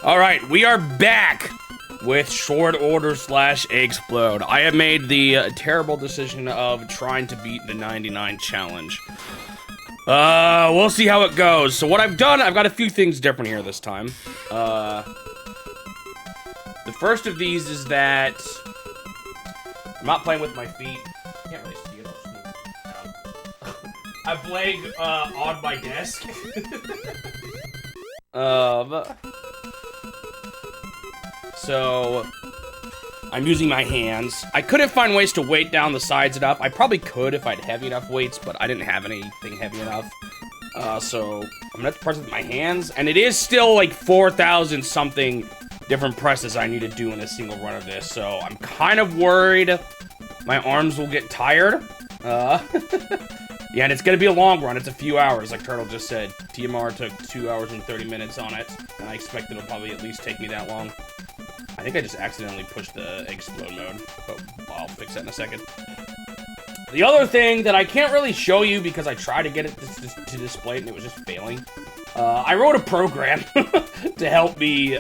All right, we are back with short order / Eggsplode. I have made the terrible decision of trying to beat the 99 challenge. We'll see how it goes. So what I've done, I've got a few things different here this time. The first of these is that I'm not playing with my feet. I can't really see it. I'm playing on my desk. So I'm using my hands. I couldn't find ways to weight down the sides enough. I probably could if I had heavy enough weights, but I didn't have anything heavy enough. So I'm gonna have to press with my hands, and it is still like 4,000 something different presses I need to do in a single run of this. So I'm kind of worried my arms will get tired. Yeah, and it's gonna be a long run. It's a few hours, like Turtle just said. TMR took 2 hours and 30 minutes on it, and I expect it'll probably at least take me that long. I think I just accidentally pushed the Eggsplode mode, but I'll fix that in a second. The other thing that I can't really show you because I tried to get it to display it and it was just failing. I wrote a program to help me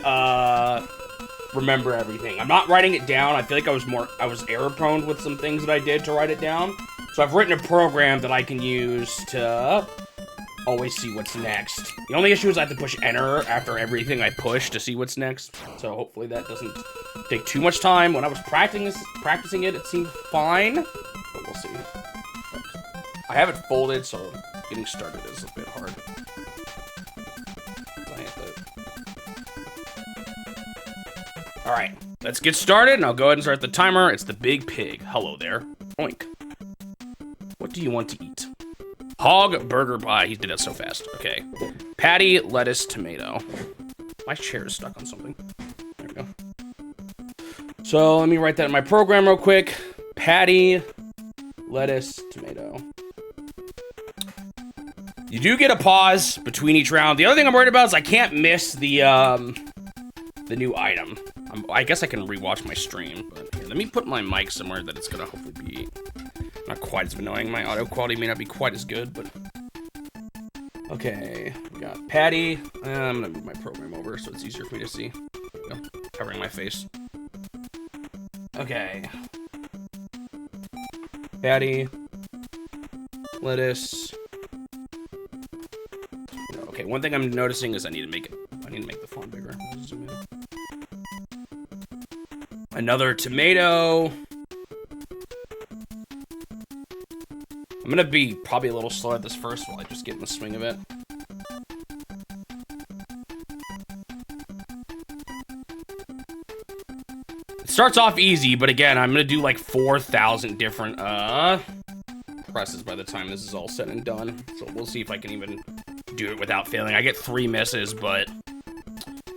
remember everything. I'm not writing it down. I feel like I was error prone with some things that I did to write it down. So I've written a program that I can use to always see what's next. The only issue is I have to push enter after everything I push to see what's next. So hopefully that doesn't take too much time. When I was practicing it, it seemed fine, but we'll see. I have it folded, so getting started is a bit hard. All right, let's get started, and I'll go ahead and start the timer. It's the big pig. Hello there. Oink. What do you want to eat? Hog, burger, pie. He did that so fast. Okay. Patty, lettuce, tomato. My chair is stuck on something. There we go. So let me write that in my program real quick. Patty, lettuce, tomato. You do get a pause between each round. The other thing I'm worried about is I can't miss the new item. I guess I can rewatch my stream, but yeah, let me put my mic somewhere that it's gonna hopefully be not quite as annoying. My audio quality may not be quite as good, but okay. We got Patty. I'm gonna move my program over so it's easier for me to see. There we go. Covering my face. Okay. Patty. Lettuce. Okay, one thing I'm noticing is I need to make the font bigger. Zoom in. Another tomato. I'm gonna be probably a little slow at this first while I just get in the swing of it. It starts off easy, but again, I'm gonna do like 4,000 different presses by the time this is all said and done. So we'll see if I can even do it without failing. I get 3 misses, but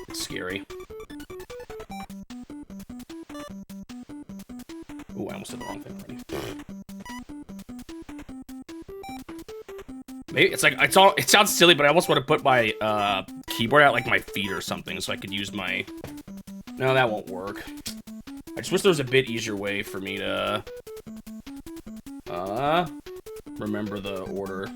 it's scary. Ooh, I almost did the wrong thing already. Maybe it's like it sounds silly, but I almost want to put my keyboard out like my feet or something so I could use my. No, that won't work. I just wish there was a bit easier way for me to remember the order.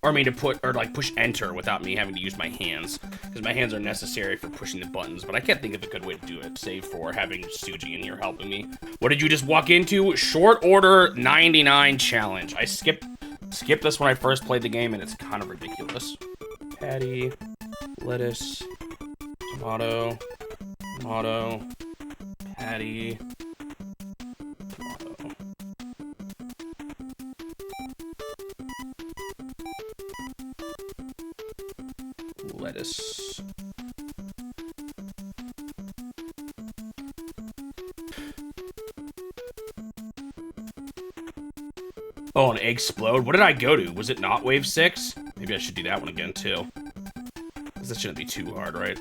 Or I mean to push enter without me having to use my hands. Because my hands are necessary for pushing the buttons, but I can't think of a good way to do it, save for having Suji in here helping me. What did you just walk into? Short order 99 challenge. I skipped this when I first played the game, and it's kind of ridiculous. Patty, lettuce, tomato, patty, tomato. Lettuce. Oh, an Eggsplode. What did I go to? Was it not wave 6? Maybe I should do that one again, too. Because that shouldn't be too hard, right?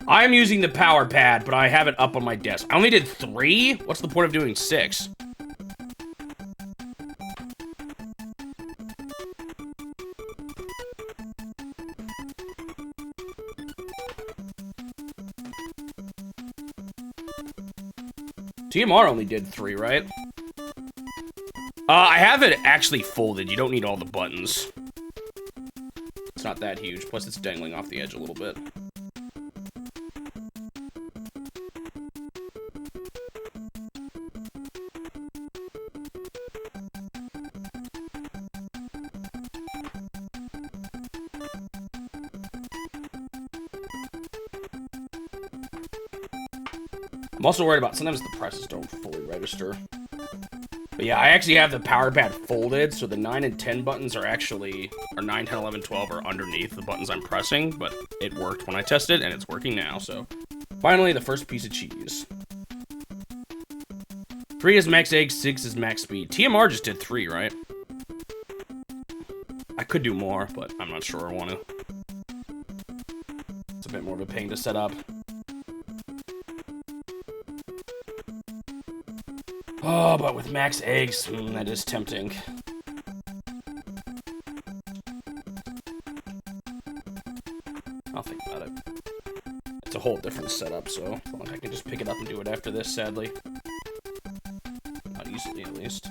I'm using the power pad, but I have it up on my desk. I only did 3? What's the point of doing 6? TMR only did 3, right? I have it actually folded. You don't need all the buttons. It's not not that huge. Plus, it's dangling off the edge a little bit. I'm also worried about sometimes the presses don't fully register. But yeah, I actually have the power pad folded, so the 9 and 10 buttons are actually, or 9, 10, 11, 12 are underneath the buttons I'm pressing, but it worked when I tested, and it's working now, so. Finally, the first piece of cheese. 3 is max egg, 6 is max speed. TMR just did 3, right? I could do more, but I'm not sure I want to. It's a bit more of a pain to set up. Oh, but with max eggs, that is tempting. I'll think about it. It's a whole different setup, so I can just pick it up and do it after this, sadly. Not easily, at least.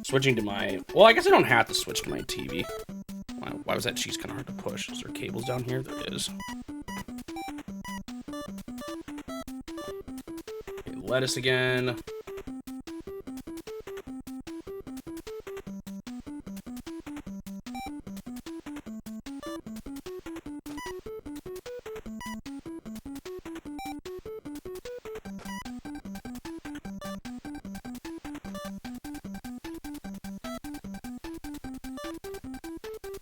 Switching to my... Well, I guess I don't have to switch to my TV. Why was that cheese kind of hard to push? Is there cables down here? There is. Okay, lettuce again.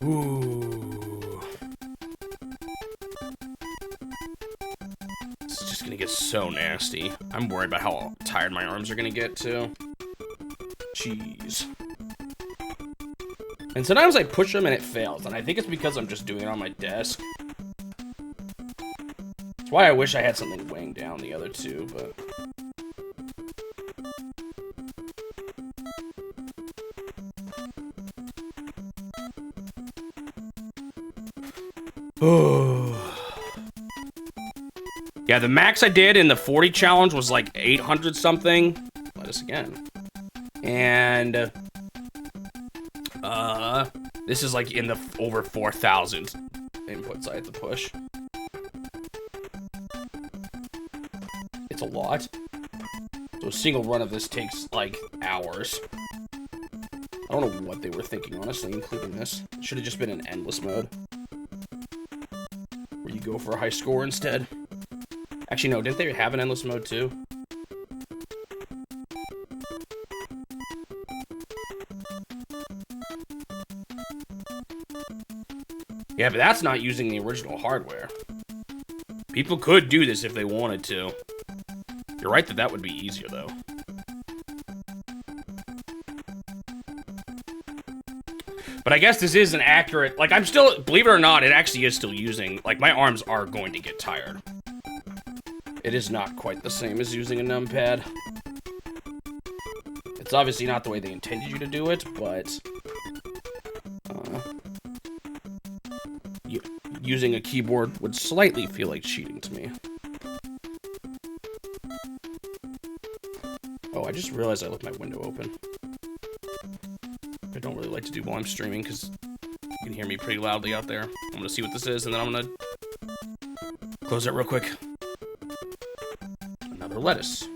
Ooh. This is just gonna get so nasty. I'm worried about how tired my arms are gonna get too. Jeez. And sometimes I push them and it fails, and I think it's because I'm just doing it on my desk. That's why I wish I had something weighing down the other two, but... Yeah, the max I did in the 40 challenge was like 800 something. Lettuce again. And this is like in the over 4,000 inputs I had to push. It's a lot. So a single run of this takes like hours. I don't know what they were thinking, honestly, including this. It should have just been in endless mode. Where you go for a high score instead. Actually, no, didn't they have an endless mode too? Yeah, but that's not using the original hardware. People could do this if they wanted to. You're right that that would be easier, though. But I guess this is an accurate... Like, I'm still... Believe it or not, it actually is still using... Like, my arms are going to get tired. It is not quite the same as using a numpad. It's obviously not the way they intended you to do it, but... using a keyboard would slightly feel like cheating to me. Oh, I just realized I left my window open. I don't really like to do while I'm streaming, because you can hear me pretty loudly out there. I'm gonna see what this is, and then I'm gonna close it real quick. Another lettuce.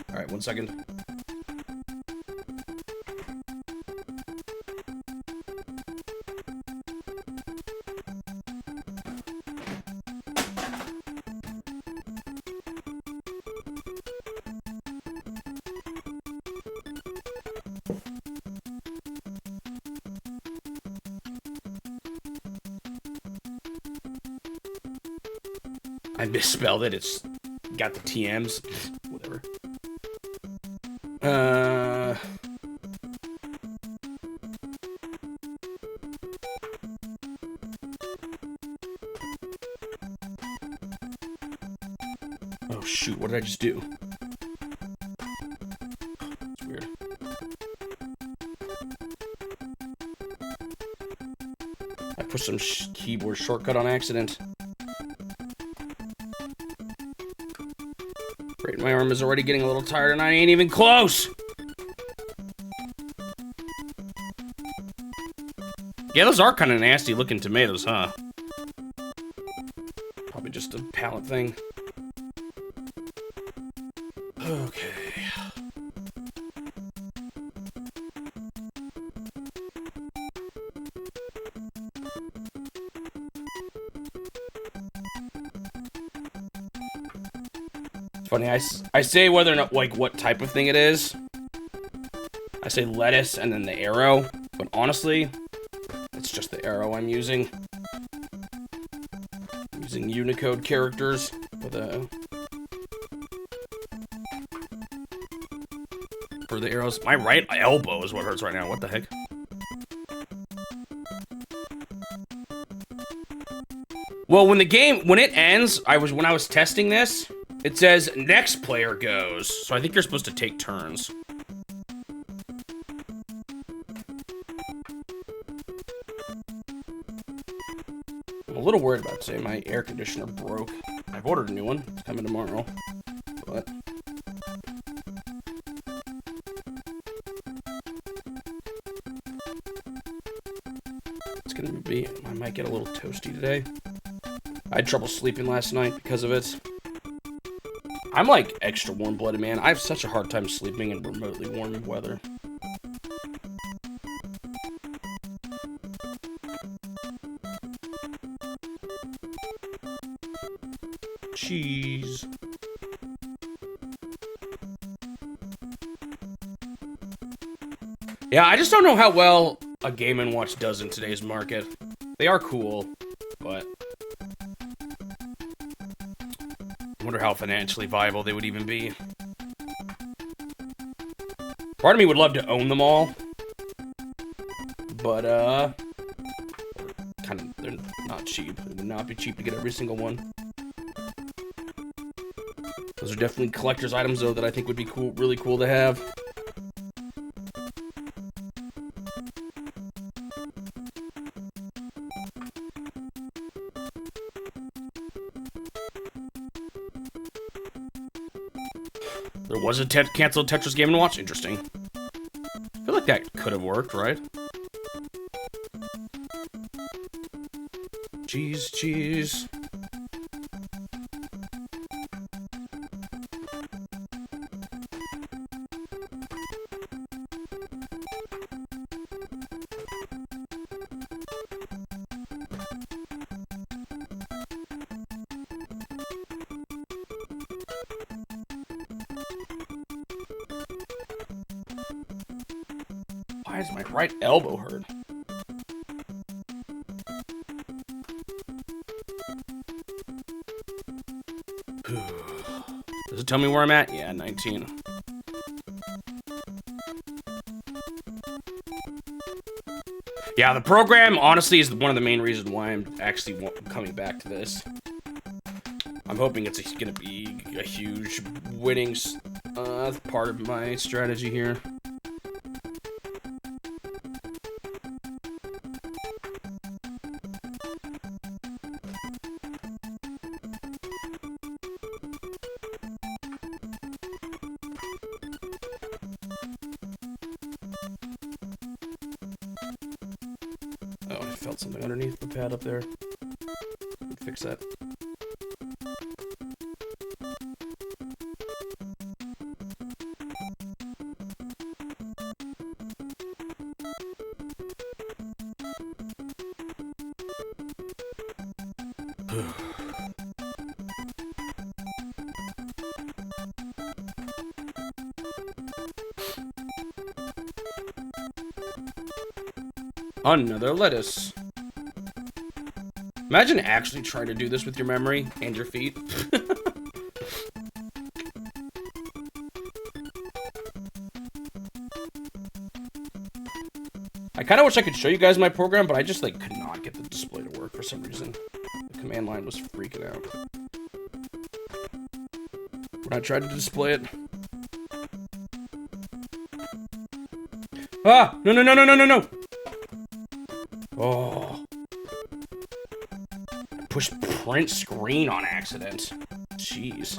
Alright, 1 second. I misspelled it. It's got the TMs. Whatever. Oh shoot, what did I just do? It's weird. I pushed some keyboard shortcut on accident. My arm is already getting a little tired and I ain't even close! Yeah, those are kind of nasty looking tomatoes, huh? Probably just a palette thing. Okay. It's funny, I say whether or not, like, what type of thing it is. I say lettuce and then the arrow, but honestly, it's just the arrow I'm using. I'm using Unicode characters for the arrows. My right elbow is what hurts right now. What the heck? Well, when it ends, when I was testing this, it says next player goes. So I think you're supposed to take turns. I'm a little worried about today. My air conditioner broke. I've ordered a new one. It's coming tomorrow. But it's gonna be, I might get a little toasty today. I had trouble sleeping last night because of it. I'm like extra warm-blooded, man. I have such a hard time sleeping in remotely warm weather. Cheese. Yeah, I just don't know how well a Game & Watch does in today's market. They are cool, but I wonder how financially viable they would even be. Part of me would love to own them all, but they're not cheap. It would not be cheap to get every single one. Those are definitely collector's items, though, that I think would be cool, really cool to have. There was a canceled Tetris Game & Watch? Interesting. I feel like that could have worked, right? Cheese, cheese. Why is my right elbow hurt? Does it tell me where I'm at? Yeah, 19. Yeah, the program, honestly, is one of the main reasons why I'm actually coming back to this. I'm hoping it's going to be a huge winning part of my strategy here. Oh, I felt something underneath the pad up there. Fix that. Another lettuce. Imagine actually trying to do this with your memory and your feet. I kind of wish I could show you guys my program, but I just like could not get the display to work for some reason. The command line was freaking out. When I tried to display it. Ah! No, no, no, no, no, no, no! Oh. I pushed print screen on accident. Jeez.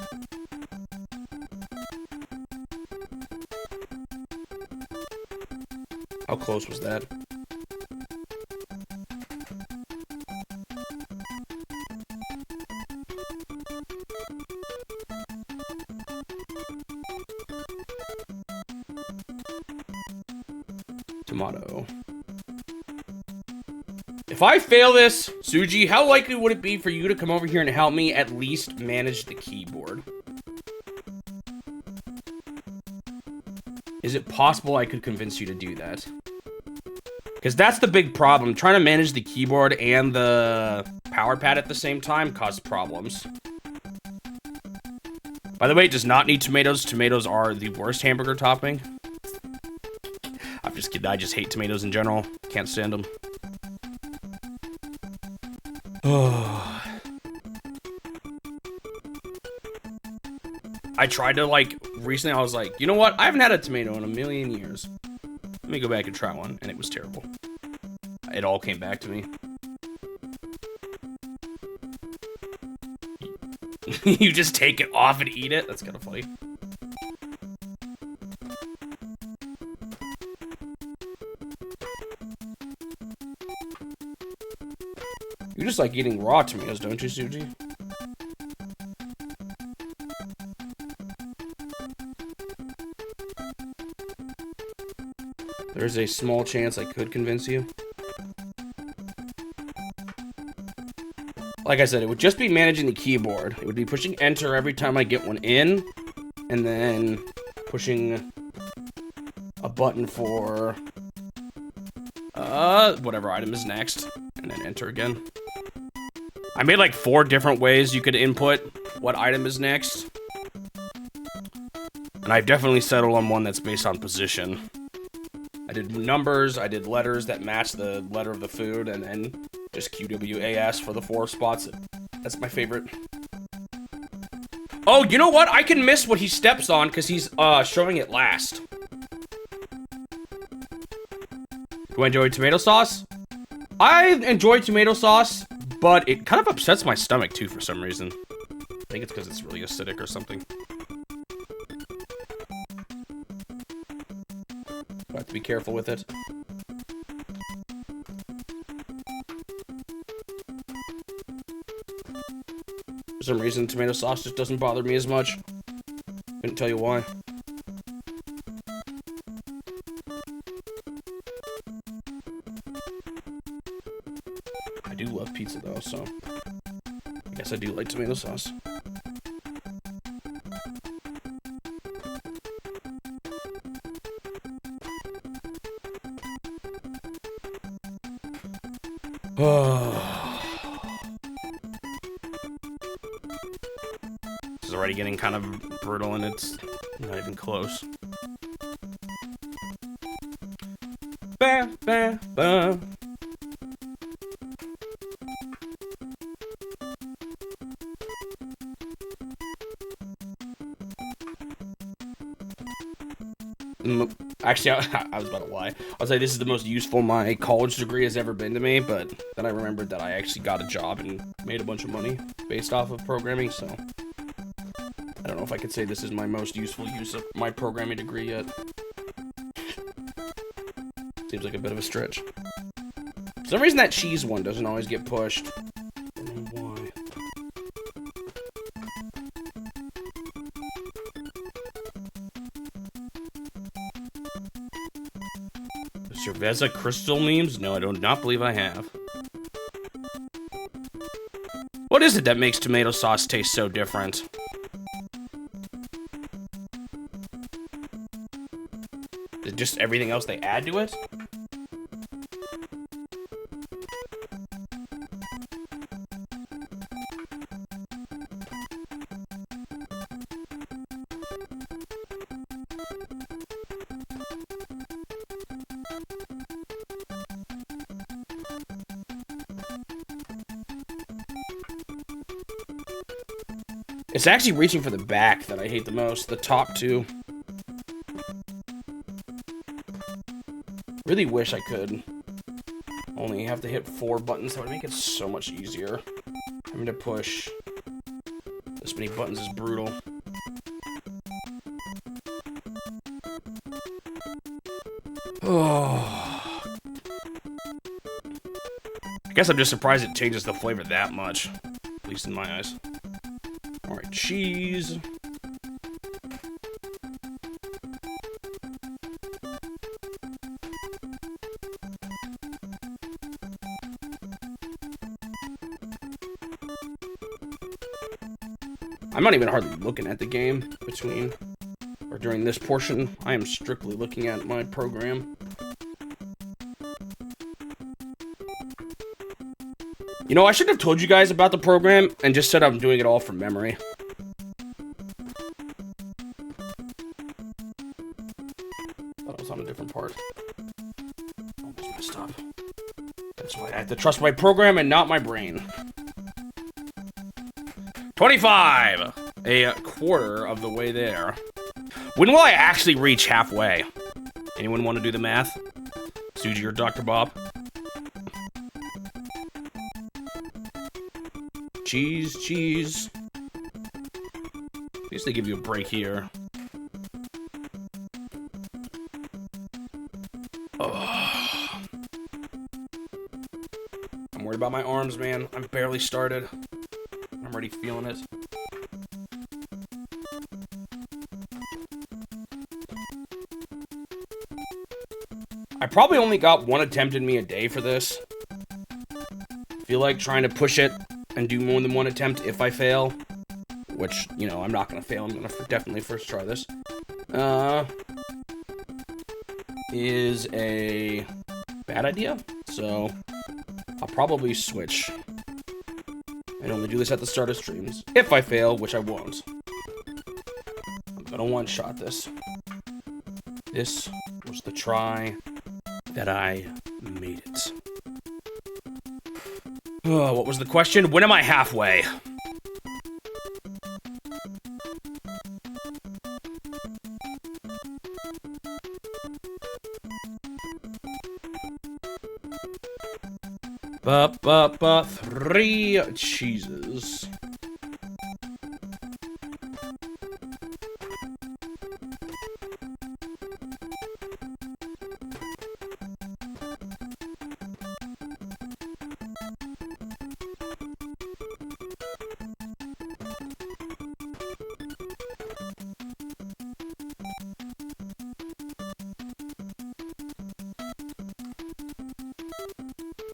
How close was that? Tomato. If I fail this, Suji, how likely would it be for you to come over here and help me at least manage the keyboard? Is it possible I could convince you to do that? Because that's the big problem. Trying to manage the keyboard and the power pad at the same time causes problems. By the way, it does not need tomatoes. Tomatoes are the worst hamburger topping. I'm just kidding. I just hate tomatoes in general. Can't stand them. I tried to, like, recently I was like, you know what? I haven't had a tomato in a million years. Let me go back and try one, and it was terrible. It all came back to me. You just take it off and eat it? That's kind of funny. You just like eating raw tomatoes, don't you, Suji? There's a small chance I could convince you. Like I said, it would just be managing the keyboard. It would be pushing enter every time I get one in, and then pushing a button for whatever item is next, and then enter again. I made like 4 different ways you could input what item is next. And I've definitely settled on one that's based on position. I did numbers, I did letters that match the letter of the food, and then just QWAS for the 4 spots. That's my favorite. Oh, you know what? I can miss what he steps on because he's showing it last. Do I enjoy tomato sauce? I enjoy tomato sauce, but it kind of upsets my stomach too for some reason. I think it's because it's really acidic or something. I have to be careful with it. For some reason, tomato sauce just doesn't bother me as much. Couldn't tell you why. I do love pizza though, so I guess I do like tomato sauce. This is already getting kind of brutal and it's not even close. Ba, ba, ba. Actually, I was about to lie. I was like, this is the most useful my college degree has ever been to me, but then I remembered that I actually got a job and made a bunch of money based off of programming, so I don't know if I could say this is my most useful use of my programming degree yet. Seems like a bit of a stretch. For some reason, that cheese one doesn't always get pushed. I don't know why. Cerveza crystal memes? No, I do not believe I have. What is it that makes tomato sauce taste so different? Is it just everything else they add to it? It's actually reaching for the back that I hate the most, the top two. Really wish I could only have to hit 4 buttons. That would make it so much easier. Having to push this many buttons is brutal. Oh. I guess I'm just surprised it changes the flavor that much, at least in my eyes. Alright, cheese. I'm not even hardly looking at the game between or during this portion. I am strictly looking at my program. You know, I should have told you guys about the program and just said I'm doing it all from memory. Thought I was on a different part. Almost messed up. That's why I have to trust my program and not my brain. 25! A quarter of the way there. When will I actually reach halfway? Anyone want to do the math? Suji or Dr. Bob? Cheese, cheese. At least they give you a break here. Oh. I'm worried about my arms, man. I'm barely started. I'm already feeling it. I probably only got one attempt in me a day for this. Feel like trying to push it and do more than one attempt if I fail. Which, you know, I'm not gonna fail. I'm gonna definitely first try this. Is a bad idea. So, I'll probably switch. And only do this at the start of streams. If I fail, which I won't. I'm gonna one-shot this. This was the try that I made it. Oh, what was the question? When am I halfway? Three cheeses.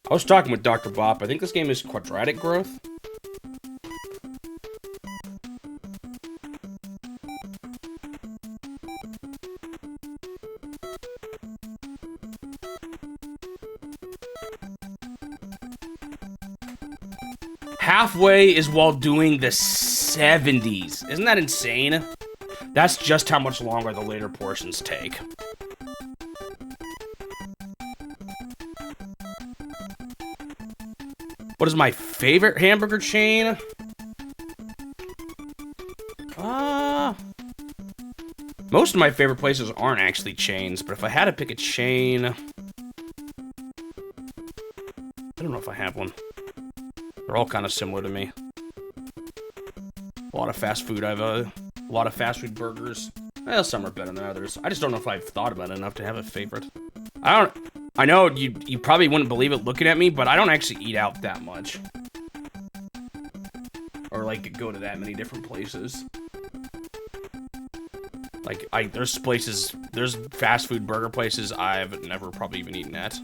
I was talking with Dr. Bop. I think this game is quadratic growth. Halfway is while doing the 70s. Isn't that insane? That's just how much longer the later portions take. What is my favorite hamburger chain? Most of my favorite places aren't actually chains, but if I had to pick a chain... I don't know if I have one. They're all kind of similar to me. A lot of fast food. I have a lot of fast food burgers. Well, some are better than others. I just don't know if I've thought about it enough to have a favorite. I know you probably wouldn't believe it looking at me, but I don't actually eat out that much. Or, like, go to that many different places. Like, there's fast food burger places I've never probably even eaten at.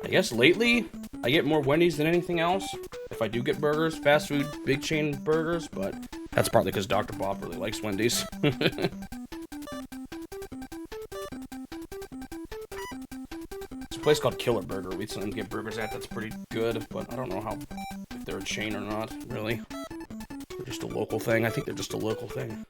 I guess lately, I get more Wendy's than anything else. If I do get burgers, fast food, big chain burgers, but that's partly because Dr. Bob really likes Wendy's. There's a place called Killer Burger we sometimes get burgers at that's pretty good, but I don't know if they're a chain or not, really. They're just a local thing. I think they're just a local thing.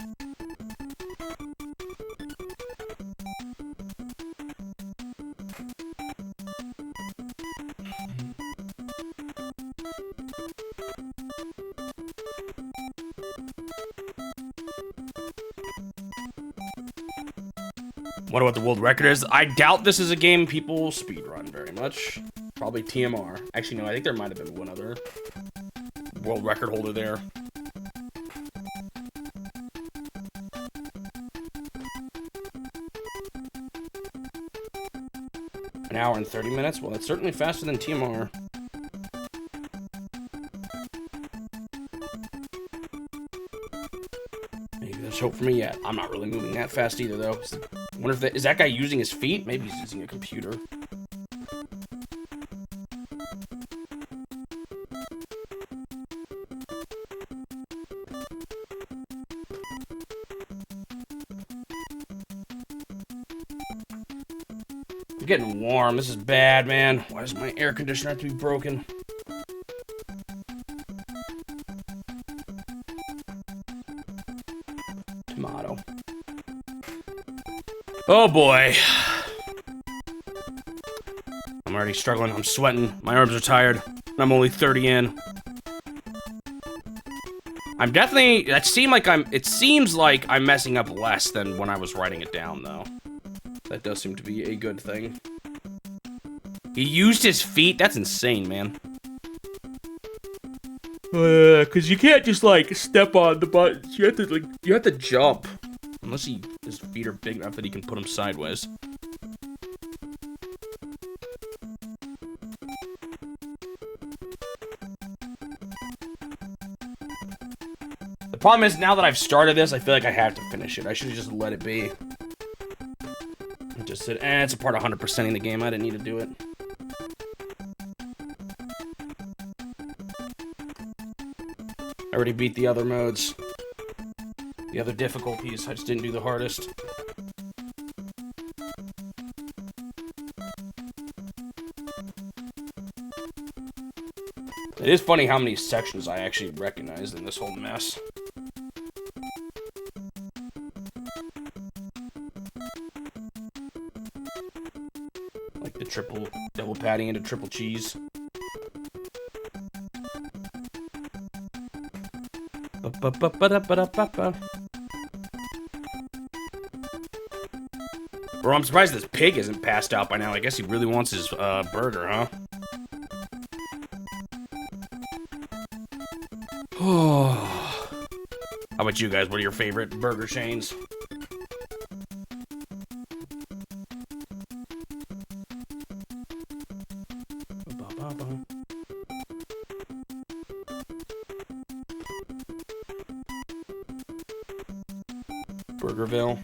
What about the world record is? I doubt this is a game people speedrun very much. Probably TMR. Actually, no, I think there might have been one other world record holder there. hour and 30 minutes. Well, that's certainly faster than TMR. Maybe there's hope for me yet. I'm not really moving that fast either, though. I wonder if is that guy using his feet? Maybe he's using a computer. I'm getting warm. This is bad, man. Why does my air conditioner have to be broken? Tomato. Oh boy. I'm already struggling. I'm sweating. My arms are tired. I'm only 30 in. I'm definitely... it seems like I'm messing up less than when I was writing it down, though. That does seem to be a good thing. He used his feet? That's insane, man. Cause you can't just, like, step on the buttons. You have to jump. Unless his feet are big enough that he can put them sideways. The problem is, now that I've started this, I feel like I have to finish it. I should have just let it be. I just said, it's a part of 100%ing the game. I didn't need to do it. I already beat the other modes. The other difficulties. I just didn't do the hardest. It is funny how many sections I actually recognize in this whole mess. Like the double patty into triple cheese. Bro, I'm surprised this pig isn't passed out by now. I guess he really wants his burger, huh? How about you guys? What are your favorite burger chains? Burgerville.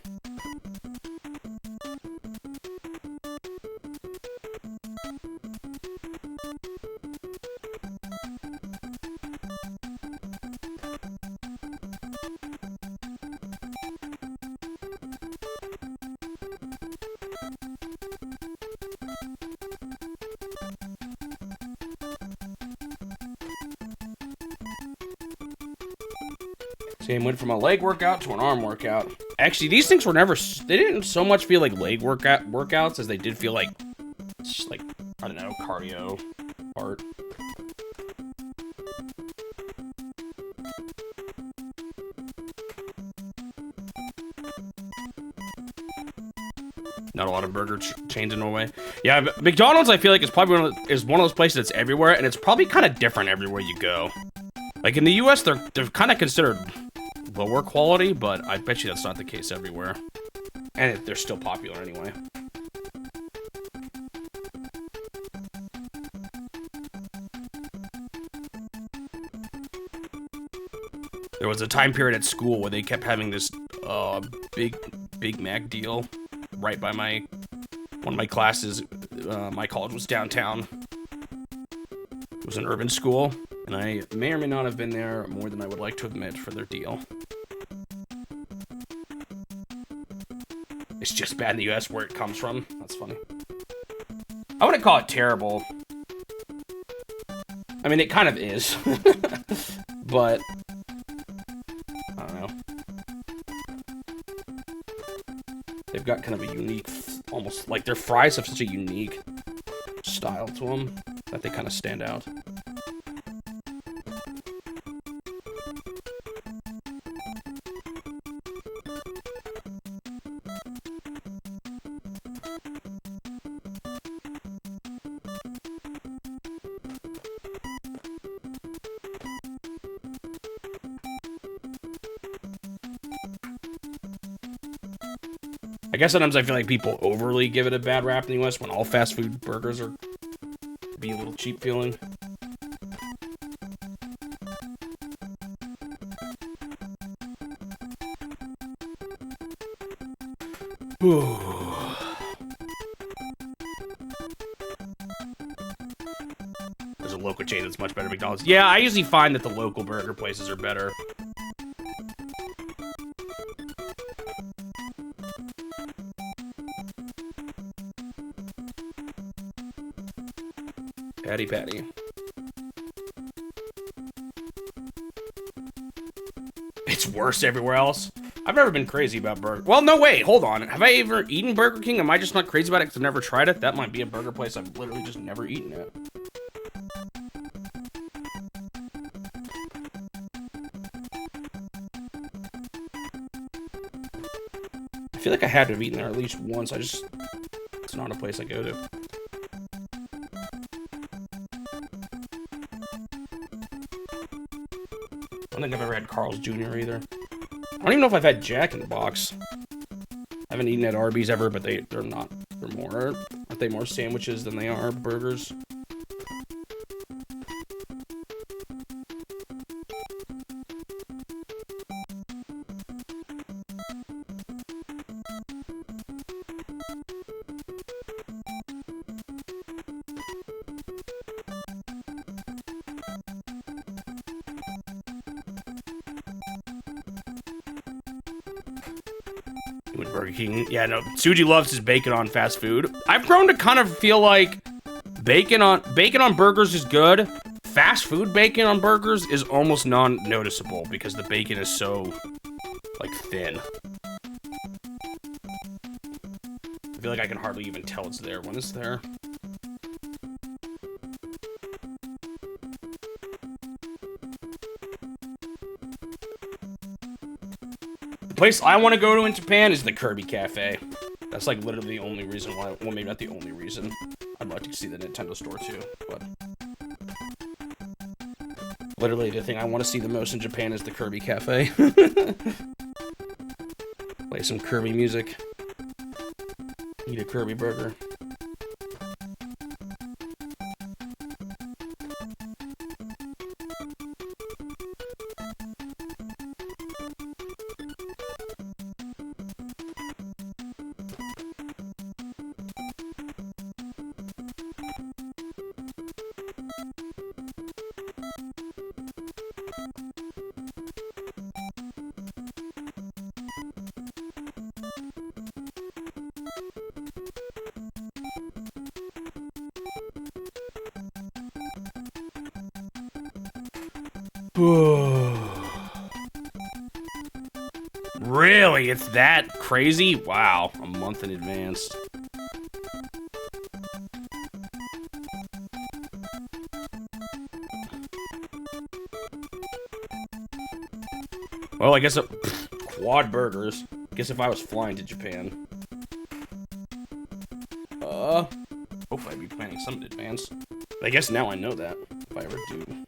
Same went from a leg workout to an arm workout. Actually, these things were never... they didn't so much feel like leg workouts as they did feel like... just like, I don't know, cardio part. Not a lot of burger chains in Norway. Yeah, but McDonald's, I feel like, is probably one of those places that's everywhere, and it's probably kind of different everywhere you go. Like, in the US, they're kind of considered lower quality, but I bet you that's not the case everywhere. And they're still popular anyway. There was a time period at school where they kept having this Big Mac deal right by one of my classes. My college was downtown. It was an urban school, and I may or may not have been there more than I would like to admit for their deal. It's just bad in the US where it comes from. That's funny. I wouldn't call it terrible. I mean, it kind of is. But I don't know. They've got kind of a unique, almost like their fries have such a unique style to them that they kind of stand out. I guess sometimes I feel like people overly give it a bad rap in the US when all fast food burgers are be a little cheap feeling. There's a local chain that's much better than McDonald's. Yeah, I usually find that the local burger places are better. Patty. It's worse everywhere else. I've never been crazy about burger. Well, no, wait, hold on. Have I ever eaten Burger King? Am I just not crazy about it because I've never tried it? That might be a burger place I've literally just never eaten at. I feel like I had to have eaten there at least once. It's not a place I go to. I don't think I've ever had Carl's Jr. either. I don't even know if I've had Jack in the Box. I haven't eaten at Arby's ever, but they're more, aren't they more sandwiches than they are burgers? With Burger King. Yeah, no, Suji loves his bacon on fast food. I've grown to kind of feel like bacon on burgers is good. Fast food bacon on burgers is almost non-noticeable because the bacon is so, like, thin. I feel like I can hardly even tell it's there when it's there. Place I want to go to in Japan is the Kirby Cafe. That's like literally the only reason why, well, maybe not the only reason. I'd like to see the Nintendo store too, but literally the thing I want to see the most in Japan is the Kirby Cafe. Play some Kirby music. Eat a Kirby burger. Really? It's that crazy? Wow, a month in advance. Well, I guess quad burgers. Guess if I was flying to Japan. Hopefully I'd be planning some in advance. I guess now I know that, if I ever do.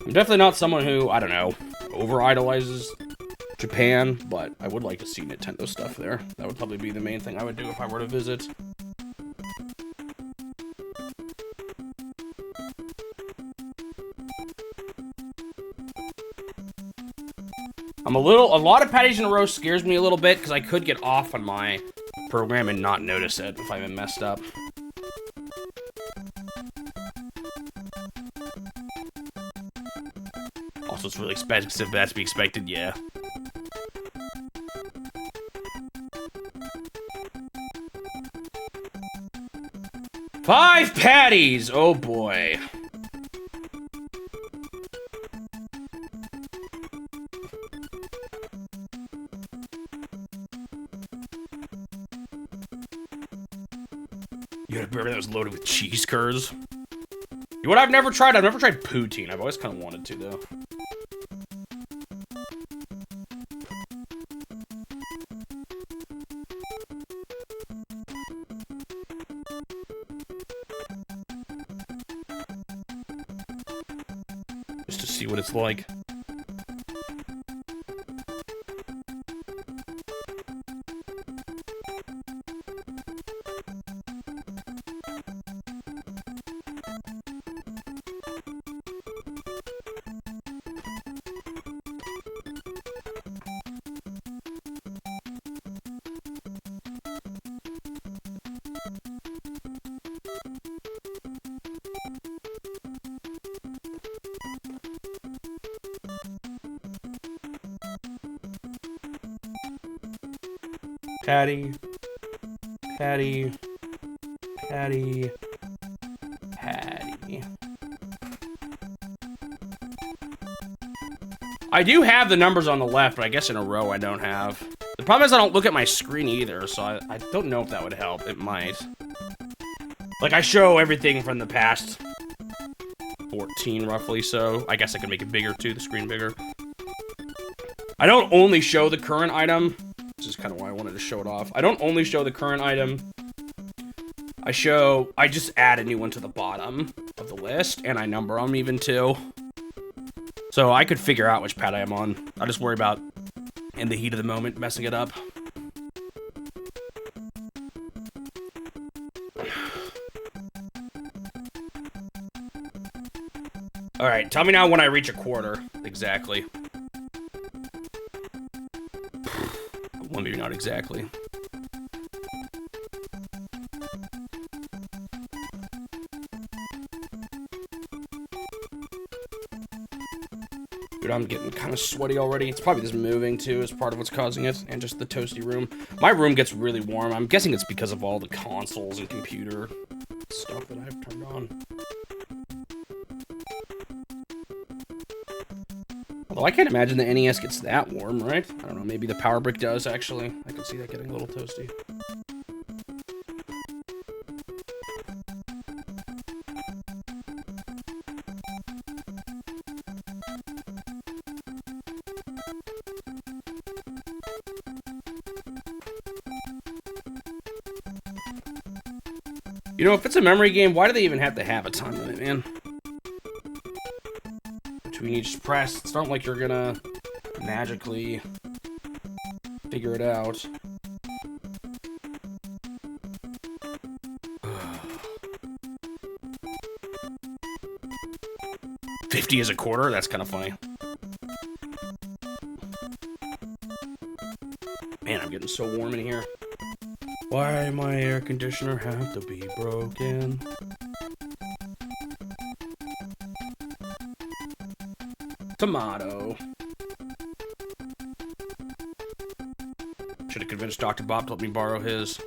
I'm definitely not someone who, I don't know, over-idolizes Japan, but I would like to see Nintendo stuff there. That would probably be the main thing I would do if I were to visit. A lot of patties in a row scares me a little bit, because I could get off on my program and not notice it if I've been messed up. Also, it's really expensive, that's to be expected, yeah. Five patties! Oh boy. was loaded with cheese curds. You know what I've never tried? I've never tried poutine. I've always kind of wanted to, though. Just to see what it's like. Patty, patty, patty, patty. I do have the numbers on the left, but I guess in a row I don't have. The problem is I don't look at my screen either, so I don't know if that would help. It might. Like, I show everything from the past 14, roughly, so I guess I could make it bigger, too, the screen bigger. I don't only show the current item. This is kind of why I wanted to show it off. I don't only show the current item. I just add a new one to the bottom of the list, and I number them even too. So I could figure out which pad I am on. I just worry about, in the heat of the moment, messing it up. Alright, tell me now when I reach a quarter, exactly. Well, maybe not exactly. Dude, I'm getting kind of sweaty already. It's probably just moving, too, is part of what's causing it, and just the toasty room. My room gets really warm. I'm guessing it's because of all the consoles and computer stuff that I've turned on. Although I can't imagine the NES gets that warm, right? I don't know, maybe the Power Brick does, actually. I can see that getting a little toasty. You know, if it's a memory game, why do they even have to have a time limit, man? Between each press, it's not like you're gonna magically figure it out. $50 is a quarter? That's kind of funny. Man, I'm getting so warm in here. Why my air conditioner have to be broken? Tomato. Should have convinced Dr. Bob to let me borrow his.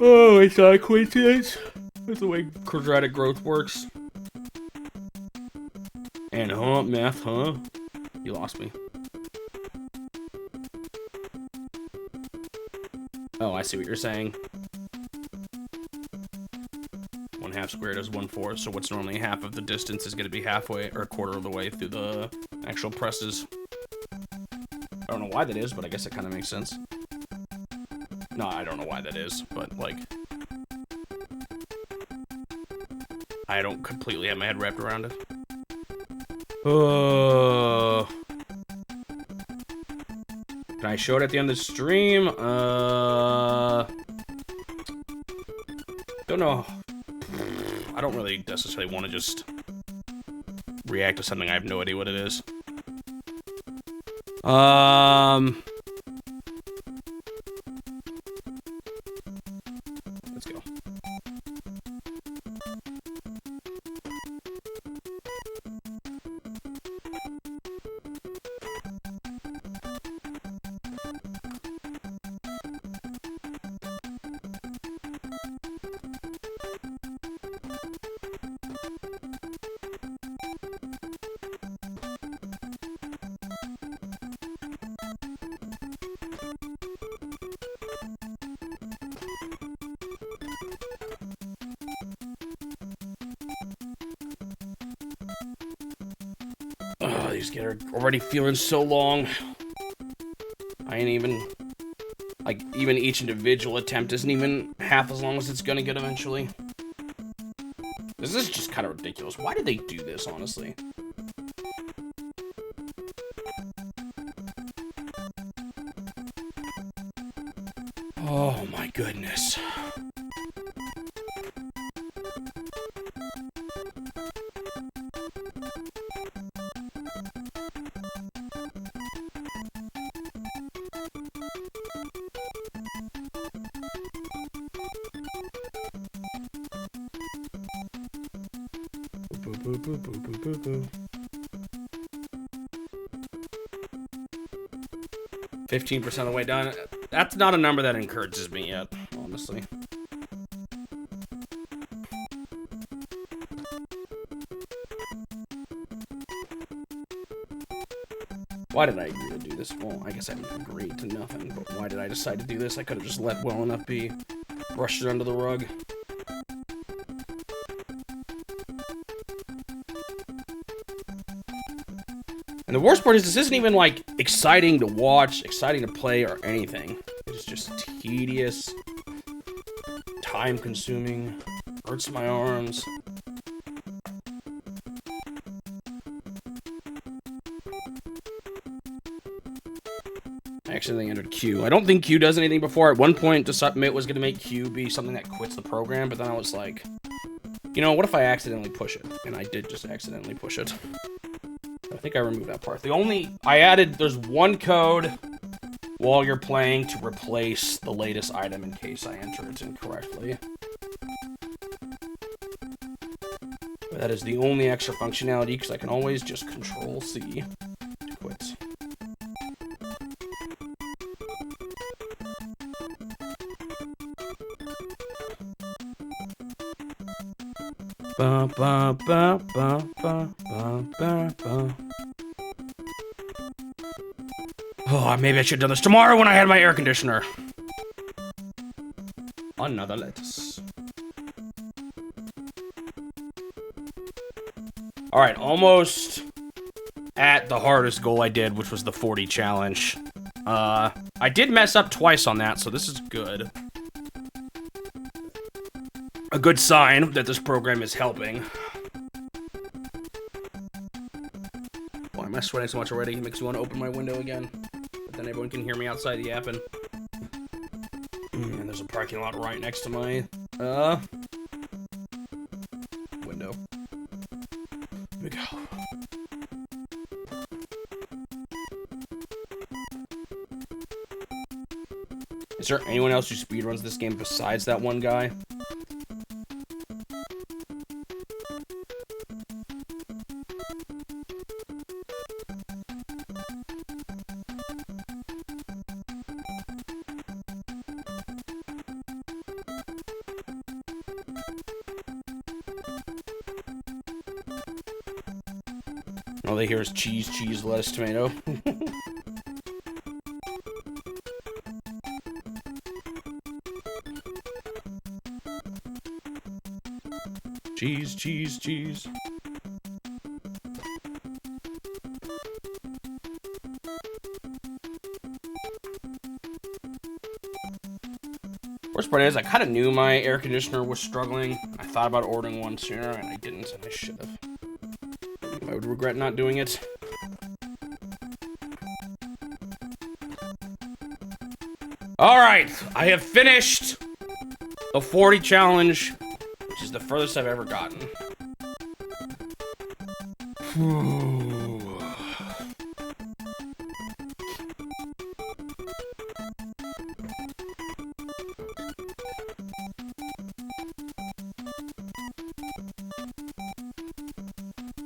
Oh, it's not a coincidence. That's the way quadratic growth works. And math, huh? You lost me. Oh, I see what you're saying. 1/2 squared is 1/4, so what's normally half of the distance is going to be halfway, or a quarter of the way through the actual presses. I don't know why that is, but I guess it kind of makes sense. No, I don't know why that is, but, like... I don't completely have my head wrapped around it. Can I show it at the end of the stream? Don't know. I don't really necessarily want to just react to something I have no idea what it is. Let's go. these are already feeling so long. I ain't even... Like, even each individual attempt isn't even half as long as it's gonna get eventually. This is just kind of ridiculous. Why did they do this, honestly? Oh my goodness. Boo, boo, boo, boo, boo, boo, boo. 15% of the way done. That's not a number that encourages me yet, honestly. Why did I agree to do this? Well, I guess I didn't agree to nothing, but why did I decide to do this? I could have just let well enough be. Brushed it under the rug. And the worst part is this isn't even, like, exciting to watch, exciting to play, or anything. It's just tedious, time-consuming, hurts my arms. I accidentally entered Q. I don't think Q does anything before. At one point, to submit was going to make Q be something that quits the program, but then I was like, you know, what if I accidentally push it? And I did just accidentally push it. I think I removed that part. There's one code while you're playing to replace the latest item in case I enter it incorrectly. But that is the only extra functionality, because I can always just Control-C to quit. Ba, ba, ba, ba, ba, ba, ba, ba. Oh, maybe I should have done this tomorrow when I had my air conditioner. Another lettuce. Alright, almost at the hardest goal I did, which was the 40 challenge. I did mess up twice on that, so this is good. A good sign that this program is helping. Why am I sweating so much already? It makes me want to open my window again. But then everyone can hear me outside yapping. And there's a parking lot right next to my, window. Here we go. Is there anyone else who speedruns this game besides that one guy? All they hear is cheese, cheese, lettuce, tomato. Cheese, cheese, cheese. Worst part is, I kind of knew my air conditioner was struggling. I thought about ordering one sooner, and I didn't, and I should have. I would regret not doing it. Alright, I have finished the 40 challenge, which is the furthest I've ever gotten.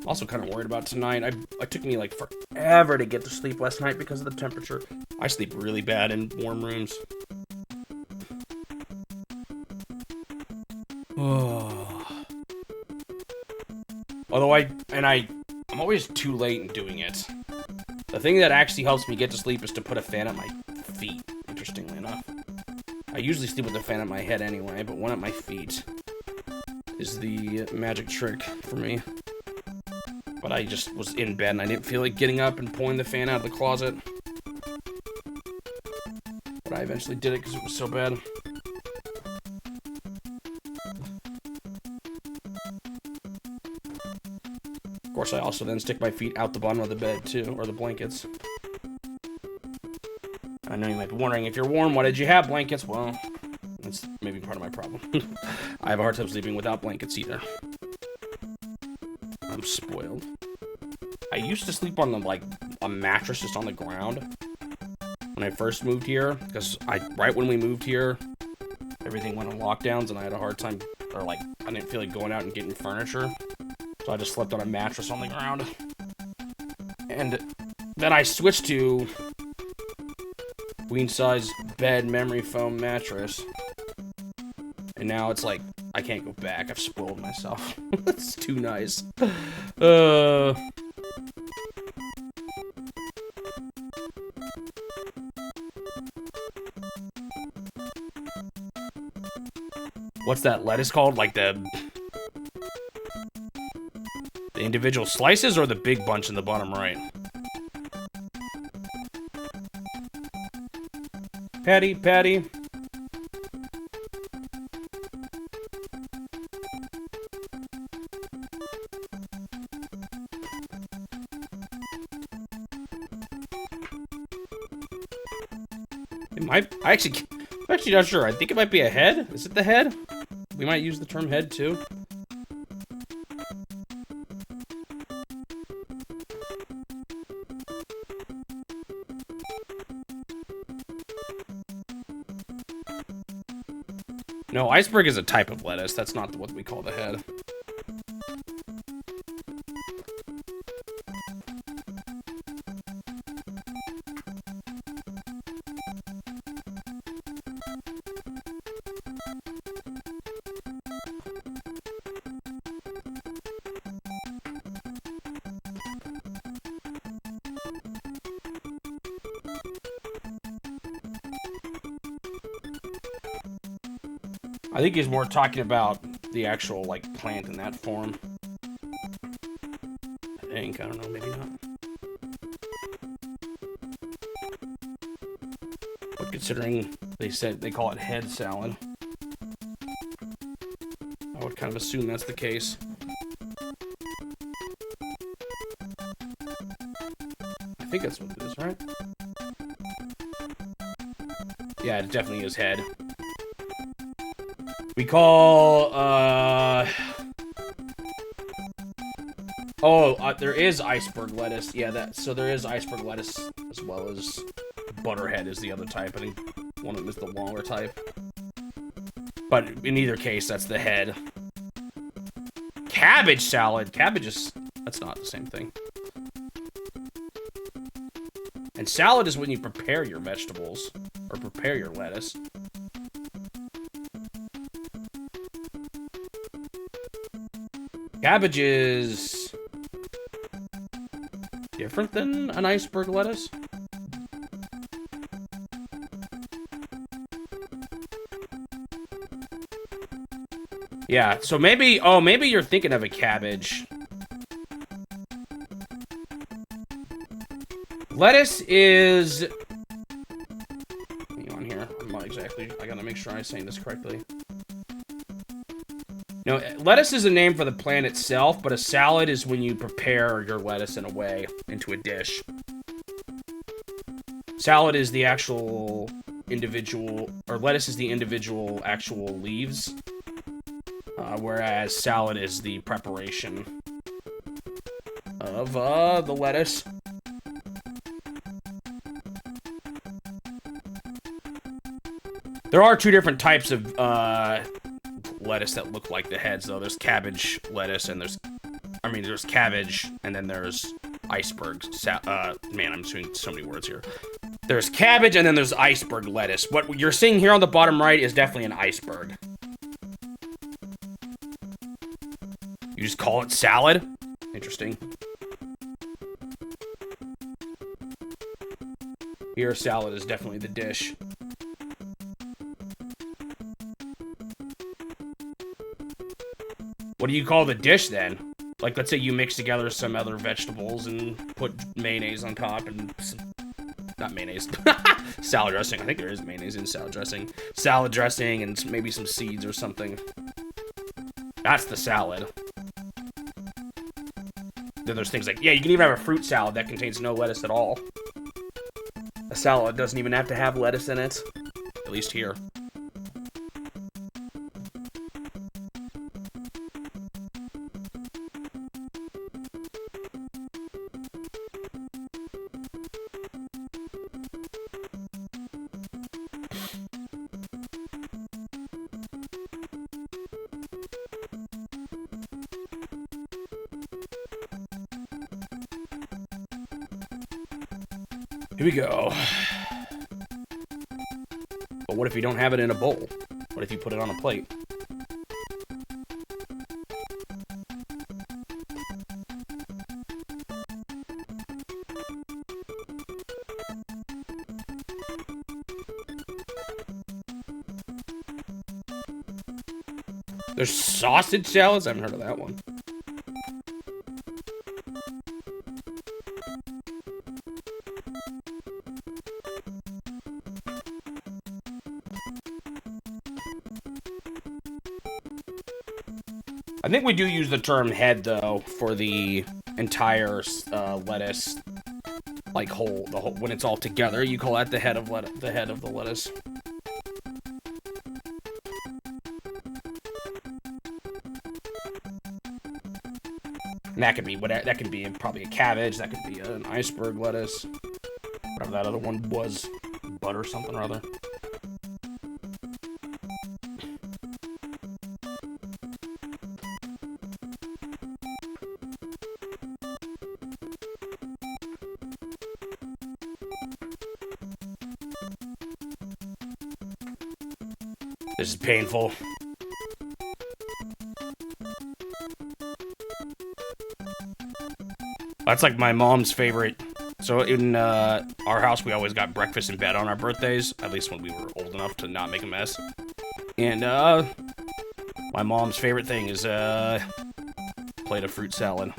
Also kind of worried about tonight. It took me like forever to get to sleep last night because of the temperature. I sleep really bad in warm rooms. Oh. Although I'm always too late in doing it. The thing that actually helps me get to sleep is to put a fan at my feet, interestingly enough. I usually sleep with a fan at my head anyway, but one at my feet is the magic trick for me. But I just was in bed and I didn't feel like getting up and pulling the fan out of the closet. But I eventually did it because it was so bad. Of course, I also then stick my feet out the bottom of the bed, too, or the blankets. I know you might be wondering, if you're warm, why did you have blankets? Well, that's maybe part of my problem. I have a hard time sleeping without blankets, either. I'm spoiled. I used to sleep on, like, a mattress just on the ground when I first moved here, because right when we moved here, everything went on lockdowns, and I had a hard time, or, like, I didn't feel like going out and getting furniture. So I just slept on a mattress on the ground. And then I switched to queen size bed memory foam mattress. And now it's like, I can't go back. I've spoiled myself. It's too nice. What's that lettuce called? Like the individual slices or the big bunch in the bottom right? Patty, Patty. It might, I'm actually not sure. I think it might be a head. Is it the head? We might use the term head too. No, iceberg is a type of lettuce. That's not what we call the head. I think he's more talking about the actual, like, plant in that form. I think, I don't know, maybe not. But considering they said they call it head salad, I would kind of assume that's the case. I think that's what it is, right? Yeah, it definitely is head. We call, there is iceberg lettuce. Yeah, so there is iceberg lettuce, as well as butterhead is the other type. I think one of them is the longer type. But in either case, that's the head. Cabbage salad. That's not the same thing. And salad is when you prepare your vegetables, or prepare your lettuce. Cabbage is different than an iceberg lettuce. Yeah, so maybe you're thinking of a cabbage. Lettuce is, hang on here, I'm not exactly, I gotta make sure I'm saying this correctly. No, lettuce is a name for the plant itself, but a salad is when you prepare your lettuce in a way into a dish. Salad is the actual individual, or lettuce is the individual actual leaves, whereas salad is the preparation of the lettuce. There are two different types of lettuce that look like the heads, though. There's cabbage lettuce, and there's cabbage, and then there's iceberg. Man, I'm doing so many words here. There's cabbage, and then there's iceberg lettuce. What you're seeing here on the bottom right is definitely an iceberg. You just call it salad? Interesting. Here, salad is definitely the dish. What do you call the dish, then? Like, let's say you mix together some other vegetables and put mayonnaise on top and... Not mayonnaise. Salad dressing. I think there is mayonnaise in salad dressing. Salad dressing and maybe some seeds or something. That's the salad. Then there's things like, yeah, you can even have a fruit salad that contains no lettuce at all. A salad doesn't even have to have lettuce in it. At least here. Here we go. But what if you don't have it in a bowl? What if you put it on a plate? There's sausage salads? I haven't heard of that one. I think we do use the term head, though, for the entire lettuce, like the whole, when it's all together, you call that the head of the lettuce. And that could be whatever. That could be probably a cabbage. That could be an iceberg lettuce. Whatever that other one was, butter something or other. This is painful. That's like my mom's favorite. So in our house, we always got breakfast in bed on our birthdays, at least when we were old enough to not make a mess. And my mom's favorite thing is plate of fruit salad.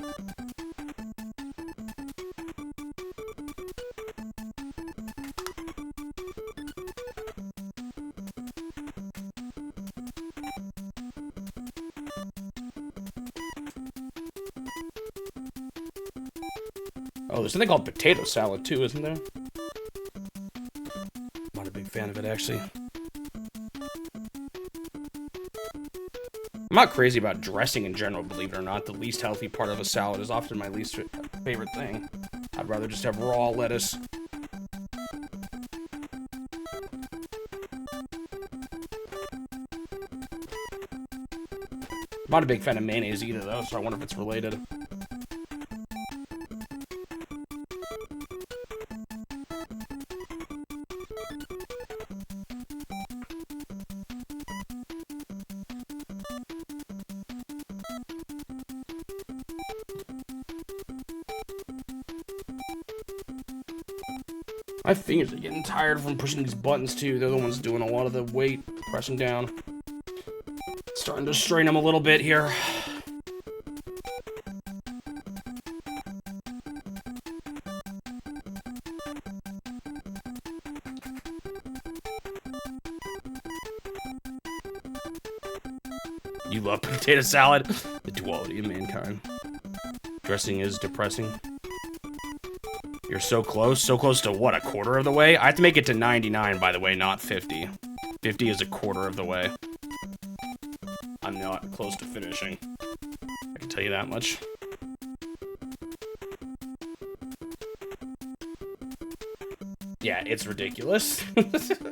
Oh, there's something called potato salad, too, isn't there? I'm not a big fan of it, actually. I'm not crazy about dressing in general, believe it or not. The least healthy part of a salad is often my least favorite thing. I'd rather just have raw lettuce. I'm not a big fan of mayonnaise either, though, so I wonder if it's related. My fingers are getting tired from pushing these buttons, too. They're the ones doing a lot of the weight, pressing down. Starting to strain them a little bit here. You love potato salad? The duality of mankind. Dressing is depressing. You're so close. So close to what, a quarter of the way? I have to make it to 99, by the way, not 50. 50 is a quarter of the way. I'm not close to finishing. I can tell you that much. Yeah, it's ridiculous.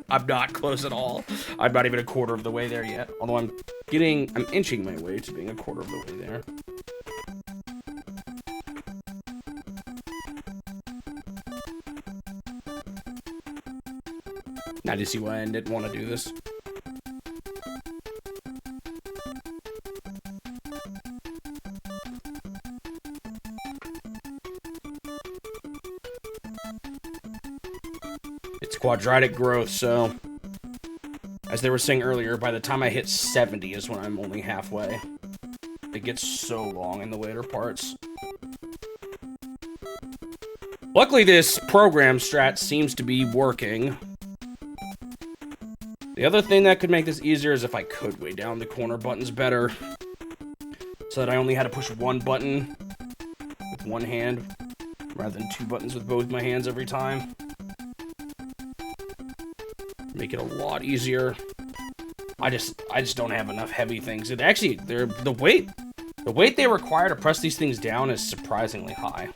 I'm not close at all. I'm not even a quarter of the way there yet. Although I'm inching my way to being a quarter of the way there. Now do you see why I didn't want to do this? It's quadratic growth, so as they were saying earlier, by the time I hit 70 is when I'm only halfway. It gets so long in the later parts. Luckily, this program strat seems to be working. The other thing that could make this easier is if I could weigh down the corner buttons better. So that I only had to push one button with one hand, rather than two buttons with both my hands every time. Make it a lot easier. I just don't have enough heavy things. It actually, the weight they require to press these things down is surprisingly high.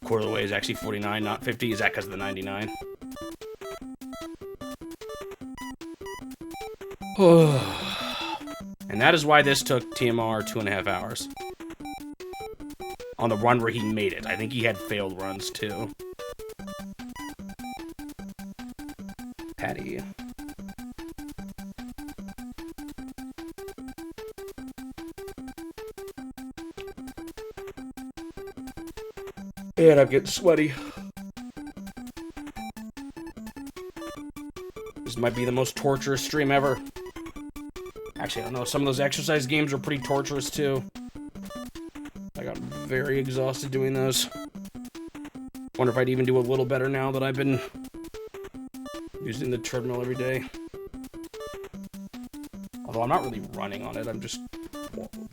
Quarter of the way is actually 49, not 50. Is that because of the 99? And that is why this took TMR 2.5 hours. On the run where he made it. I think he had failed runs, too. Patty. And I'm getting sweaty. This might be the most torturous stream ever. Actually, I don't know. Some of those exercise games are pretty torturous, too. I got very exhausted doing those. Wonder if I'd even do a little better now that I've been using the treadmill every day. Although I'm not really running on it. I'm just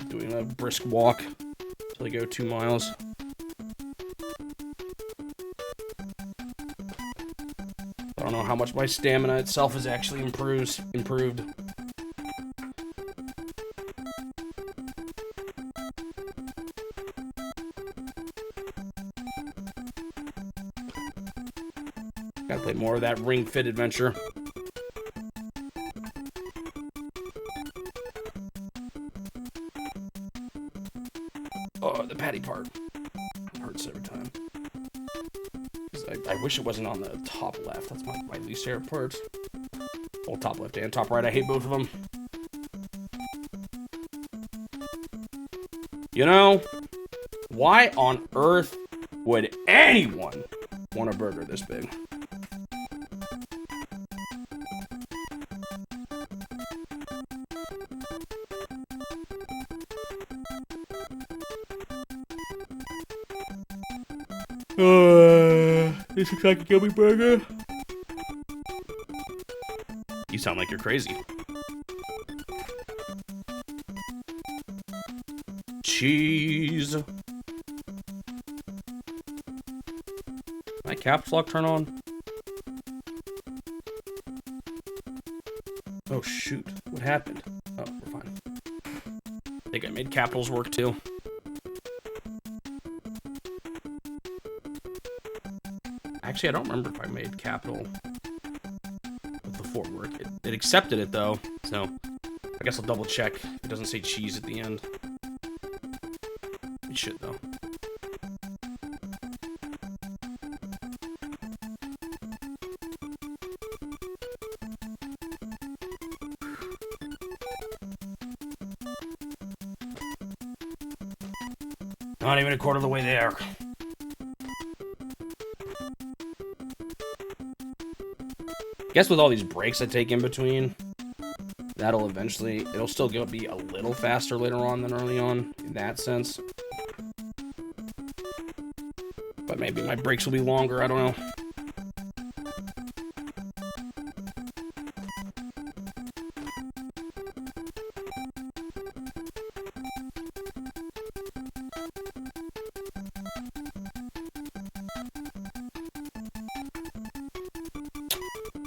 doing a brisk walk until I go 2 miles. I don't know how much my stamina itself has actually improved. Gotta play more of that Ring Fit Adventure. Oh, the patty part. It hurts every time. I wish it wasn't on the top left. That's my least favorite part. Well, top left and top right. I hate both of them. You know, why on earth would anyone want a burger this big? This looks like a gummy burger. You sound like you're crazy. Cheese. My caps lock turn on? Oh shoot, what happened? Oh, we're fine. I think I made capitals work too. Actually, I don't remember if I made capital with the fort work. It accepted it, though, so I guess I'll double check. It doesn't say cheese at the end. It should, though. Not even a quarter of the way there. Guess with all these breaks I take in between, it'll still be a little faster later on than early on, in that sense. But maybe my breaks will be longer, I don't know.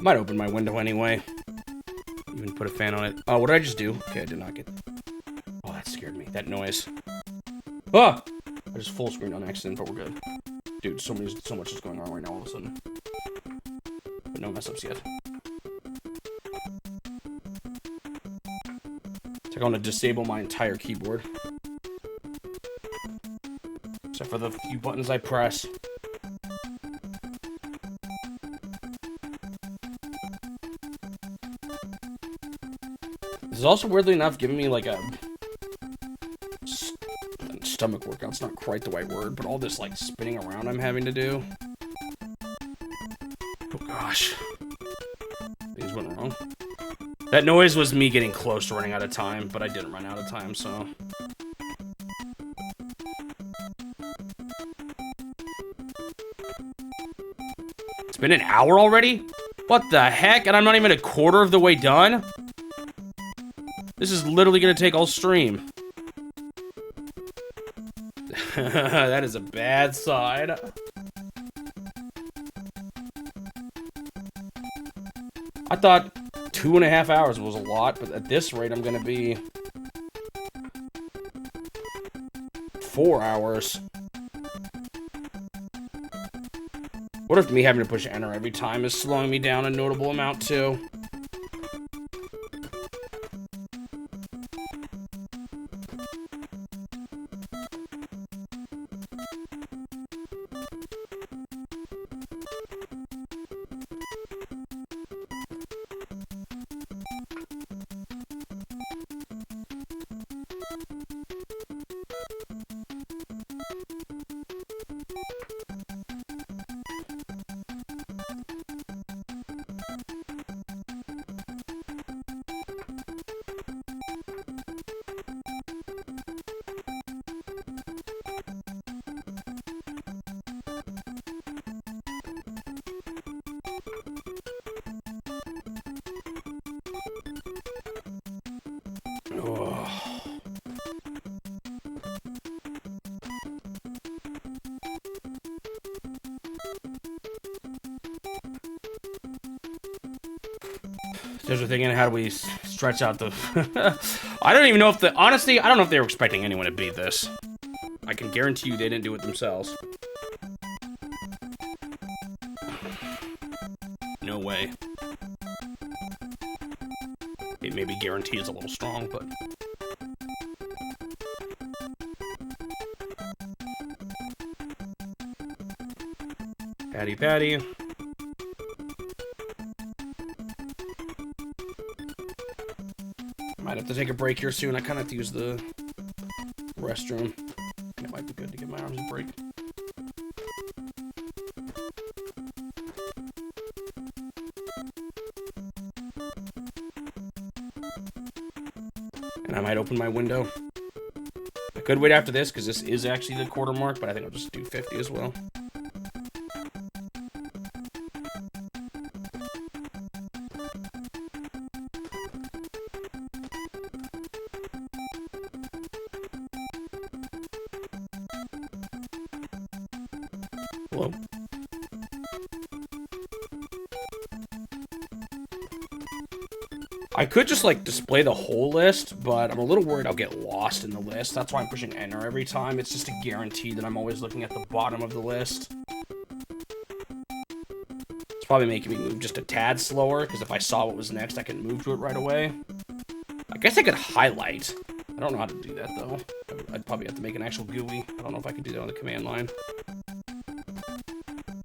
Might open my window anyway. Even put a fan on it. Oh, what did I just do? Okay, I did not get... Oh, that scared me. That noise. Ah! I just full screened on accident, but we're good. Dude, so much is going on right now all of a sudden. But no mess-ups yet. It's like I want to disable my entire keyboard. Except for the few buttons I press. This is also, weirdly enough, giving me like a stomach workout. It's not quite the right word, but all this like spinning around I'm having to do. gosh. Things went wrong. That noise was me getting close to running out of time, but I didn't run out of time, so... It's been an hour already? What the heck? And I'm not even a quarter of the way done? This is literally gonna take all stream. That is a bad sign. I thought 2.5 hours was a lot, but at this rate, I'm gonna be 4 hours. What if me having to push enter every time is slowing me down a notable amount too? There's a thing in how do we stretch out the... I don't even know if the... Honestly, I don't know if they were expecting anyone to beat this. I can guarantee you they didn't do it themselves. No way. It maybe guarantee is a little strong, but... Patty, patty. Might have to take a break here soon. I kind of have to use the restroom. It might be good to give my arms a break. And I might open my window. I could wait after this, because this is actually the quarter mark, but I think I'll just do 50 as well. Hello? I could just, like, display the whole list, but I'm a little worried I'll get lost in the list. That's why I'm pushing enter every time. It's just a guarantee that I'm always looking at the bottom of the list. It's probably making me move just a tad slower, because if I saw what was next, I could move to it right away. I guess I could highlight. I don't know how to do that, though. I'd probably have to make an actual GUI. I don't know if I could do that on the command line.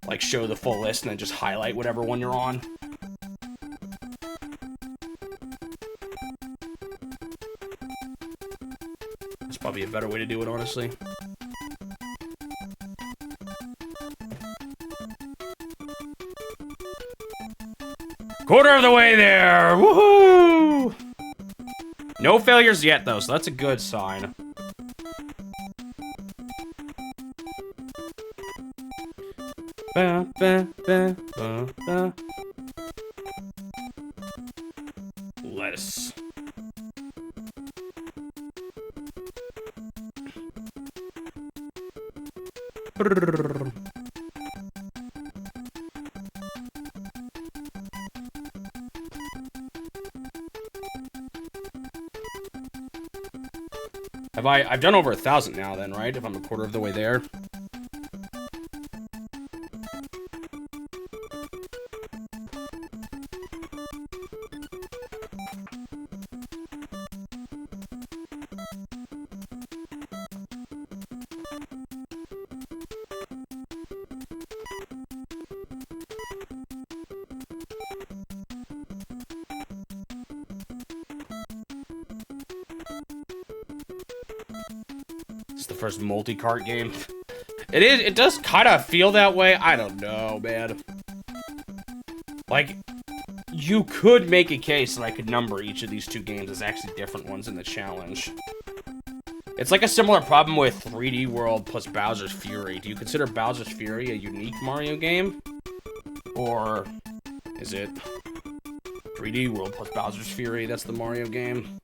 Like, show the full list and then just highlight whatever one you're on. That's probably a better way to do it, honestly. Quarter of the way there! Woohoo! No failures yet, though, so that's a good sign. Ba, ba, ba, ba, ba. Lettuce. I've done over 1,000 now then, right? If I'm a quarter of the way there. It's the first multi-cart game. It does kind of feel that way. I don't know, man. Like, you could make a case that I could number each of these two games as actually different ones in the challenge. It's like a similar problem with 3D World plus Bowser's Fury. Do you consider Bowser's Fury a unique Mario game? Or is it 3D World plus Bowser's Fury? That's the Mario game.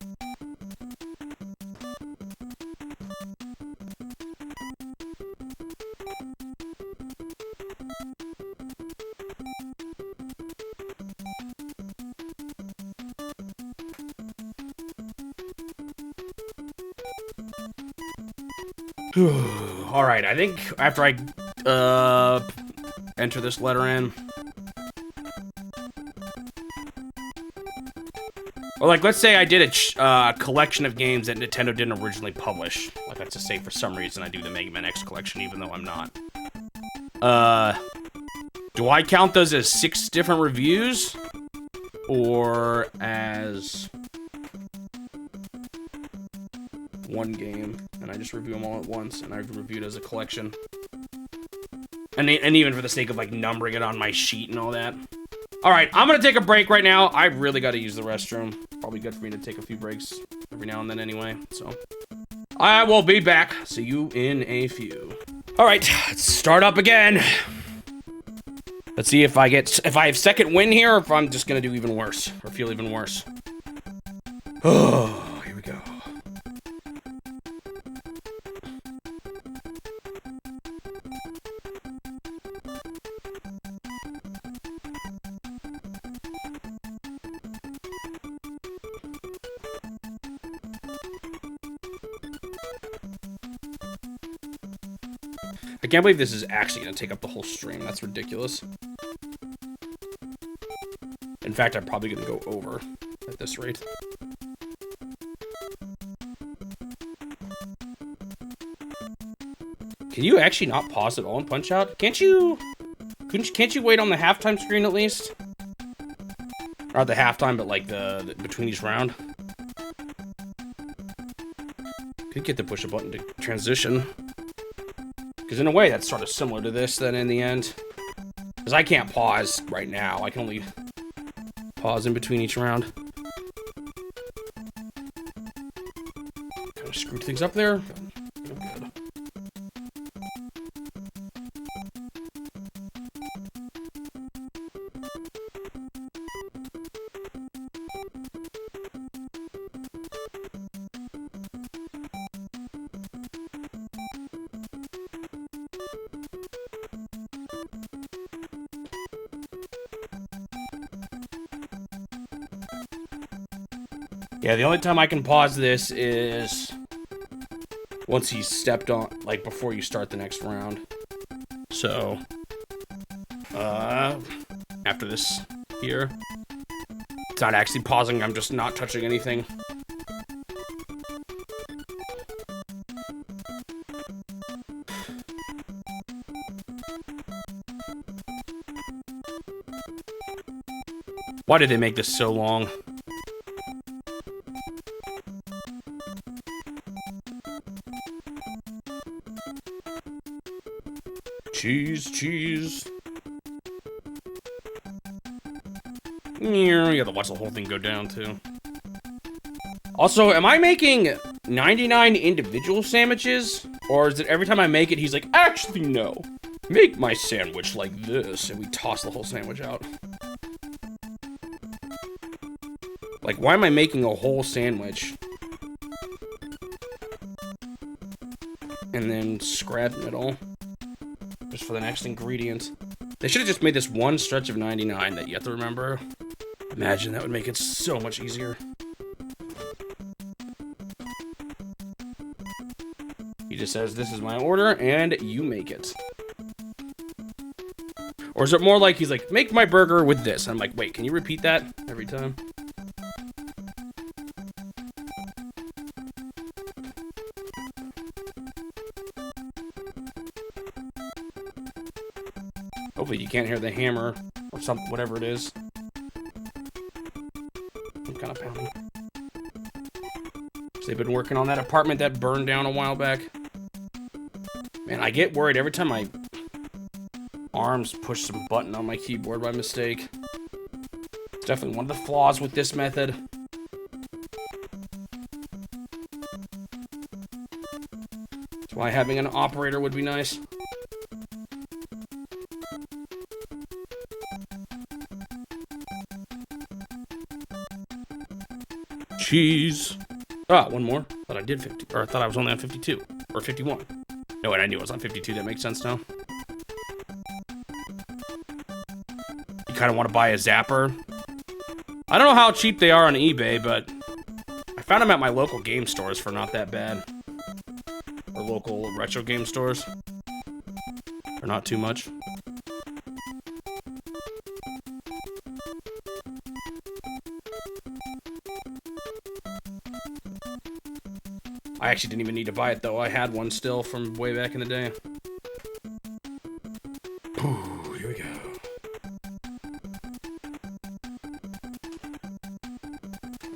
Alright, I think after I enter this letter in, or like, let's say I did a collection of games that Nintendo didn't originally publish. Like, let's just say for some reason I do the Mega Man X collection, even though I'm not. Do I count those as 6 different reviews? Or as one game, and I just review them all at once, and I've reviewed as a collection? And even for the sake of, like, numbering it on my sheet and all that. Alright, I'm gonna take a break right now. I really gotta use the restroom. Probably good for me to take a few breaks every now and then anyway, so. I will be back. See you in a few. Alright, let's start up again. Let's see if I have second win here, or if I'm just gonna do even worse, or feel even worse. Oh, here we go. I can't believe this is actually going to take up the whole stream. That's ridiculous. In fact, I'm probably going to go over at this rate. Can you actually not pause at all and punch out? Can't you wait on the halftime screen at least? Or not the halftime, but like the between each round. Could get to push a button to transition. Because in a way, that's sort of similar to this then in the end. Because I can't pause right now. I can only pause in between each round. Kind of screwed things up there. Feel good. Yeah, the only time I can pause this is once he's stepped on, like before you start the next round. So, after this here, it's not actually pausing, I'm just not touching anything. Why did they make this so long? Cheese. You gotta watch the whole thing go down, too. Also, am I making 99 individual sandwiches? Or is it every time I make it, he's like, actually, no. Make my sandwich like this. And we toss the whole sandwich out. Like, why am I making a whole sandwich? And then scrapping it all. Just for the next ingredient. They should have just made this one stretch of 99 that you have to remember. Imagine, that would make it so much easier. He just says, this is my order, and you make it. Or is it more like he's like, make my burger with this? I'm like, wait, can you repeat that every time? Hopefully you can't hear the hammer or something, whatever it is. I'm kind of pounding. They've been working on that apartment that burned down a while back. Man, I get worried every time my arms push some button on my keyboard by mistake. Definitely one of the flaws with this method. That's why having an operator would be nice. Cheese. Ah, one more. Thought I did 50, or I thought I was only on 52 or 51. No, wait, I knew I was on 52. That makes sense now. You kind of want to buy a zapper. I don't know how cheap they are on eBay, but I found them at my local game stores for not that bad. Or local retro game stores. For not too much. I actually didn't even need to buy it, though. I had one still from way back in the day. Ooh, here we go.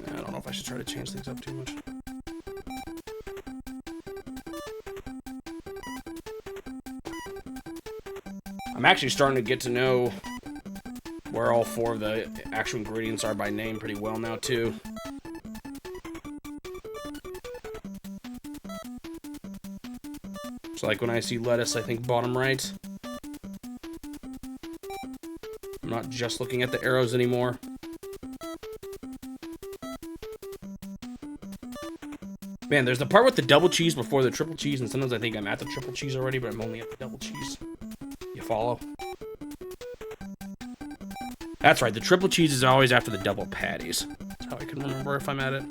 I don't know if I should try to change things up too much. I'm actually starting to get to know where all 4 of the actual ingredients are by name pretty well now, too. So like when I see lettuce, I think bottom right. I'm not just looking at the arrows anymore. Man, there's the part with the double cheese before the triple cheese, and sometimes I think I'm at the triple cheese already, but I'm only at the double cheese. You follow? That's right, the triple cheese is always after the double patties. That's how I can remember if I'm at it.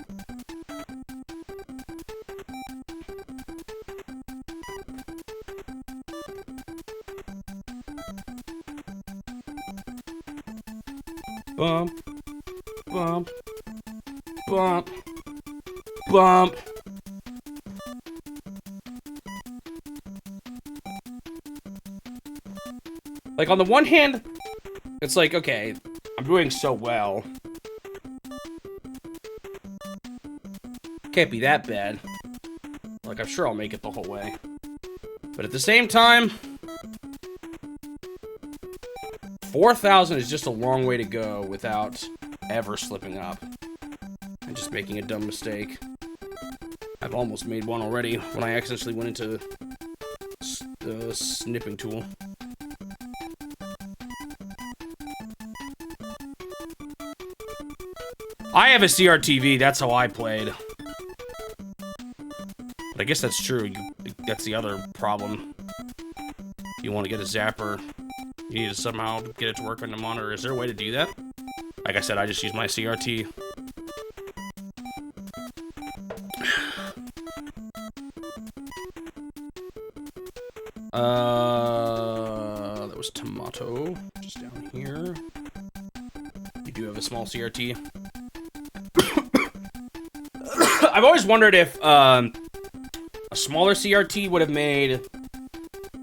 Bump, bump, bump, bump. Like, on the one hand, it's like, okay, I'm doing so well. Can't be that bad. Like, I'm sure I'll make it the whole way. But at the same time, 4,000 is just a long way to go without ever slipping up and just making a dumb mistake. I've almost made one already when I accidentally went into the snipping tool. I have a CRTV, that's how I played. But I guess that's true, that's the other problem. You want to get a zapper, you need to somehow get it to work on the monitor. Is there a way to do that? Like I said, I just use my CRT. That was tomato, just down here. You do have a small CRT. I've always wondered if a smaller CRT would have made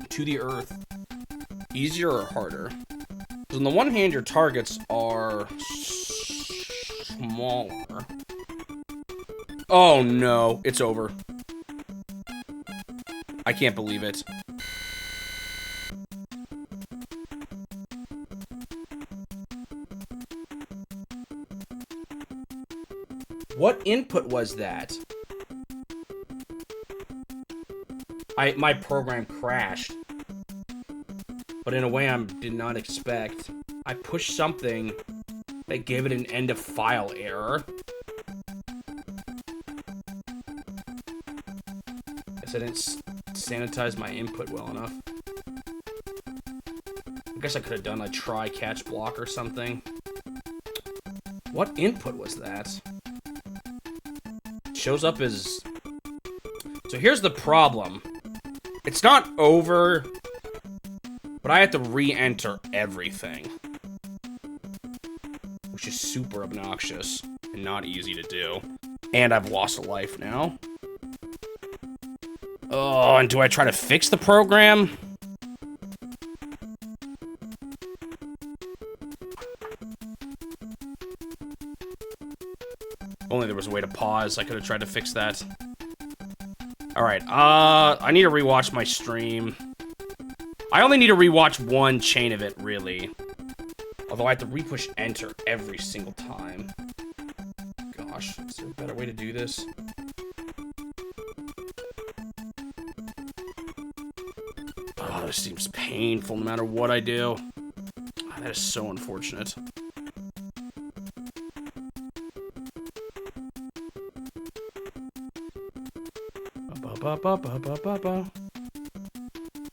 To the Earth easier or harder. Because on the one hand, your targets are smaller. Oh no, it's over. I can't believe it. What input was that? My program crashed. But in a way I did not expect. I pushed something that gave it an end of file error. Guess I didn't sanitize my input well enough. I guess I could have done a try catch block or something. What input was that? Shows up as... So here's the problem. It's not over, but I have to re-enter everything. Which is super obnoxious and not easy to do. And I've lost a life now. Oh, and do I try to fix the program? Only there was a way to pause. I could have tried to fix that. Alright, I need to rewatch my stream. I only need to rewatch one chain of it, really. Although I have to re-push enter every single time. Gosh, is there a better way to do this? Oh, this seems painful no matter what I do. Oh, that is so unfortunate.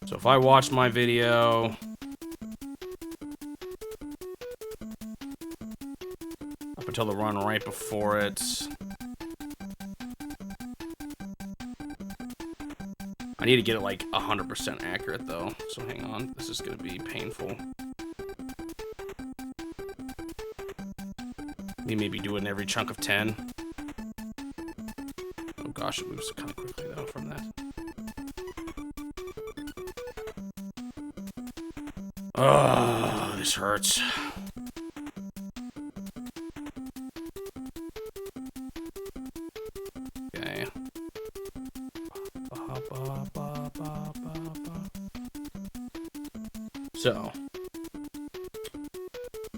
So if I watch my video... up until the run right before it... I need to get it like 100% accurate though, so hang on, this is gonna be painful. We maybe do it in every chunk of 10. Oh gosh, it moves kind of quickly though from that. Oh, this hurts. Okay. So,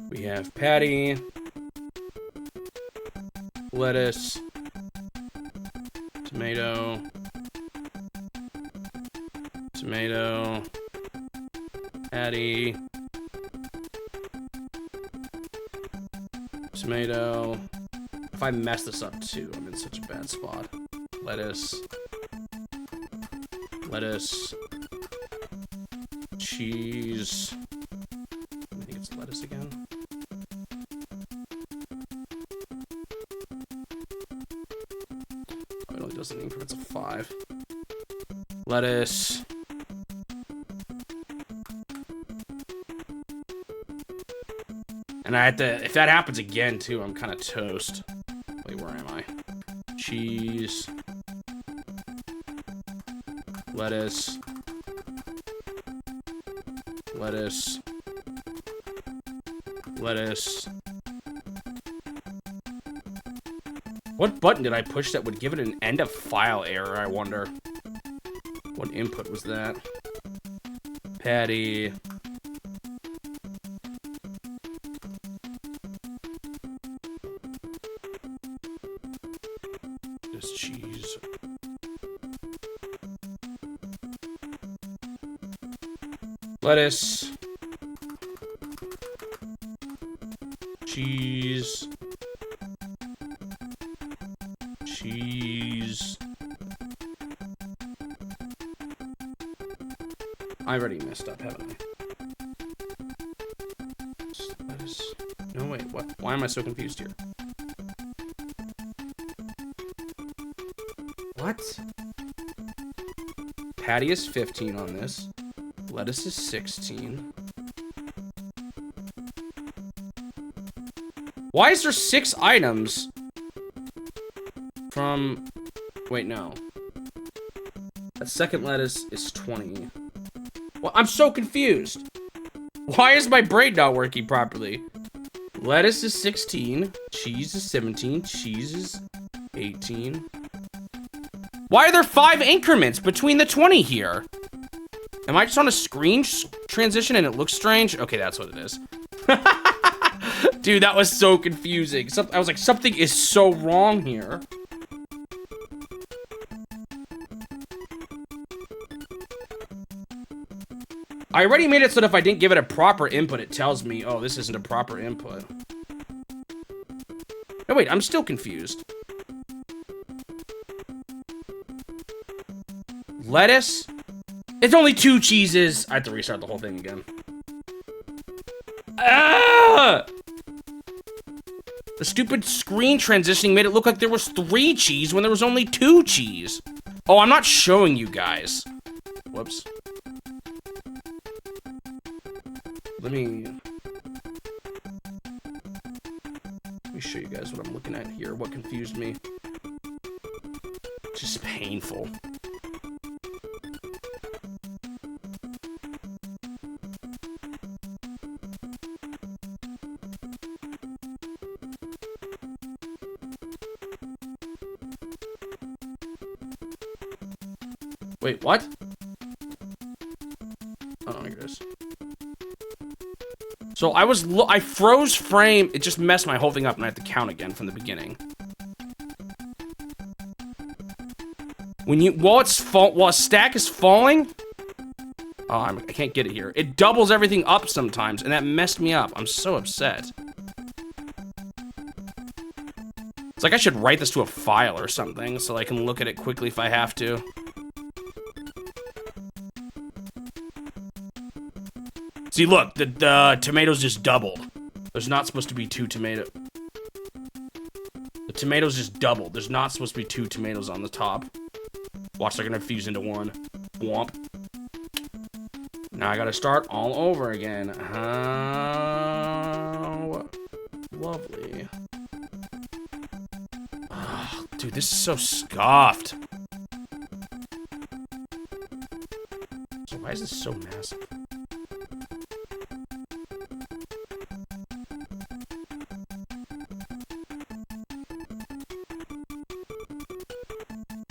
we have patty, lettuce, tomato, patty, tomato. If I mess this up too, I'm in such a bad spot. Lettuce, cheese. I think it's lettuce again. Oh, it only does in increments of 5. Lettuce. And I have to, if that happens again too, I'm kind of toast. Wait, where am I? Cheese. Lettuce. What button did I push that would give it an end of file error, I wonder? What input was that? Patty. This cheese. Lettuce. Cheese. I already messed up, haven't I? Lettuce. No, wait, what? Why am I so confused here? What? Patty is 15 on this. Lettuce is 16. Why is there 6 items from... Wait, no. That second lettuce is 20. Well, I'm so confused. Why is my brain not working properly? Lettuce is 16. Cheese is 17. Cheese is 18. Why are there 5 increments between the 20 here? Am I just on a screen transition and it looks strange? Okay, that's what it is. Dude, that was so confusing. I was like, something is so wrong here. I already made it so that if I didn't give it a proper input, it tells me, oh, this isn't a proper input. No, wait, I'm still confused. Lettuce? It's only 2 cheeses. I have to restart the whole thing again. Ah! The stupid screen transitioning made it look like there was 3 cheese when there was only 2 cheese. Oh, I'm not showing you guys. Whoops. Let me show you guys what I'm looking at here, what confused me. Just painful. Wait, what? Oh, here it is. So I froze frame. It just messed my whole thing up, and I have to count again from the beginning. While a stack is falling, oh, I can't get it here. It doubles everything up sometimes, and that messed me up. I'm so upset. It's like I should write this to a file or something so I can look at it quickly if I have to. See, look, the tomatoes just doubled. There's not supposed to be 2 tomatoes. The tomatoes just doubled. There's not supposed to be 2 tomatoes on the top. Watch, they're gonna fuse into 1. Womp. Now I gotta start all over again. How lovely. Oh, dude, this is so scuffed. So why is this so massive?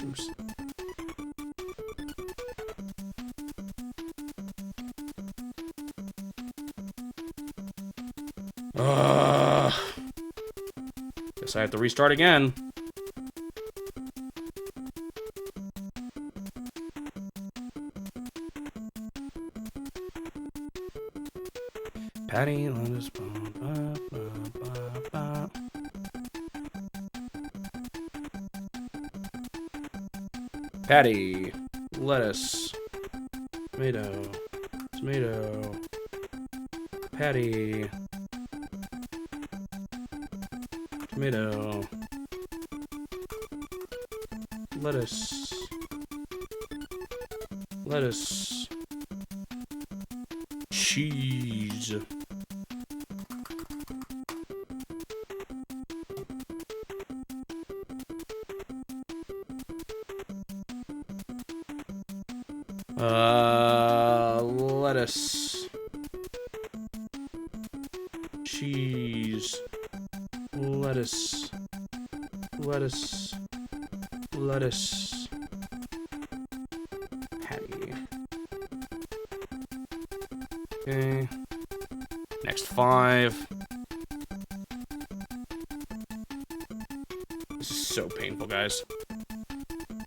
Oops. Guess I have to restart again. Patty, lettuce, patty, lettuce, tomato, tomato, patty, tomato, lettuce, lettuce, cheese. Lettuce, cheese, lettuce, lettuce, lettuce, patty. Okay. Next 5. This is so painful, guys.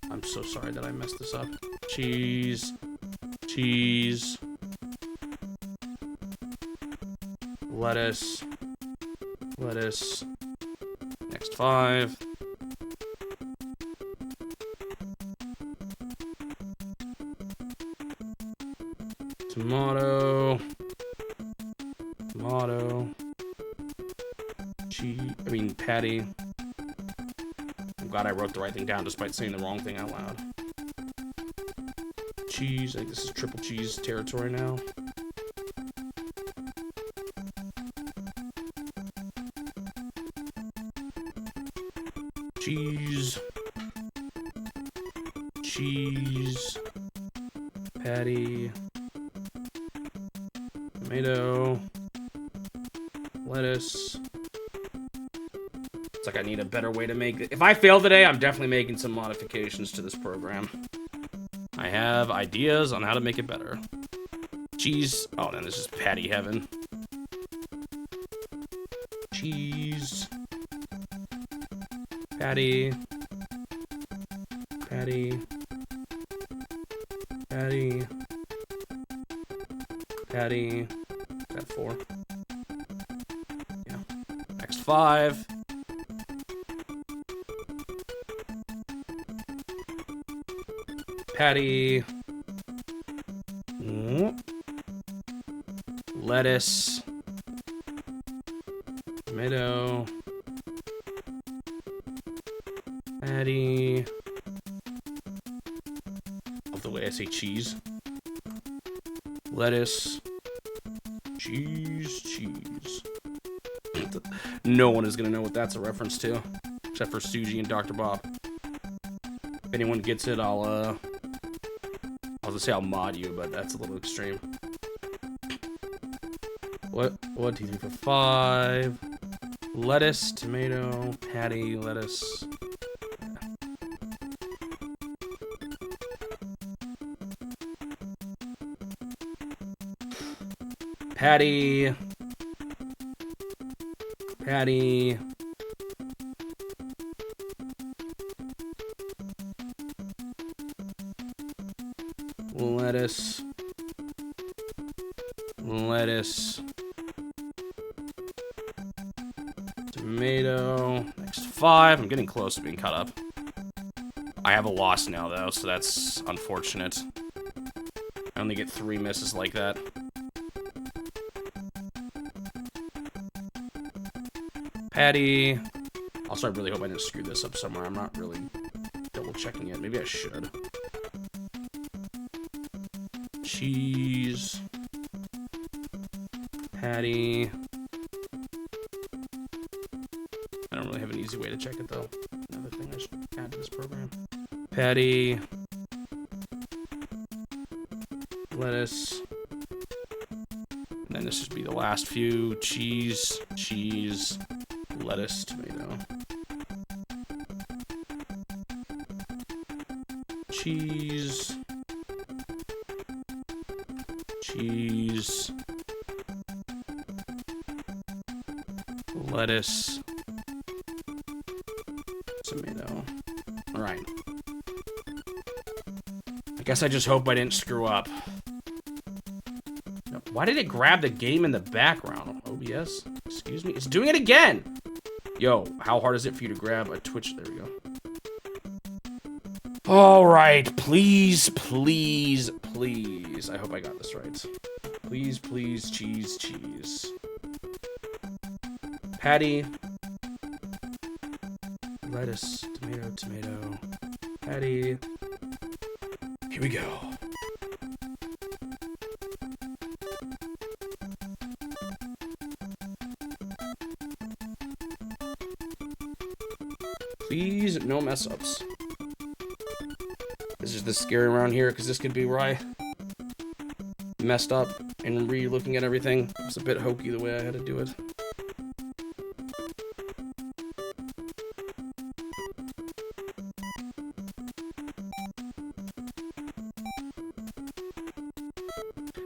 I'm so sorry that I messed this up. Cheese, cheese, lettuce, lettuce. Next 5. Tomato, tomato, cheese. Patty. I'm glad I wrote the right thing down despite saying the wrong thing out loud. Cheese. I think this is triple cheese territory now. Cheese. Cheese. Patty. Tomato. Lettuce. It's like I need a better way to make it. If I fail today, I'm definitely making some modifications to this program. I have ideas on how to make it better. Cheese. Oh, then this is patty heaven. Cheese. Patty. Patty. Patty. Patty. Is that 4? Yeah. Next 5. Patty. Lettuce. Tomato. Patty. Love the way I say cheese. Lettuce. Cheese. Cheese. No one is gonna know what that's a reference to. Except for Suji and Dr. Bob. If anyone gets it, I was gonna say I'll mod you, but that's a little extreme. What? 1, 2, 3, 4, 5. Lettuce, tomato, patty, lettuce. Patty, Patty. Lettuce. Lettuce. Tomato. Next 5. I'm getting close to being caught up. I have a loss now, though, so that's unfortunate. I only get 3 misses like that. Patty. Also, I really hope I didn't screw this up somewhere. I'm not really double-checking it. Maybe I should. Cheese. Patty. I don't really have an easy way to check it, though. Another thing I should add to this program. Patty. Lettuce. And then this should be the last few. Cheese. Cheese. Lettuce. Tomato. Cheese. Cheese. Lettuce. Tomato. Alright. I guess I just hope I didn't screw up. Why did it grab the game in the background? OBS? Excuse me? It's doing it again! Yo, how hard is it for you to grab a Twitch? There we go. Alright, please, please, please. I hope I got this right. Please, please, cheese, cheese. Patty. Lettuce, tomato, tomato. Patty. Here we go. Please, no mess ups. This is the scary around here, because this could be where I messed up and re-looking at everything. It's a bit hokey the way I had to do it.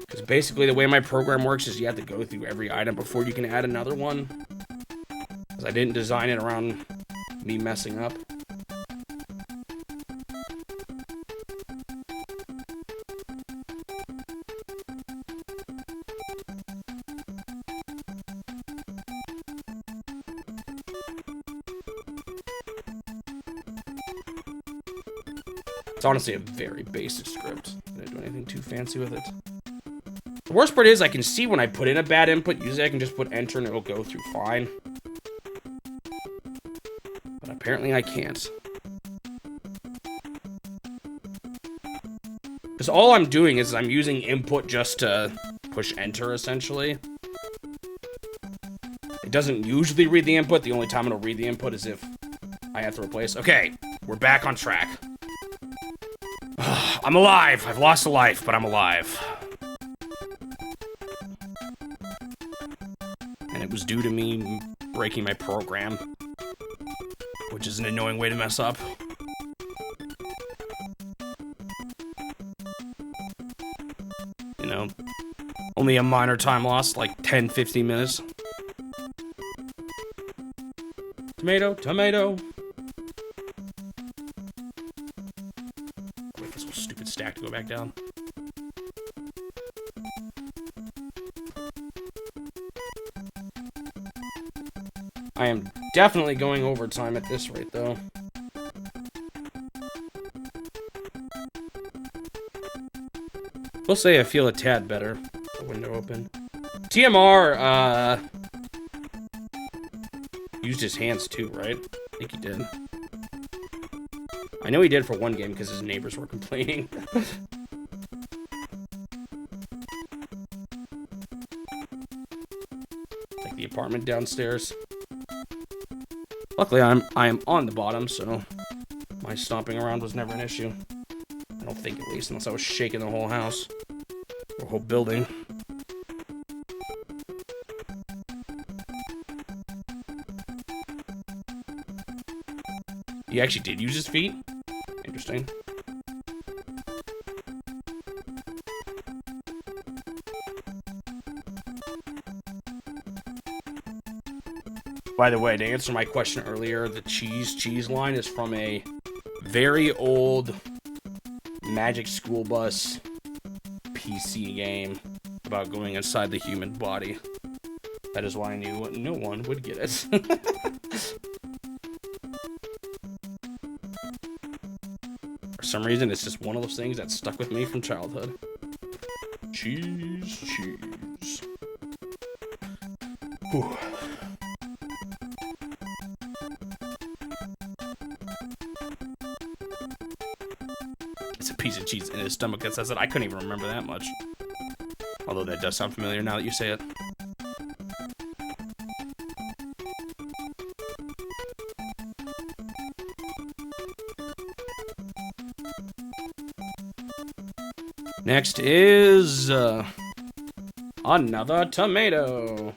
Because basically the way my program works is you have to go through every item before you can add another one. Because I didn't design it around me messing up. It's honestly a very basic script. I didn't do anything too fancy with it. The worst part is I can see when I put in a bad input. Usually I can just put enter and it'll go through fine. But apparently I can't. Because all I'm doing is I'm using input just to push enter, essentially. It doesn't usually read the input. The only time it'll read the input is if I have to replace. Okay, we're back on track. I'm alive. I've lost a life, but I'm alive. And it was due to me breaking my program, which is an annoying way to mess up. You know, only a minor time loss, like 10, 15 minutes. Tomato, tomato. Wait for this stupid stack to go back down. I am definitely going overtime at this rate, though. We'll say I feel a tad better. The window open. TMR, used his hands too, right? I think he did. I know he did for one game because his neighbors were complaining. Like the apartment downstairs. Luckily, I am on the bottom, so my stomping around was never an issue. I don't think, at least, unless I was shaking the whole house. Or whole building. He actually did use his feet? Interesting. By the way, to answer my question earlier, the cheese line is from a very old Magic School Bus PC game about going inside the human body. That is why I knew no one would get it. For some reason, it's just one of those things that stuck with me from childhood. Cheese. Whew. It's a piece of cheese in his stomach that says it. I couldn't even remember that much. Although that does sound familiar now that you say it. Next is another tomato.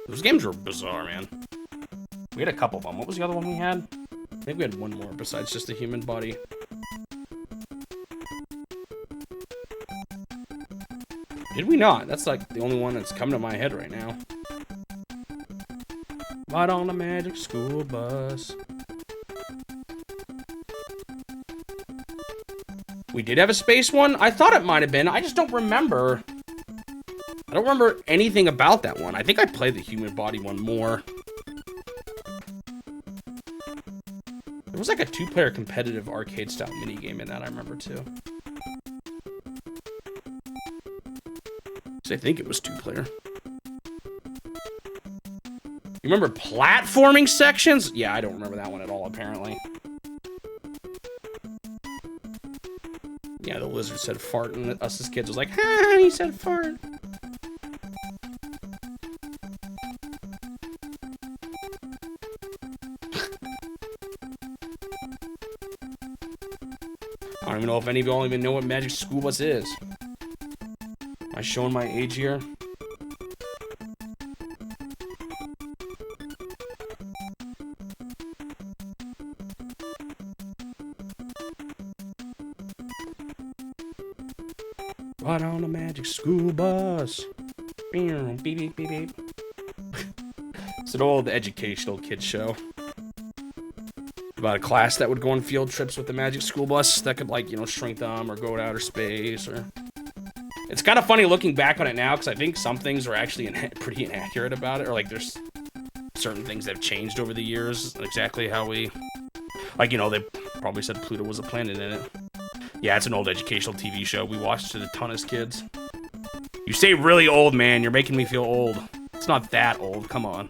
Those games were bizarre, man. We had a couple of them. What was the other one we had? I think we had one more besides just the human body. Did we not? That's like the only one that's coming to my head right now. Right on the Magic School Bus. We did have a space one? I thought it might have been. I just don't remember. I don't remember anything about that one. I think I played the human body one more. There was like a 2-player competitive arcade-style minigame in that, I remember, too. I think it was 2-player. You remember platforming sections? Yeah, I don't remember that one at all, apparently. Yeah, the lizard said fart, and us as kids was like, ha, he said fart. I don't even know if any of y'all even know what Magic School Bus is. Am I showing my age here? Right on the Magic School Bus. Beep, beep, beep, beep. It's an old educational kids show. About a class that would go on field trips with the Magic School Bus that could, like, you know, shrink them or go to outer space or... It's kind of funny looking back on it now, because I think some things are actually pretty inaccurate about it, or, like, there's certain things that have changed over the years, exactly how we... Like, you know, they probably said Pluto was a planet in it. Yeah, it's an old educational TV show. We watched it a ton as kids. You say really old, man. You're making me feel old. It's not that old. Come on.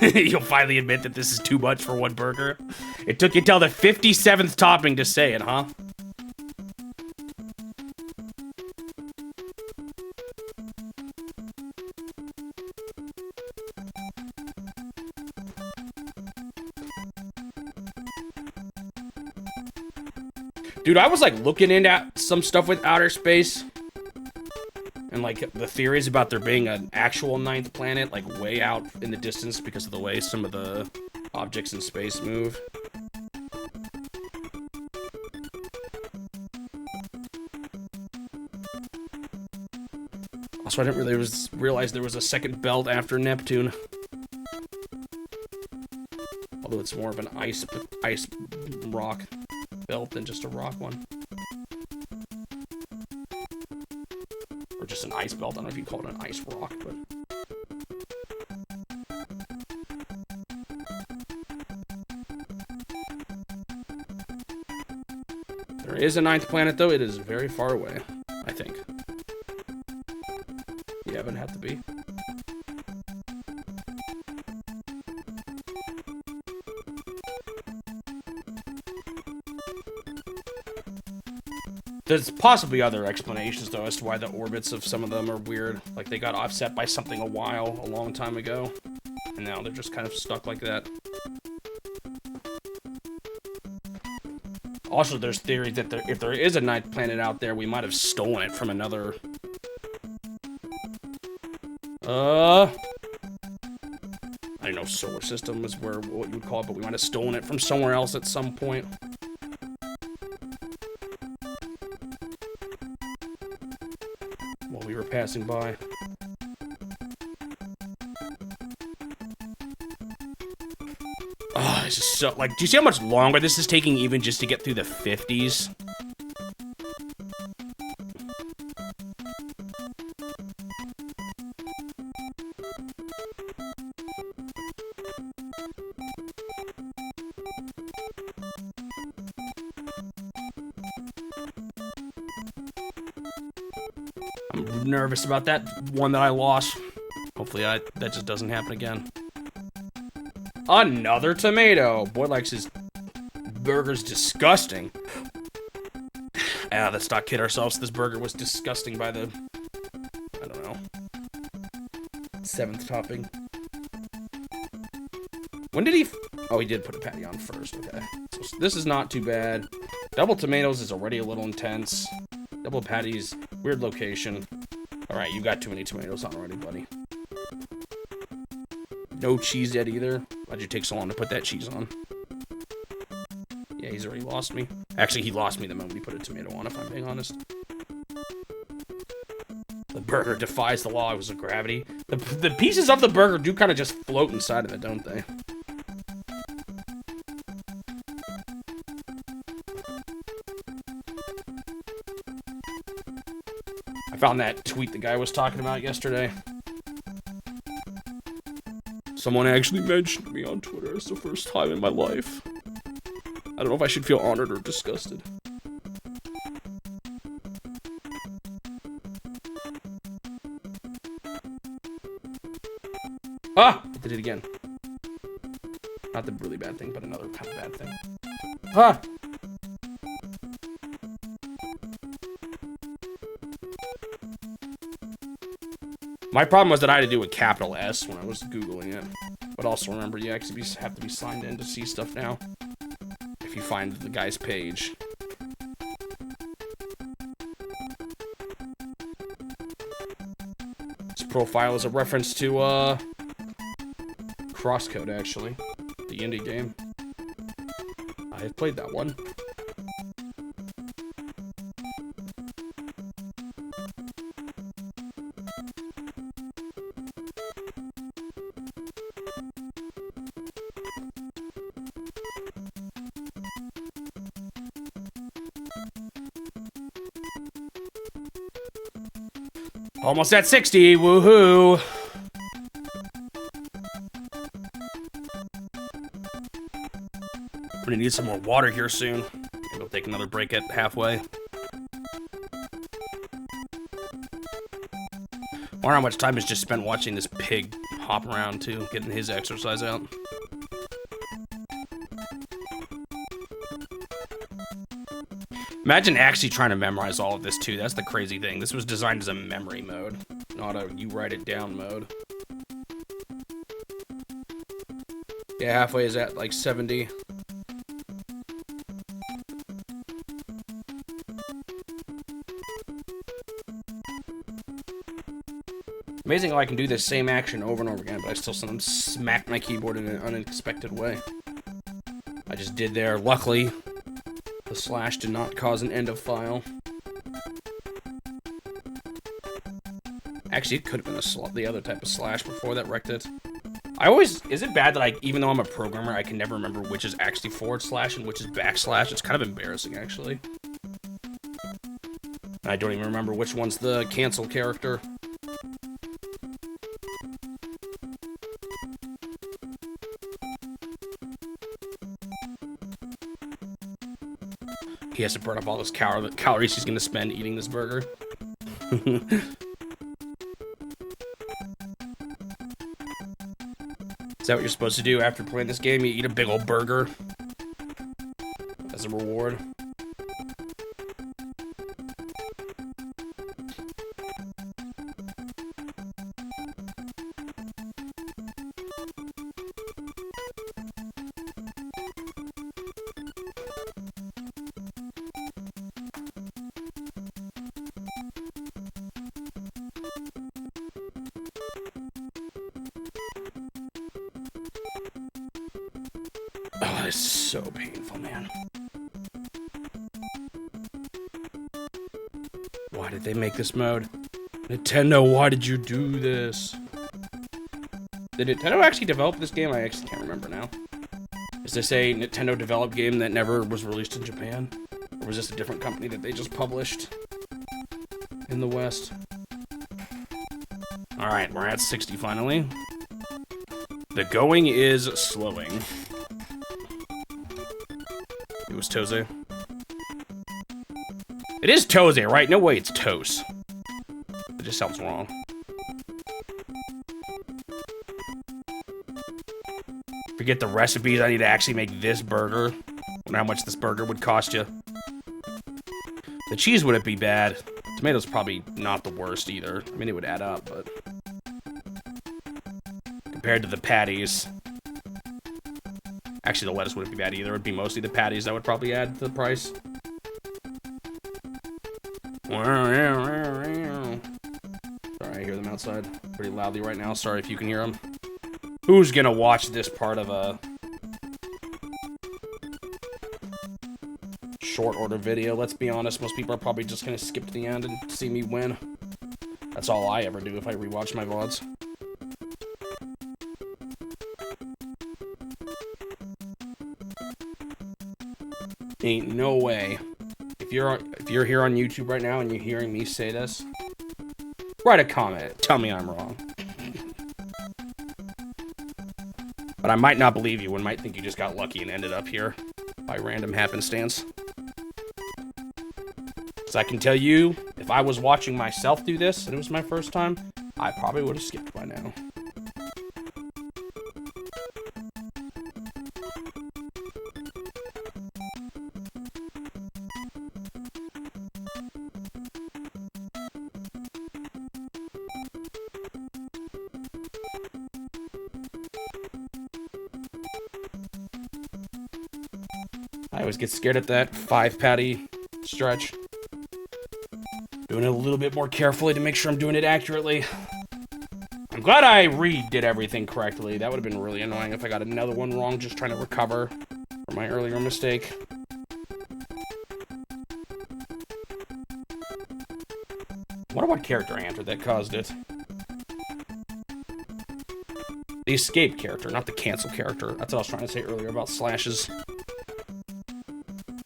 You'll finally admit that this is too much for one burger. It took you till the 57th topping to say it, huh? Dude, I was like looking into some stuff with outer space. And like the theories about there being an actual 9th planet, like way out in the distance because of the way some of the objects in space move. Also, I didn't really realize there was a second belt after Neptune. Although it's more of an ice rock belt than just a rock one. Or just an ice belt. I don't know if you call it an ice rock, but... There is a 9th planet, though. It is very far away, I think. Yeah, but it'd have to be. There's possibly other explanations, though, as to why the orbits of some of them are weird. Like, they got offset by something a long time ago. And now they're just kind of stuck like that. Also, there's theories that if there is a 9th planet out there, we might have stolen it from another... I don't know, solar system is what you would call it, but we might have stolen it from somewhere else at some point. While we were passing by. Oh, this is so, like, do you see how much longer this is taking even just to get through the 50s? I'm nervous about that one that I lost. Hopefully that just doesn't happen again. Another tomato. Boy likes his burgers disgusting. Let's not kid ourselves. This burger was disgusting by the, I don't know, 7th topping. When did he... Oh, he did put a patty on first. Okay. So this is not too bad. Double tomatoes is already a little intense. Double patties, weird location. Alright, you got too many tomatoes on already, buddy. No cheese yet either. Why'd you take so long to put that cheese on? Yeah, he's already lost me. Actually, he lost me the moment he put a tomato on, if I'm being honest. The burger defies the laws of gravity. The pieces of the burger do kind of just float inside of it, don't they? I found that tweet the guy was talking about yesterday. Someone actually mentioned me on Twitter. It's the first time in my life. I don't know if I should feel honored or disgusted. Ah! I did it again. Not the really bad thing, but another kind of bad thing. Ah! My problem was that I had to do a capital S when I was Googling it. But also remember, you actually have to be signed in to see stuff now. If you find the guy's page. This profile is a reference to, Crosscode, actually. The indie game. I have played that one. Almost at 60, woohoo! I'm gonna need some more water here soon. Maybe I'll take another break at halfway. I wonder how much time is just spent watching this pig hop around too, getting his exercise out. Imagine actually trying to memorize all of this too. That's the crazy thing. This was designed as a memory mode, not a you write it down mode. Yeah, halfway is at like 70. Amazing how I can do this same action over and over again, but I still sometimes smack my keyboard in an unexpected way. I just did there. Luckily, the slash did not cause an end of file. Actually, it could have been the other type of slash before that wrecked it. Is it bad that even though I'm a programmer, I can never remember which is actually / and which is /? It's kind of embarrassing, actually. I don't even remember which one's the cancel character. He has to burn up all those calories he's gonna spend eating this burger. Is that what you're supposed to do after playing this game? You eat a big old burger as a reward. Oh, this is so painful, man. Why did they make this mode? Nintendo, why did you do this? Did Nintendo actually develop this game? I actually can't remember now. Is this a Nintendo developed game that never was released in Japan? Or was this a different company that they just published in the West? Alright, we're at 60 finally. The going is slowing. It was Toze. It is Toze, right? No way it's Toast. It just sounds wrong. Forget the recipes, I need to actually make this burger. I wonder how much this burger would cost you. The cheese wouldn't be bad. Tomatoes probably not the worst either. I mean, it would add up, but... compared to the patties... Actually, the lettuce wouldn't be bad either. It would be mostly the patties that would probably add to the price. Sorry, I hear them outside pretty loudly right now. Sorry if you can hear them. Who's gonna watch this part of a short order video? Let's be honest, most people are probably just gonna skip to the end and see me win. That's all I ever do if I rewatch my VODs. Ain't no way. If you're here on YouTube right now and you're hearing me say this, write a comment. Tell me I'm wrong. But I might not believe you and might think you just got lucky and ended up here by random happenstance. Because I can tell you, if I was watching myself do this and it was my first time, I probably would have skipped by now. I always get scared at that 5-patty stretch. Doing it a little bit more carefully to make sure I'm doing it accurately. I'm glad I redid everything correctly. That would have been really annoying if I got another one wrong just trying to recover from my earlier mistake. I wonder what character I entered that caused it. The escape character, not the cancel character. That's what I was trying to say earlier about slashes.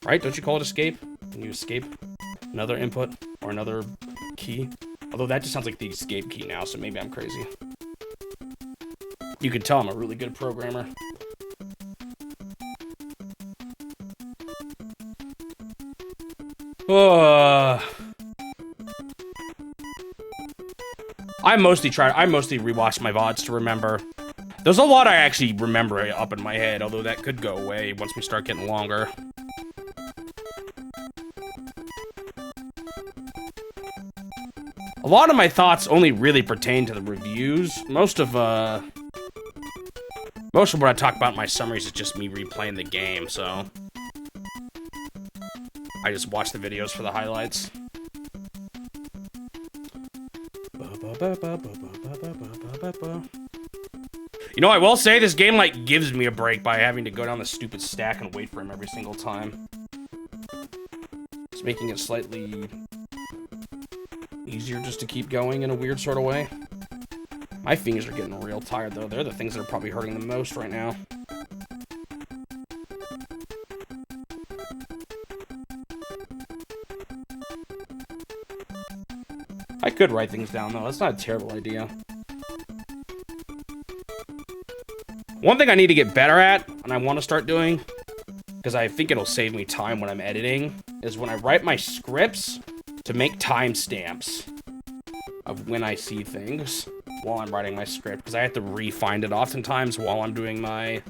Right? Don't you call it escape? When you escape another input or another key? Although that just sounds like the escape key now, so maybe I'm crazy. You can tell I'm a really good programmer. I mostly rewatch my VODs to remember. There's a lot I actually remember up in my head, although that could go away once we start getting longer. A lot of my thoughts only really pertain to the reviews. Most of what I talk about in my summaries is just me replaying the game, so I just watch the videos for the highlights. You know, I will say this game, like, gives me a break by having to go down the stupid stack and wait for him every single time. It's making it slightly easier just to keep going in a weird sort of way. My fingers are getting real tired, though. They're the things that are probably hurting the most right now. I could write things down, though. That's not a terrible idea. One thing I need to get better at, and I want to start doing, because I think it'll save me time when I'm editing, is when I write my scripts, to make timestamps of when I see things while I'm writing my script, because I have to re-find it oftentimes while I'm doing my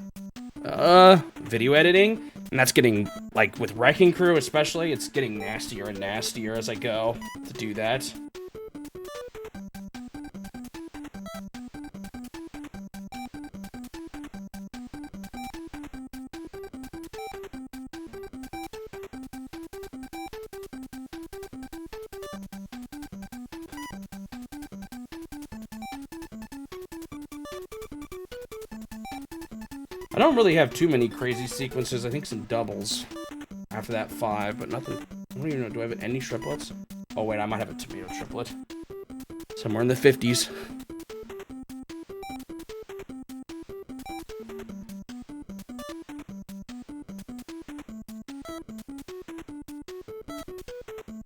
video editing, and that's getting, like, with Wrecking Crew especially, it's getting nastier and nastier as I go to do that. I don't really have too many crazy sequences. I think some doubles after that 5, but nothing. I don't even know. Do I have any triplets? Oh, wait, I might have a tomato triplet. Somewhere in the 50s.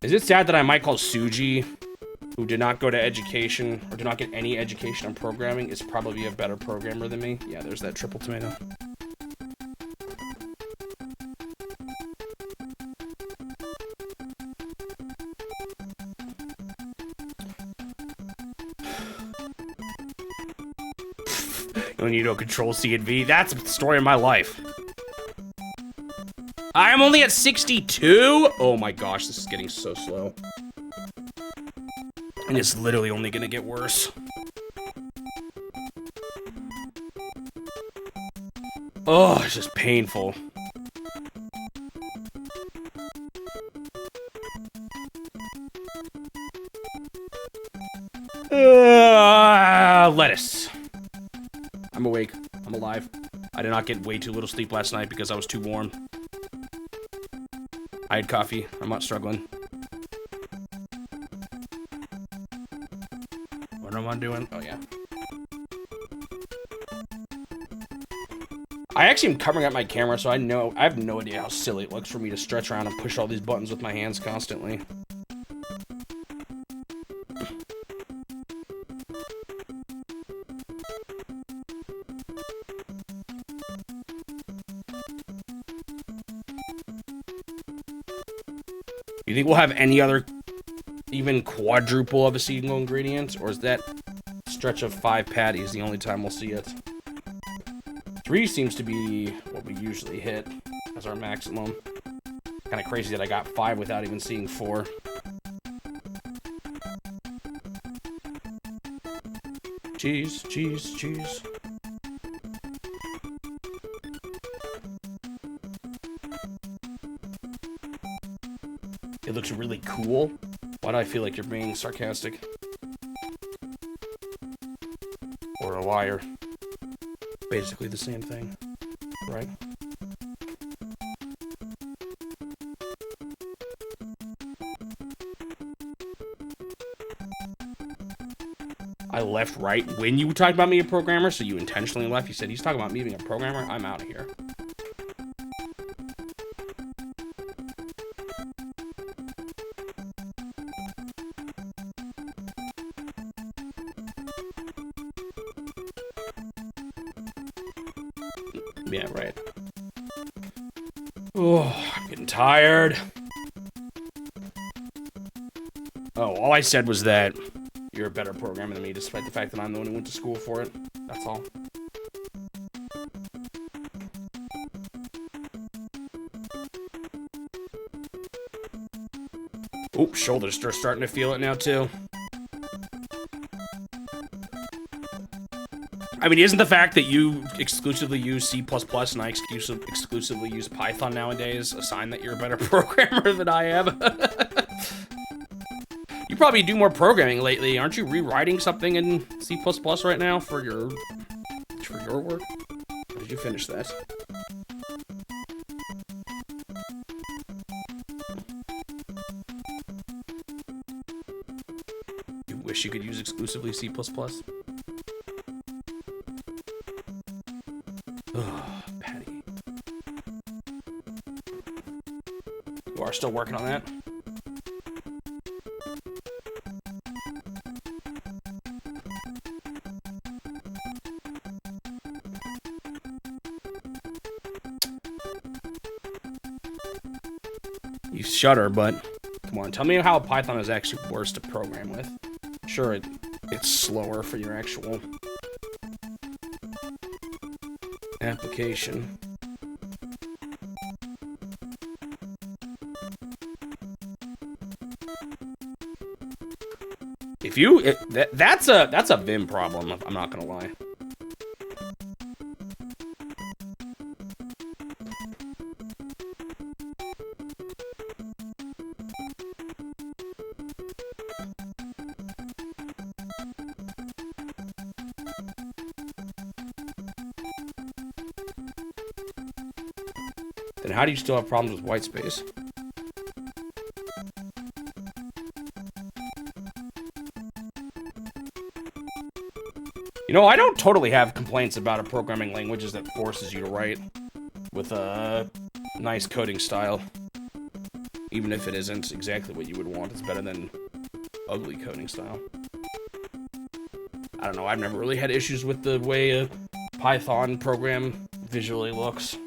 Is it sad that I might call Suji, who did not go to education, or did not get any education on programming, is probably a better programmer than me? Yeah, there's that triple tomato. You need to control C and V. That's the story of my life. I am only at 62? Oh my gosh, this is getting so slow. And it's literally only gonna get worse. Oh, it's just painful. Lettuce. I'm awake. I'm alive. I did not get way too little sleep last night because I was too warm. I had coffee. I'm not struggling. What am I doing? Oh, yeah. I actually am covering up my camera, so I have no idea how silly it looks for me to stretch around and push all these buttons with my hands constantly. You think we'll have any other even quadruple of a single ingredient? Or is that stretch of 5 patties the only time we'll see it? 3 seems to be what we usually hit as our maximum. Kind of crazy that I got 5 without even seeing 4. Cheese, cheese, cheese. It looks really cool. Why do I feel like you're being sarcastic? Or a liar. Basically the same thing, right? I left right when you talked about me a programmer, so you intentionally left. You said he's talking about me being a programmer. I'm out of here. Yeah, right. Oh, I'm getting tired. Oh, all I said was that you're a better programmer than me, despite the fact that I'm the one who went to school for it. That's all. Oop, shoulders are starting to feel it now, too. I mean, isn't the fact that you exclusively use C++ and I exclusively use Python nowadays a sign that you're a better programmer than I am? You probably do more programming lately. Aren't you rewriting something in C++ right now for your work? Or did you finish that? You wish you could use exclusively C++? Patty. You are still working on that? You shudder, but come on, tell me how Python is actually worse to program with. Sure, it's slower for your actual application. That's a Vim problem, I'm not gonna lie. Then how do you still have problems with white space? You know, I don't totally have complaints about a programming language that forces you to write with a nice coding style. Even if it isn't exactly what you would want, it's better than ugly coding style. I don't know, I've never really had issues with the way a Python program visually looks.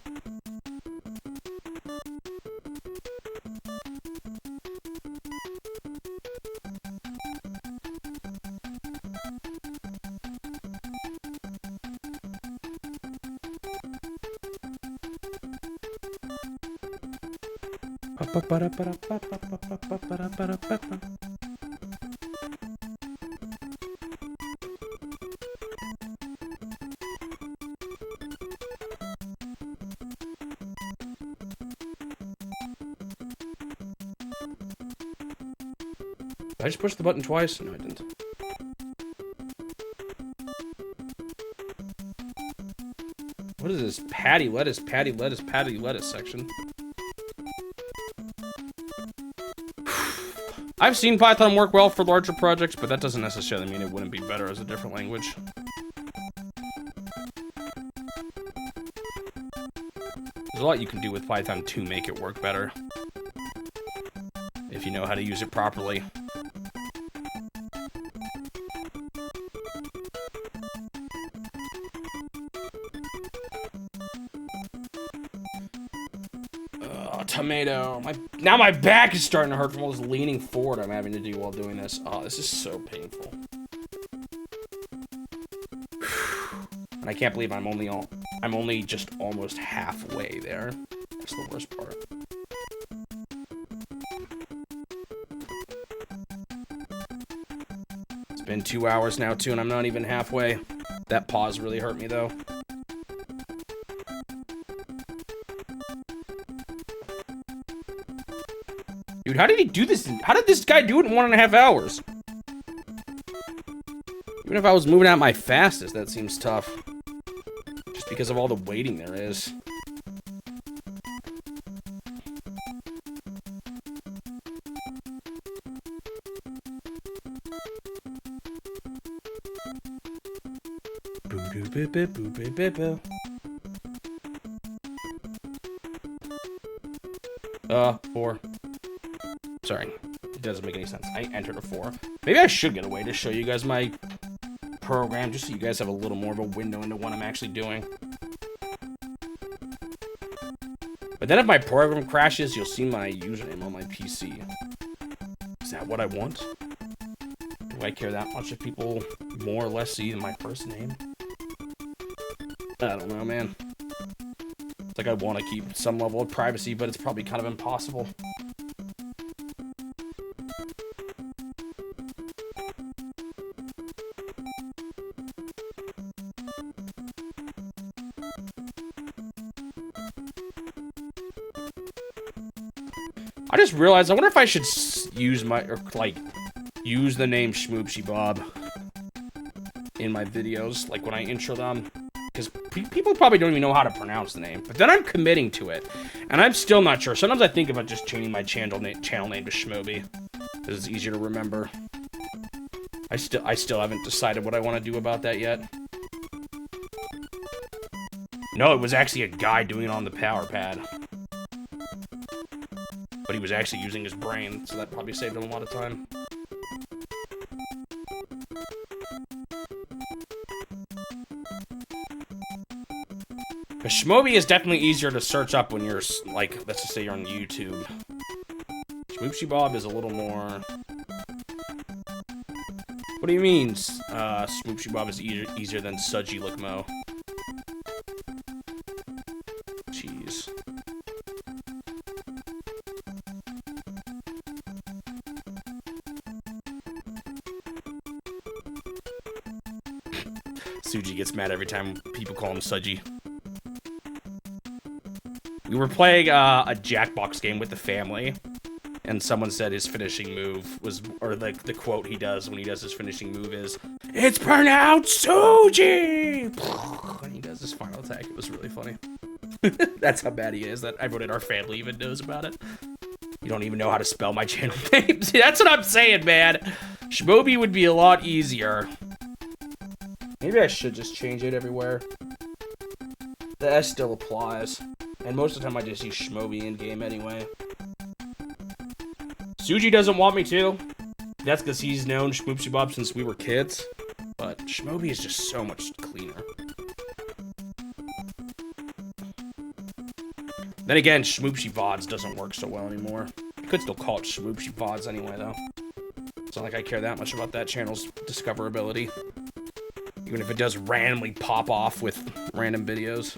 Did I just push the button twice? No, I didn't. What is this? Patty lettuce section. I've seen Python work well for larger projects, but that doesn't necessarily mean it wouldn't be better as a different language. There's a lot you can do with Python to make it work better, if you know how to use it properly. Tomato. Now my back is starting to hurt from all this leaning forward I'm having to do while doing this. Oh, this is so painful. And I can't believe I'm only just almost halfway there. That's the worst part. It's been 2 hours now too, and I'm not even halfway. That pause really hurt me though. Dude, how did he do this? How did this guy do it in 1.5 hours? Even if I was moving out my fastest, that seems tough. Just because of all the waiting there is. Four. Sorry, it doesn't make any sense. I entered a 4. Maybe I should get away to show you guys my program, just so you guys have a little more of a window into what I'm actually doing. But then if my program crashes, you'll see my username on my PC. Is that what I want? Do I care that much if people more or less see my first name? I don't know, man. It's like I want to keep some level of privacy, but it's probably kind of impossible. I just realized, I wonder if I should use my, or like, use the name Schmoopsy Bob in my videos, like when I intro them, because people probably don't even know how to pronounce the name, but then I'm committing to it, and I'm still not sure. Sometimes I think about just changing my channel name to Schmoby, because it's easier to remember. I still haven't decided what I want to do about that yet. No, it was actually a guy doing it on the power pad. But he was actually using his brain, so that probably saved him a lot of time. But Schmoby is definitely easier to search up when you're, like, let's just say you're on YouTube. Schmoopsy Bob is a little more... What do you mean, Schmoopsy Bob is easier than Sudgy Lickmo? Jeez. Suji gets mad every time people call him Sudgy. We were playing a Jackbox game with the family, and someone said his finishing move was, or like the quote he does when he does his finishing move is, "It's pronounced Suji!" And he does his final attack. It was really funny. That's how bad he is, that everyone in our family even knows about it. You don't even know how to spell my channel name. See, that's what I'm saying, man. Shmobi would be a lot easier. Maybe I should just change it everywhere. The S still applies. And most of the time I just use Shmobi in-game anyway. Suji doesn't want me to. That's because he's known Shmoopsy Bob since we were kids. But Shmobi is just so much cleaner. Then again, Shmoopsy VODs doesn't work so well anymore. I could still call it Shmoopsy VODs anyway, though. It's not like I care that much about that channel's discoverability. Even if it does randomly pop off with random videos.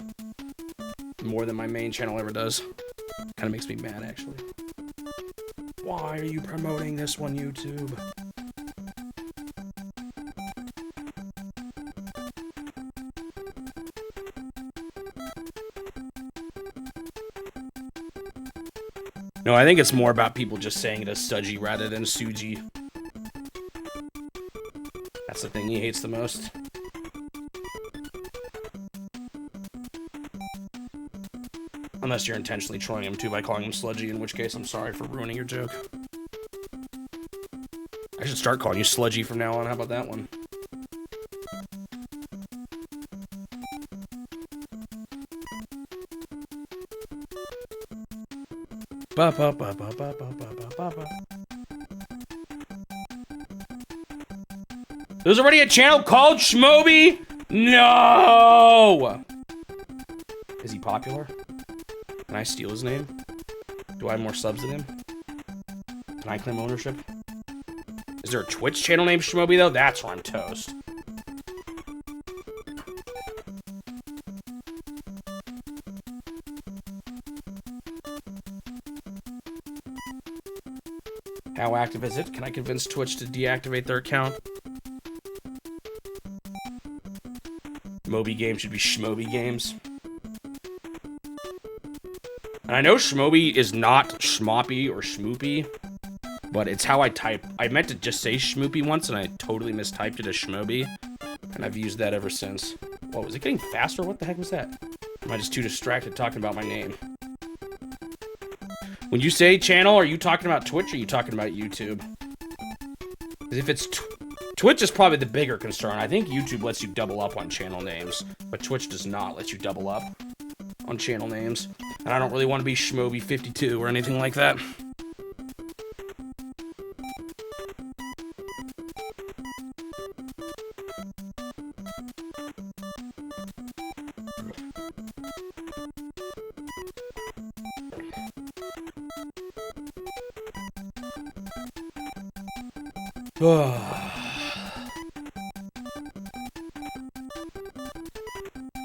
More than my main channel ever does. Kind of makes me mad, actually. Why are you promoting this one, YouTube? No, I think it's more about people just saying it as Suji rather than Suji. That's the thing he hates the most. Unless you're intentionally trolling him too by calling him Sludgy, in which case I'm sorry for ruining your joke. I should start calling you Sludgy from now on. How about that one? Ba ba ba ba ba ba ba ba ba. There's already a channel called Shmobi? No! Is he popular? Can I steal his name? Do I have more subs than him? Can I claim ownership? Is there a Twitch channel named Shmobi though? That's where I'm toast. How active is it? Can I convince Twitch to deactivate their account? Moby Games should be Shmobi Games. And I know Shmobi is not Schmoppy or Schmoopy, but it's how I type. I meant to just say Schmoopy once, and I totally mistyped it as Shmobi, and I've used that ever since. Whoa, was it getting faster? What the heck was that? Am I just too distracted talking about my name? When you say channel, are you talking about Twitch or are you talking about YouTube? Because if it's Twitch is probably the bigger concern. I think YouTube lets you double up on channel names, but Twitch does not let you double up on channel names. And I don't really want to be Shmobi52 or anything like that.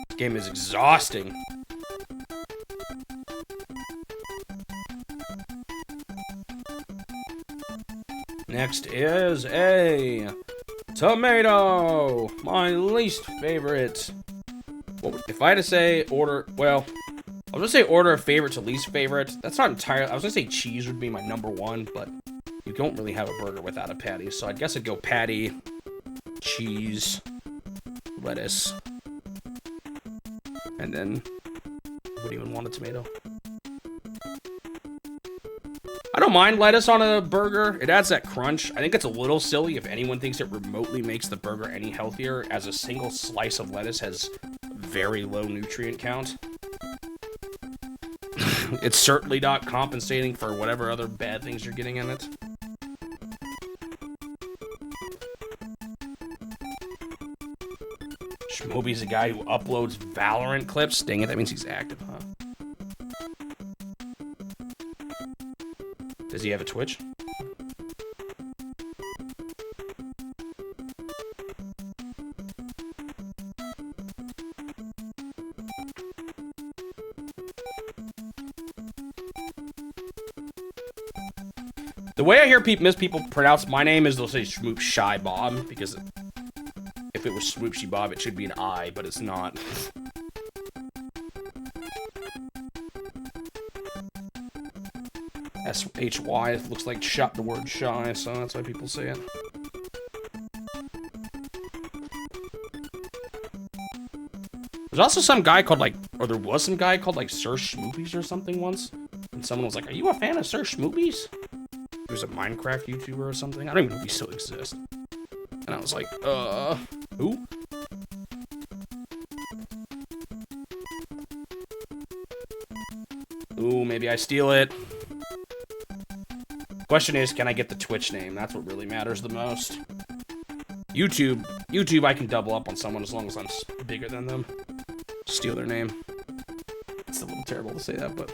This game is exhausting. Next is a tomato, my least favorite. Well, if I had to say order, well, I was gonna say order of favorite to least favorite. That's not entirely, I was gonna say cheese would be my #1, but you don't really have a burger without a patty, so I guess I'd go patty, cheese, lettuce, and then, would even want a tomato. I don't mind lettuce on a burger. It adds that crunch. I think it's a little silly if anyone thinks it remotely makes the burger any healthier, as a single slice of lettuce has very low nutrient count. It's certainly not compensating for whatever other bad things you're getting in it. Shmobi's a guy who uploads Valorant clips. Dang it, that means he's active, huh? Does he have a Twitch? The way I hear people pronounce my name is they'll say Shmoop Shy Bob, because if it was Swoopshy Bob, it should be an I, but it's not. S-H-Y, it looks like shot the word shy, so that's why people say it. There's also some guy called, like, Or there was some guy called like Sir Schmoopies or something once. And someone was like, are you a fan of Sir Schmoopies? He was a Minecraft YouTuber or something. I don't even know if he still exists. And I was like, who? Ooh, maybe I steal it. Question is, can I get the Twitch name? That's what really matters the most. YouTube, I can double up on someone as long as I'm bigger than them. Steal their name. It's a little terrible to say that, but...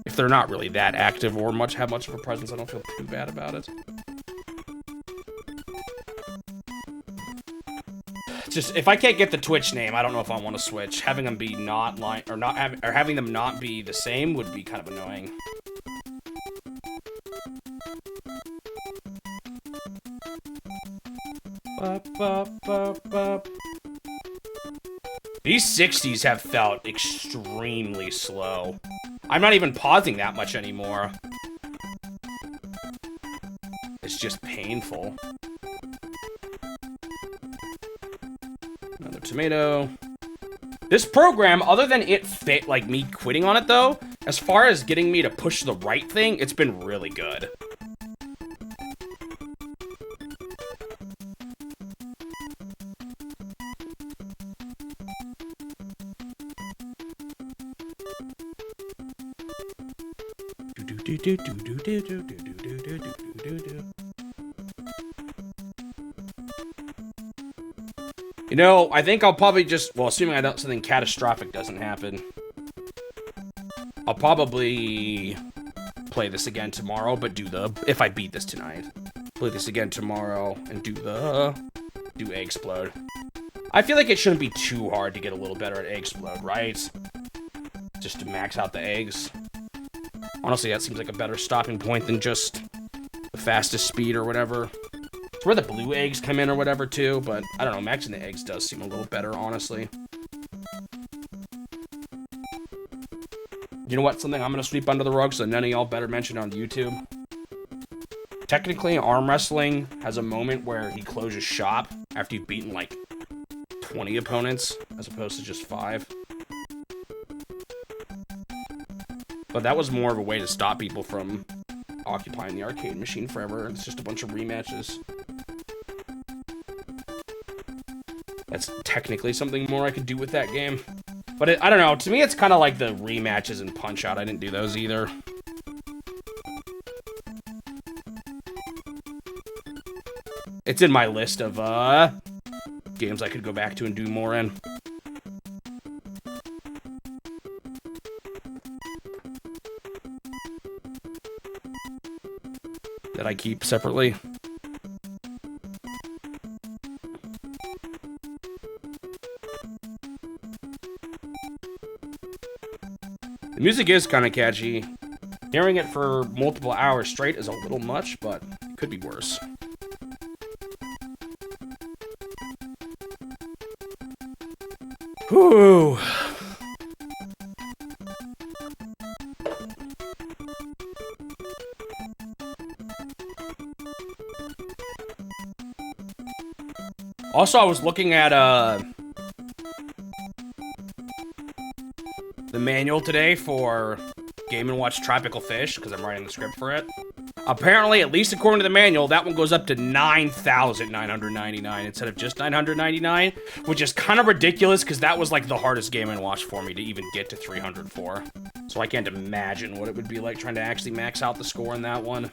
if they're not really that active or have much of a presence, I don't feel too bad about it. Just, if I can't get the Twitch name, I don't know if I want to switch. Having them be having them not be the same would be kind of annoying. These 60s have felt extremely slow. I'm not even pausing that much anymore. It's just painful. Another tomato. This program, other than it like me quitting on it though, as far as getting me to push the right thing, it's been really good. You know, I think I'll probably just, well, assuming something catastrophic doesn't happen, I'll probably play this again tomorrow, but if I beat this tonight, play this again tomorrow and do Eggsplode. I feel like it shouldn't be too hard to get a little better at Eggsplode, right? Just to max out the eggs. Honestly, that seems like a better stopping point than just the fastest speed or whatever. It's where the blue eggs come in or whatever too, but I don't know, maxing the eggs does seem a little better, honestly. You know what? Something I'm gonna sweep under the rug so none of y'all better mention on YouTube. Technically, arm wrestling has a moment where he closes shop after you've beaten like 20 opponents as opposed to just 5. But that was more of a way to stop people from occupying the arcade machine forever. It's just a bunch of rematches. That's technically something more I could do with that game. But I don't know, to me it's kind of like the rematches and Punch-Out. I didn't do those either. It's in my list of games I could go back to and do more in. That I keep separately. The music is kind of catchy. Hearing it for multiple hours straight is a little much, but it could be worse. Whew. Also, I was looking at the manual today for Game & Watch Tropical Fish, because I'm writing the script for it. Apparently, at least according to the manual, that one goes up to 9,999 instead of just 999, which is kind of ridiculous, because that was like the hardest Game & Watch for me to even get to 300 for. So I can't imagine what it would be like trying to actually max out the score in that one.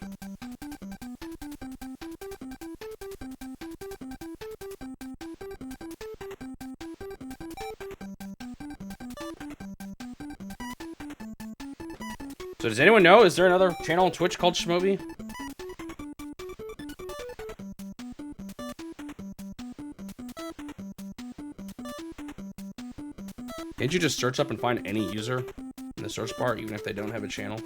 So does anyone know, is there another channel on Twitch called Shmobi? Can't you just search up and find any user in the search bar, even if they don't have a channel?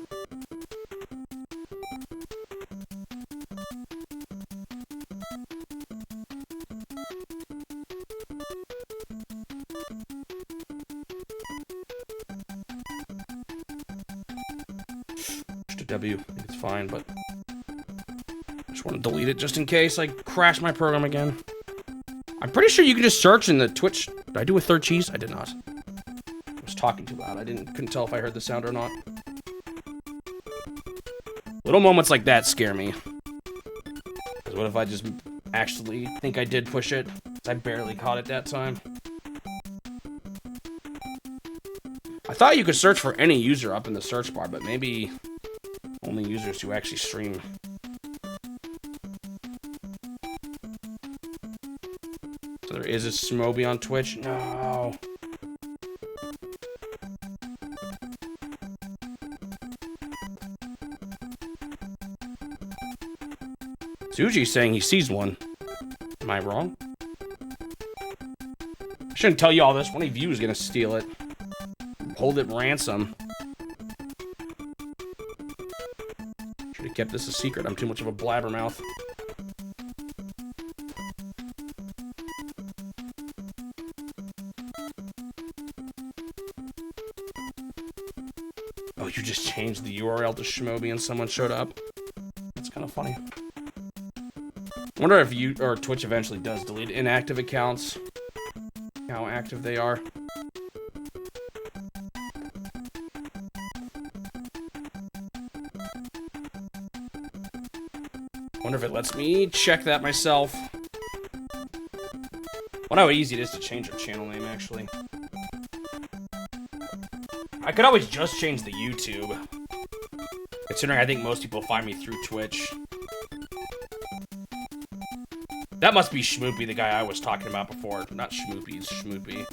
W. I think it's fine, but I just want to delete it just in case I crash my program again. I'm pretty sure you can just search in the Twitch. Did I do a third cheese? I did not. I was talking too loud. I couldn't tell if I heard the sound or not. Little moments like that scare me. Because what if I just actually think I did push it? I barely caught it that time. I thought you could search for any user up in the search bar, but maybe only users who actually stream. So there is a Smoby on Twitch? No. Suji's saying he sees one. Am I wrong? I shouldn't tell you all this. One of you is gonna steal it. Hold it ransom. Should have kept this a secret. I'm too much of a blabbermouth. Oh, you just changed the URL to Shmoby and someone showed up? That's kind of funny. I wonder if you or Twitch eventually does delete inactive accounts. How active they are. Wonder if it lets me check that myself. Wonder how easy it is to change your channel name, actually. I could always just change the YouTube. Considering I think most people find me through Twitch. That must be Schmoopy, the guy I was talking about before. Not Schmoopy, it's Schmoopy.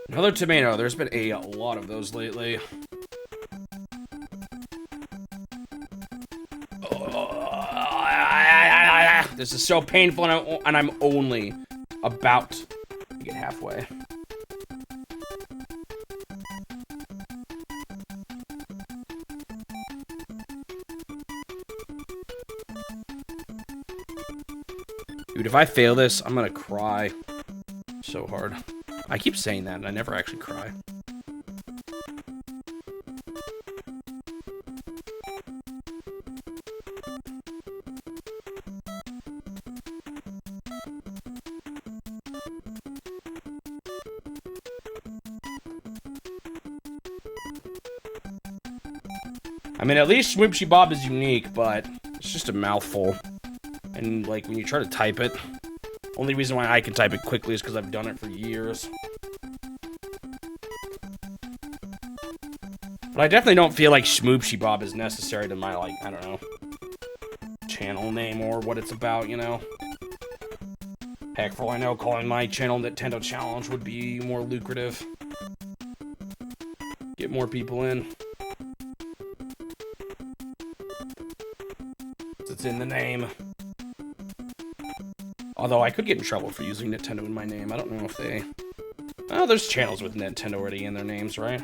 Another tomato. There's been a lot of those lately. This is so painful, and I'm only about to get halfway. Dude, if I fail this, I'm gonna cry so hard. I keep saying that, and I never actually cry. I mean, at least Swoopsy Bob is unique, but it's just a mouthful. And, like, when you try to type it, only reason why I can type it quickly is because I've done it for years. But I definitely don't feel like Shmoopsy Bob is necessary to my, like, I don't know, channel name or what it's about, you know? Heck, for all I know, calling my channel Nintendo Challenge would be more lucrative. Get more people in. It's in the name. Although I could get in trouble for using Nintendo in my name. I don't know if they... Oh, there's channels with Nintendo already in their names, right?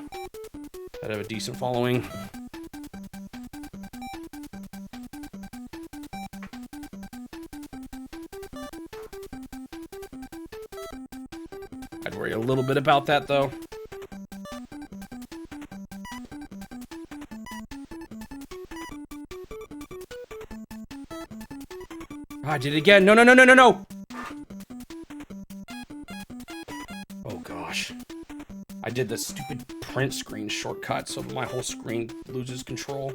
That have a decent following. I'd worry a little bit about that, though. I did it again. No, no, no, no, no, no! Oh, gosh. I did the stupid print screen shortcut so my whole screen loses control.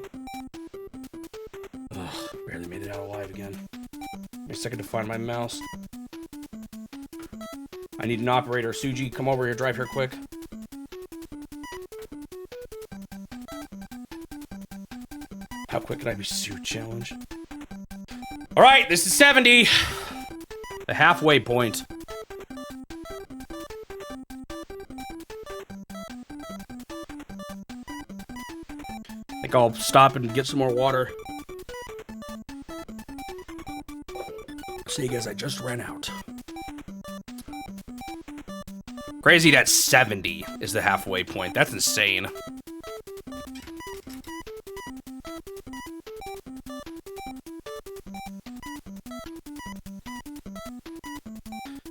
Ugh, barely made it out alive again. Give me a second to find my mouse. I need an operator. Suji, come over here. Drive here quick. How quick can I be sued challenge? Alright, this is 70. The halfway point. I think I'll stop and get some more water. See, guys, I just ran out. Crazy that 70 is the halfway point. That's insane.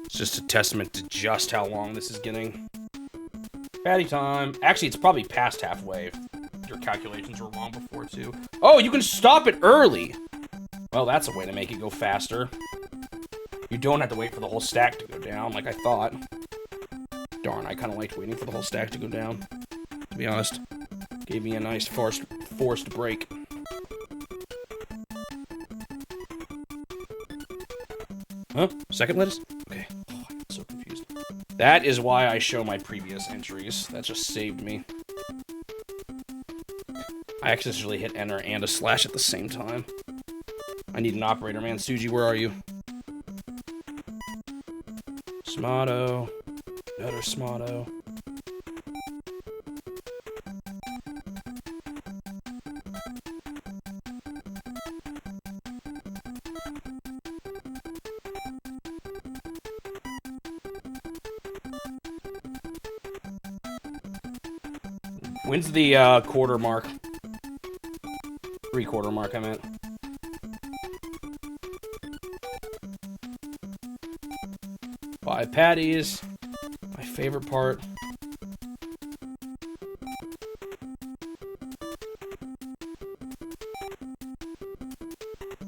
It's just a testament to just how long this is getting. Patty time. Actually, it's probably past halfway. Your calculations were wrong before, too. Oh, you can stop it early. Well, that's a way to make it go faster. You don't have to wait for the whole stack to go down, like I thought. Darn, I kind of liked waiting for the whole stack to go down, to be honest. Gave me a nice forced break. Huh? Second lettuce? Okay. Oh, I'm so confused. That is why I show my previous entries. That just saved me. I accidentally hit enter and a slash at the same time. I need an operator, man. Suji, where are you? Smato. Better Smato. When's the quarter mark? 3/4 mark, I meant. Five patties. My favorite part.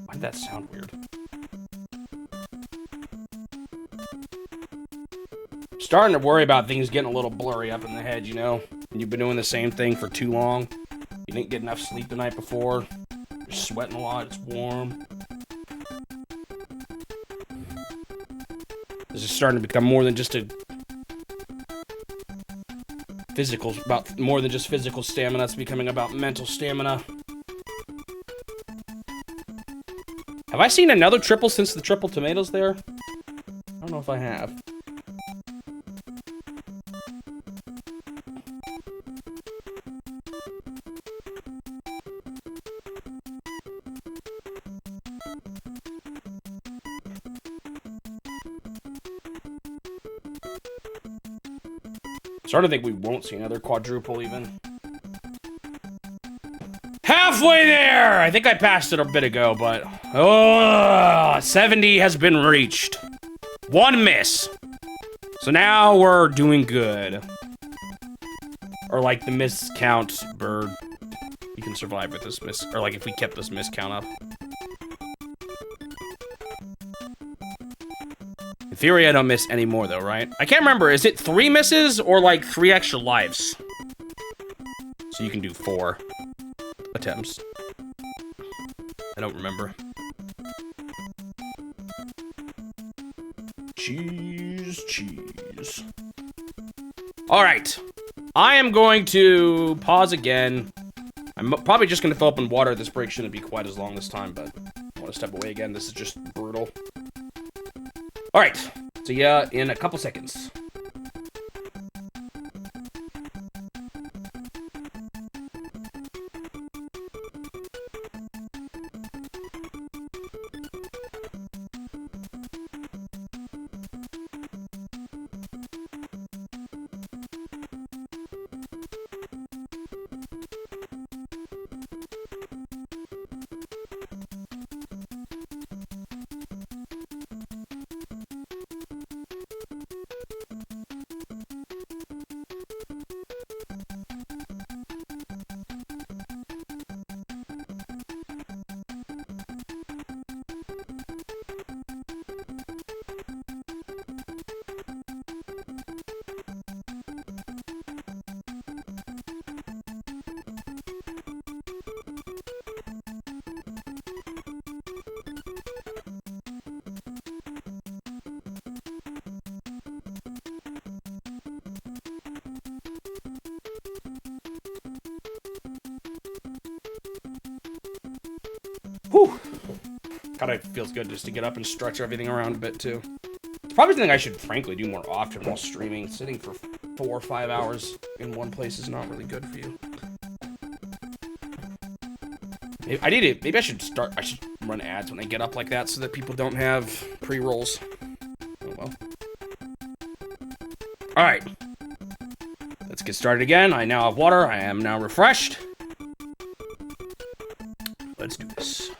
Why did that sound weird? Starting to worry about things getting a little blurry up in the head, you know? And you've been doing the same thing for too long. You didn't get enough sleep the night before. You're sweating a lot, it's warm. This is starting to become more than just a physical, about more than just physical stamina. It's becoming about mental stamina. Have I seen another triple since the triple tomatoes there? I don't know if I have. Starting to think we won't see another quadruple even. Halfway there! I think I passed it a bit ago, but... 70 has been reached. One miss. So now we're doing good. Or like the miss count bird. You can survive with this miss. Or like if we kept this miss count up. In theory, I don't miss any more, though, right? I can't remember. Is it 3 misses or, like, 3 extra lives? So you can do 4 attempts. I don't remember. Cheese. All right. I am going to pause again. I'm probably just going to fill up in water. This break shouldn't be quite as long this time, but I want to step away again. This is just brutal. All right, see ya in a couple seconds. Whew. Kind of feels good just to get up and stretch everything around a bit, too. It's probably something I should, frankly, do more often while streaming. Sitting for 4 or 5 hours in one place is not really good for you. Maybe I should run ads when I get up like that so that people don't have pre-rolls. Oh, well. Alright. Let's get started again. I now have water. I am now refreshed. Let's do this.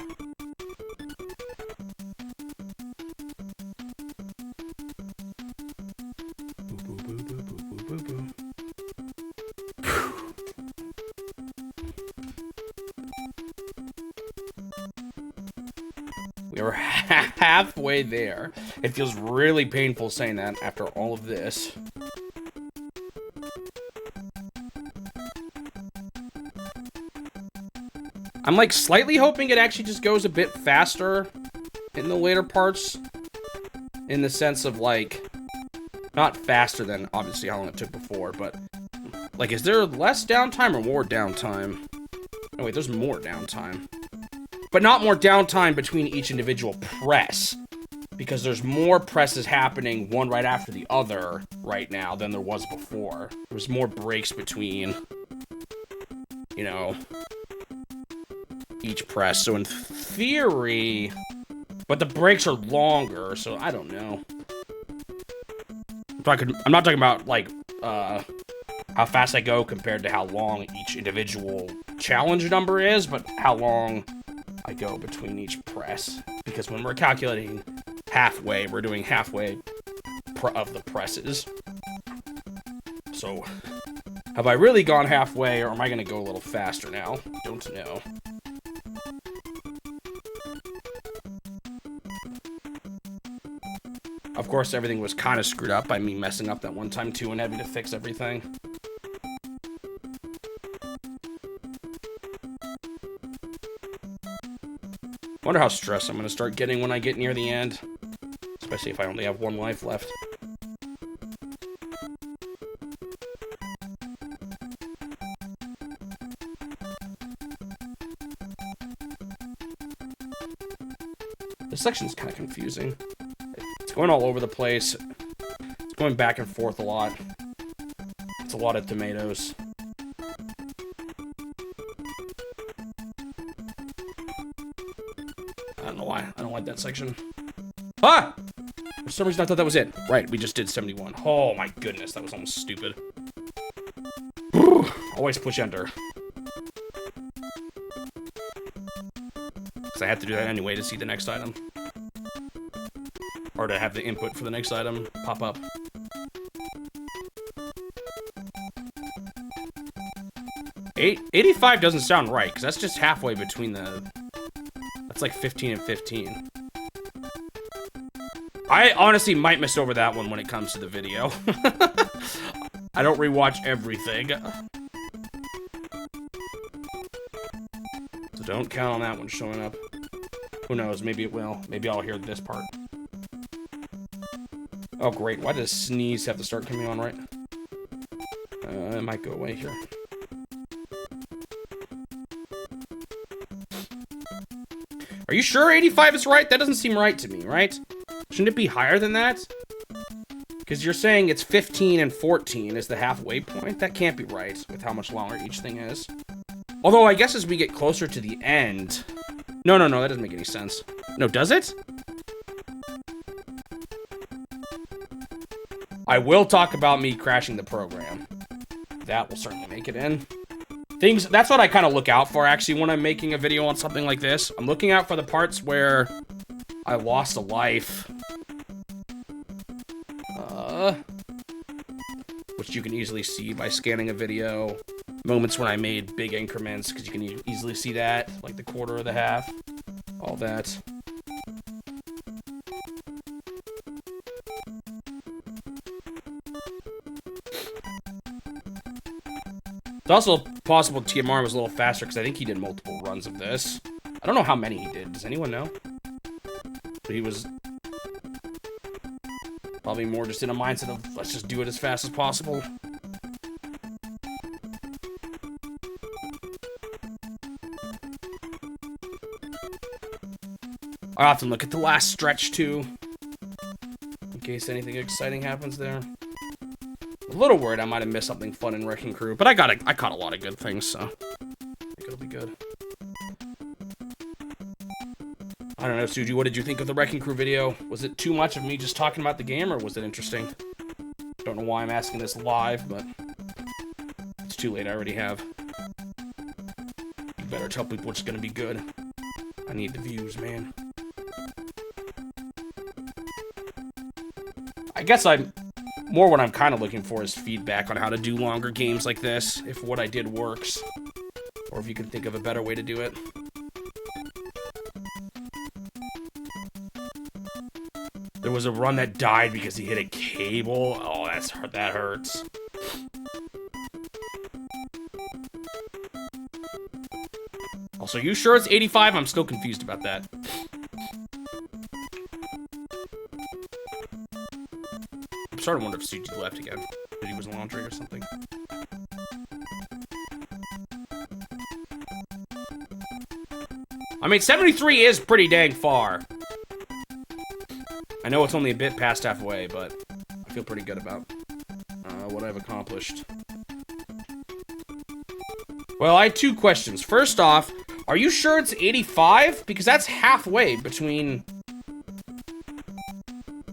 boo. We are halfway there. It feels really painful saying that after all of this. I'm like slightly hoping it actually just goes a bit faster in the later parts. In the sense of like, not faster than obviously how long it took before, but like, is there less downtime or more downtime? Oh wait, there's more downtime. But not more downtime between each individual press. Because there's more presses happening one right after the other right now than there was before. There's more breaks between, you know, each press. So in theory, but the breaks are longer, so I don't know. I'm not talking about like how fast I go compared to how long each individual challenge number is, but how long I go between each press. Because when we're calculating halfway, we're doing halfway of the presses. So, have I really gone halfway, or am I going to go a little faster now? Don't know. Of course, everything was kind of screwed up by me messing up that one time, too, and having to fix everything. Wonder how stressed I'm going to start getting when I get near the end. Especially if I only have one life left. This section's kind of confusing. It's going all over the place. It's going back and forth a lot. It's a lot of tomatoes. I don't know why. I don't like that section. Ah! For some reason I thought that was it. Right, we just did 71. Oh my goodness, that was almost stupid. Always push enter. Because I have to do that anyway to see the next item. Or to have the input for the next item pop up. Eight 85 doesn't sound right, because that's just halfway between the... That's like 15 and 15. I honestly might miss over that one when it comes to the video. I don't rewatch everything. So don't count on that one showing up. Who knows, maybe it will. Maybe I'll hear this part. Oh great, why does sneeze have to start coming on, right? It might go away here. Are you sure 85 is right? That doesn't seem right to me, right? Shouldn't it be higher than that? Because you're saying it's 15 and 14 is the halfway point. That can't be right with how much longer each thing is. Although, I guess as we get closer to the end... No, that doesn't make any sense. No, does it? I will talk about me crashing the program. That will certainly make it in. That's what I kind of look out for, actually, when I'm making a video on something like this. I'm looking out for the parts where I lost a life. Which you can easily see by scanning a video. Moments when I made big increments, because you can easily see that. Like the quarter or the half. All that. It's also possible TMR was a little faster, because I think he did multiple runs of this. I don't know how many he did. Does anyone know? But he was probably more just in a mindset of, let's just do it as fast as possible. I often look at the last stretch, too. In case anything exciting happens there. A little worried I might have missed something fun in Wrecking Crew, but I caught a lot of good things, so I think it'll be good. I don't know, Suji, what did you think of the Wrecking Crew video? Was it too much of me just talking about the game, or was it interesting? Don't know why I'm asking this live, but it's too late, I already have. You better tell people it's gonna be good. I need the views, man. I guess I'm more what I'm kind of looking for is feedback on how to do longer games like this, if what I did works, or if you can think of a better way to do it. There was a run that died because he hit a cable. Oh, that hurts. Also, you sure it's 85? I'm still confused about that. I'm starting to wonder if Suji left again. Maybe he was laundry or something. I mean, 73 is pretty dang far. I know it's only a bit past halfway, but I feel pretty good about what I've accomplished. Well, I had 2 questions. First off, are you sure it's 85? Because that's halfway between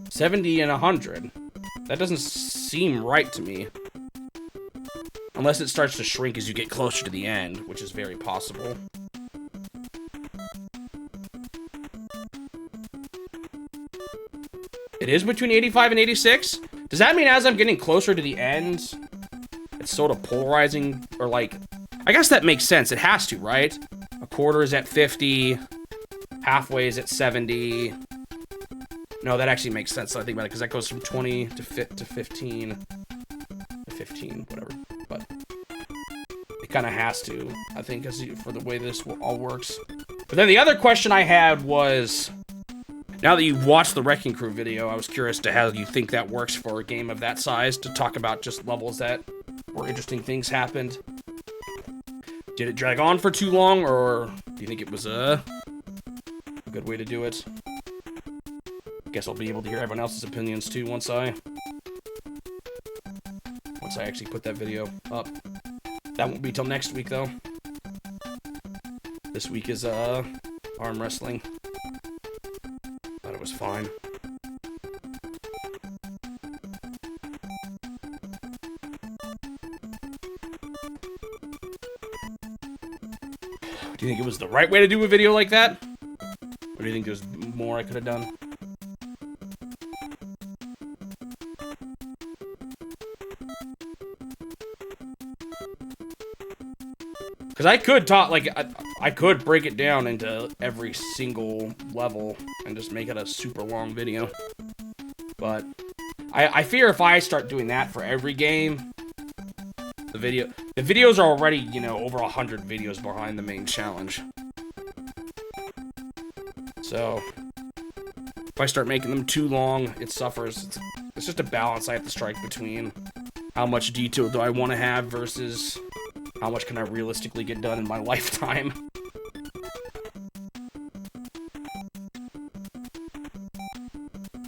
70 and 100. That doesn't seem right to me. Unless it starts to shrink as you get closer to the end, which is very possible. It is between 85 and 86? Does that mean as I'm getting closer to the end, it's sort of polarizing? Or like, I guess that makes sense. It has to, right? A quarter is at 50. Halfway is at 70. No, that actually makes sense. So I think about it, because that goes from 20 to 15 to 15, whatever. But it kind of has to, I think, for the way this all works. But then the other question I had was, now that you've watched the Wrecking Crew video, I was curious to how you think that works for a game of that size, to talk about just levels that where interesting things happened. Did it drag on for too long, or do you think it was a good way to do it? Guess I'll be able to hear everyone else's opinions too once I actually put that video up. That won't be till next week though. This week is arm wrestling. Thought it was fine. Do you think it was the right way to do a video like that? Or do you think there's more I could have done? Because I could talk, like, I could break it down into every single level and just make it a super long video. But I fear if I start doing that for every game, the videos are already, you know, over 100 videos behind the main challenge. So if I start making them too long, it suffers. It's just a balance I have to strike between how much detail do I want to have versus how much can I realistically get done in my lifetime.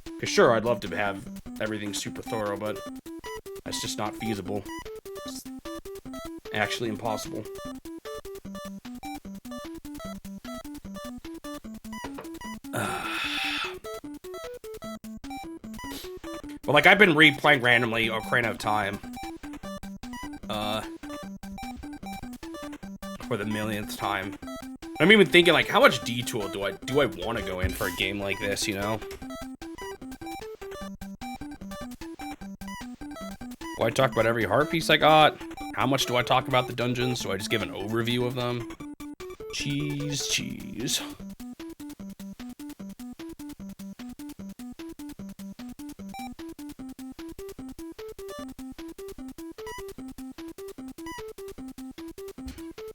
Because sure, I'd love to have everything super thorough, but that's just not feasible. It's actually impossible. But like, I've been replaying randomly Ocarina of Time. For the millionth time. I'm even thinking, like, how much detour do I want to go in for a game like this, you know? Do I talk about every heart piece I got? How much do I talk about the dungeons? Do I just give an overview of them? Cheese.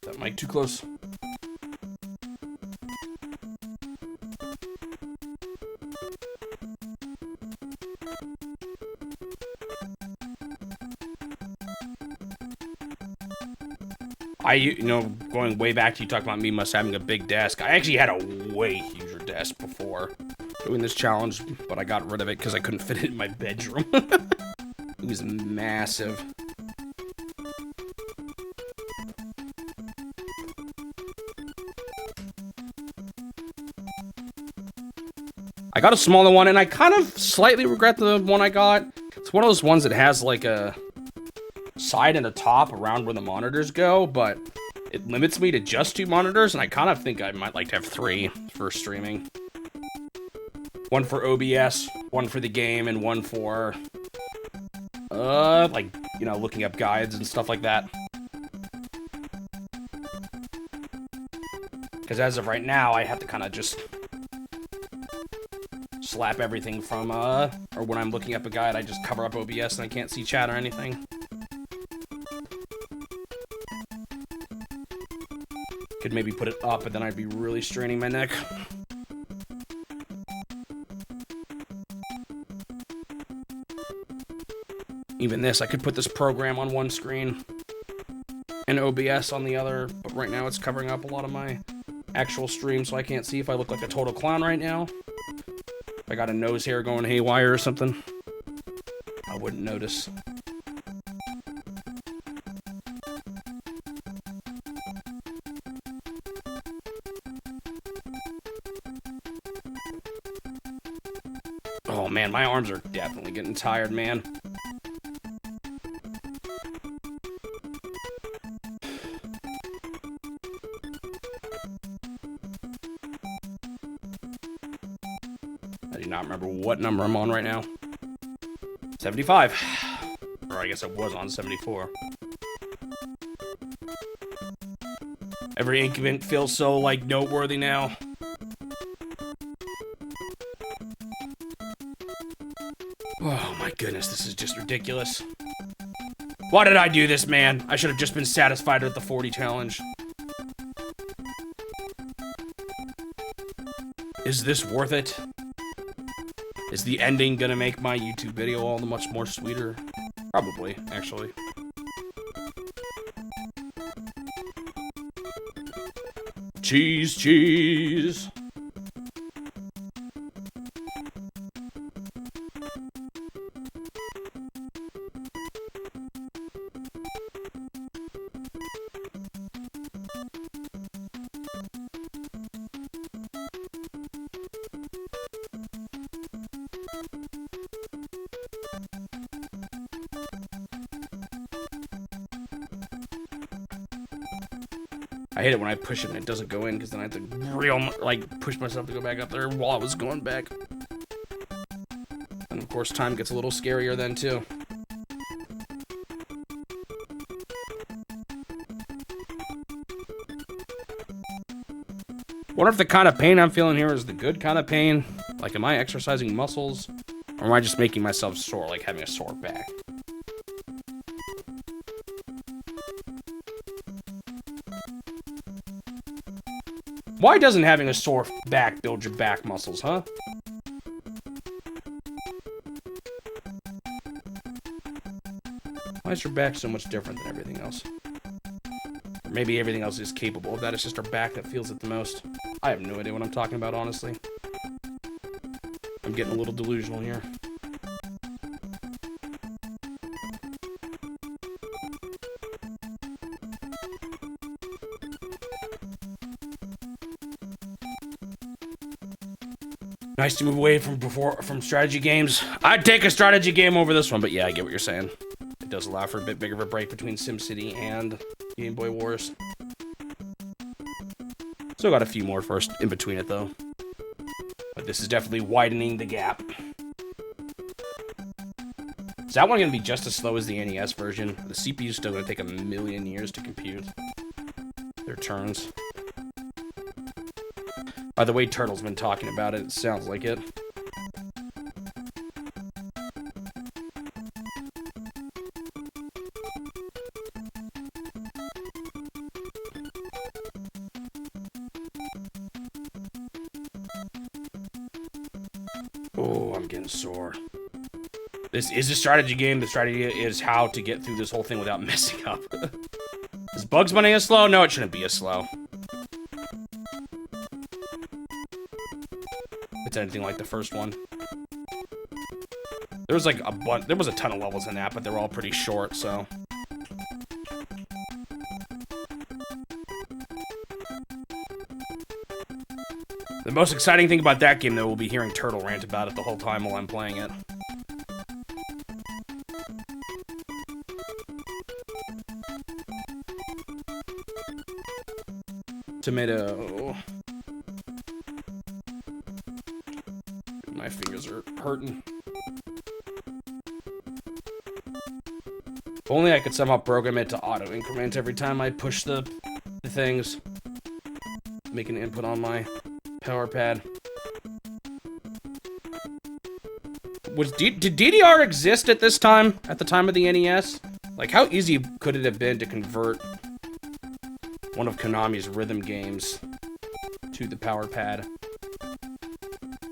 That mic too close. You know, going way back to you talking about me must having a big desk. I actually had a way huger desk before doing this challenge, but I got rid of it because I couldn't fit it in my bedroom. It was massive. I got a smaller one, and I kind of slightly regret the one I got. It's one of those ones that has like a side and a top around where the monitors go, but it limits me to just 2 monitors, and I kind of think I might like to have 3 for streaming. One for OBS, one for the game, and one for Like, you know, looking up guides and stuff like that. Because as of right now, I have to kind of just slap everything from, or when I'm looking up a guide, I just cover up OBS and I can't see chat or anything. Could maybe put it up, but then I'd be really straining my neck. Even this, I could put this program on one screen and OBS on the other, but right now it's covering up a lot of my actual stream, so I can't see if I look like a total clown right now. If I got a nose hair going haywire or something, I wouldn't notice. Oh man, my arms are definitely getting tired, man. I do not remember what number I'm on right now. 75. Or I guess I was on 74. Every increment feels so, like, noteworthy now. Oh my goodness, this is just ridiculous. Why did I do this, man? I should have just been satisfied with the 40 challenge. Is this worth it? Is the ending gonna make my YouTube video all the much more sweeter? Probably, actually. Cheese, cheese. I hate it when I push it and it doesn't go in, because then I have to push myself to go back up there while I was going back. And of course, time gets a little scarier then too. Wonder if the kind of pain I'm feeling here is the good kind of pain. Like, am I exercising muscles? Or am I just making myself sore, like having a sore back? Why doesn't having a sore back build your back muscles, huh? Why is your back so much different than everything else? Or maybe everything else is capable of that. It's just our back that feels it the most. I have no idea what I'm talking about, honestly. I'm getting a little delusional here. Nice to move away from strategy games. I'd take a strategy game over this one, but yeah, I get what you're saying. It does allow for a bit bigger of a break between SimCity and Game Boy Wars. Still got a few more first in between it, though. But this is definitely widening the gap. Is that one going to be just as slow as the NES version? The CPU is still going to take a million years to compute their turns. By the way, Turtle's been talking about it. It sounds like it. Oh, I'm getting sore. This is a strategy game. The strategy is how to get through this whole thing without messing up. Is Bugs Bunny as slow? No, it shouldn't be as slow. It's anything like the first one. There was like there was a ton of levels in that, but they were all pretty short, so. The most exciting thing about that game, though, will be hearing Turtle rant about it the whole time while I'm playing it. Tomato. My fingers are hurting. If only I could somehow program it to auto-increment every time I push the things. Make an input on my power pad. Did DDR exist at this time? At the time of the NES? Like, how easy could it have been to convert one of Konami's rhythm games to the power pad?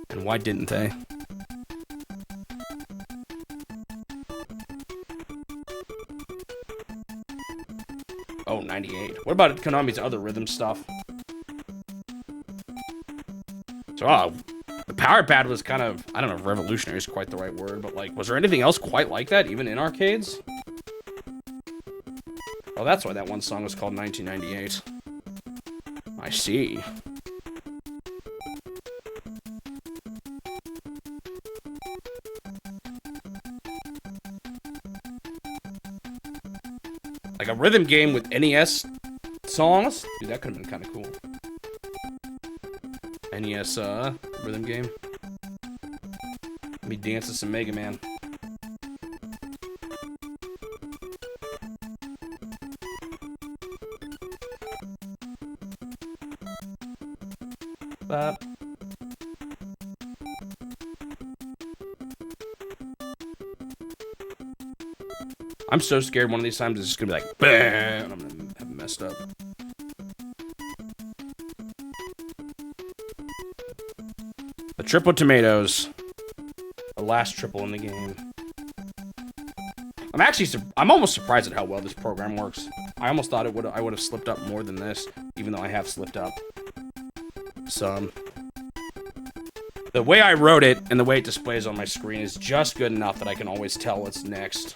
And why didn't they? Oh, 98. What about Konami's other rhythm stuff? So, the power pad was kind of, I don't know if revolutionary is quite the right word, but like, was there anything else quite like that, even in arcades? Oh, that's why that one song was called 1998. I see. Like a rhythm game with NES songs? Dude, that could have been kind of cool. NES, rhythm game. Let me dance to some Mega Man. I'm so scared one of these times it's just gonna be like, bam, I'm gonna have messed up. The triple tomatoes. The last triple in the game. I'm almost surprised at how well this program works. I almost thought I would have slipped up more than this, even though I have slipped up some. The way I wrote it and the way it displays on my screen is just good enough that I can always tell what's next.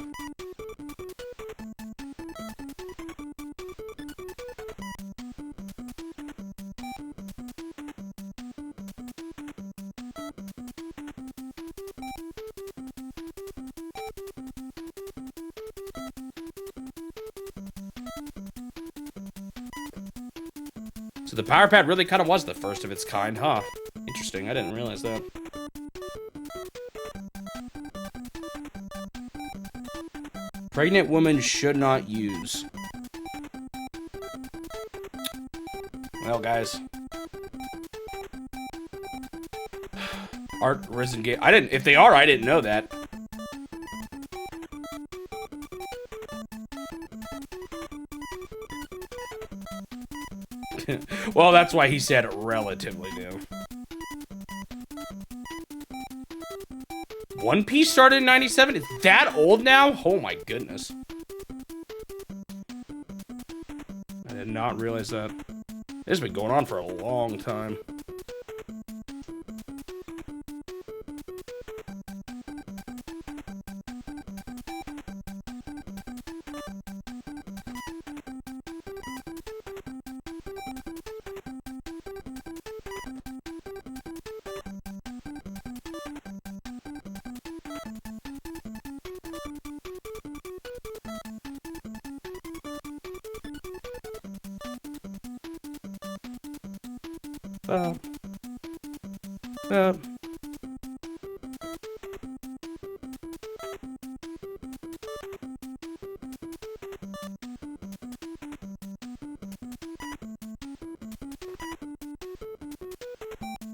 So the power pad really kind of was the first of its kind, huh? Interesting, I didn't realize that. Pregnant women should not use. Well, guys. Art risen game. If they are, I didn't know that. Well, that's why he said relatively new. One Piece started in 97? It's that old now? Oh my goodness. I did not realize that. This has been going on for a long time.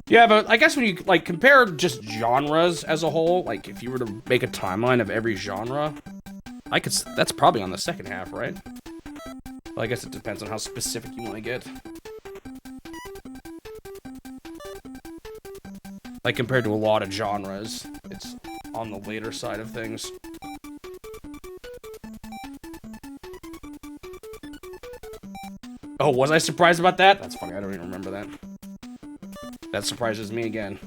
Yeah, but I guess when you, like, compare just genres as a whole, like, if you were to make a timeline of every genre, that's probably on the second half, right? Well, I guess it depends on how specific you want to get. Like, compared to a lot of genres, it's on the later side of things. Oh, was I surprised about that? That's funny, I don't even remember that. That surprises me again.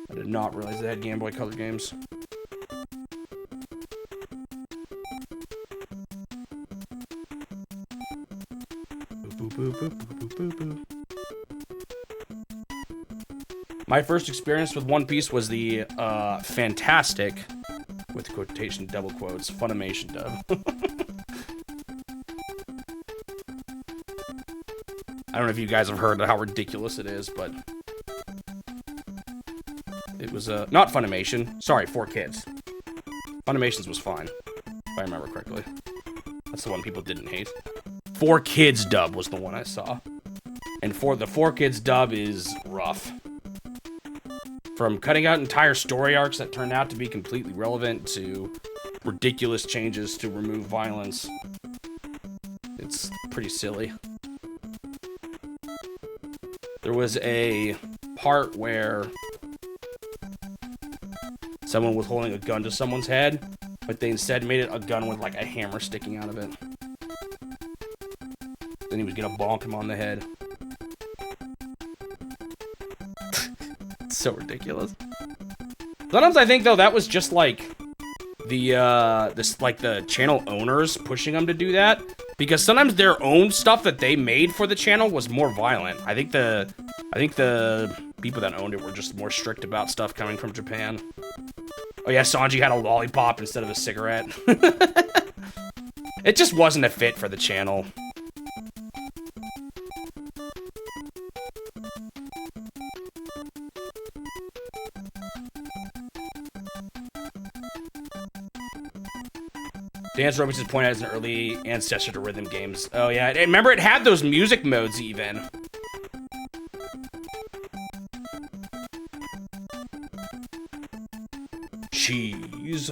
I did not realize they had Game Boy Color games. Boop, boop, boop, boop, boop, boop. My first experience with One Piece was the fantastic, with quotation double quotes, Funimation dub. I don't know if you guys have heard how ridiculous it is, but it was not Funimation. Sorry, 4Kids. Funimation's was fine. if I remember correctly. That's the one people didn't hate. 4Kids dub was the one I saw. And for the 4Kids dub is rough. From cutting out entire story arcs that turned out to be completely relevant to ridiculous changes to remove violence. It's pretty silly. There was a part where someone was holding a gun to someone's head, but they instead made it a gun with like a hammer sticking out of it. Then he was gonna bonk him on the head. It's so ridiculous. Sometimes I think though that was just like the the channel owners pushing them to do that, because sometimes their own stuff that they made for the channel was more violent. I think the people that owned it were just more strict about stuff coming from Japan. Oh yeah, Sanji had a lollipop instead of a cigarette. It just wasn't a fit for the channel. Dance Robots is pointed out as an early ancestor to rhythm games. Oh yeah, remember it had those music modes even. Cheese.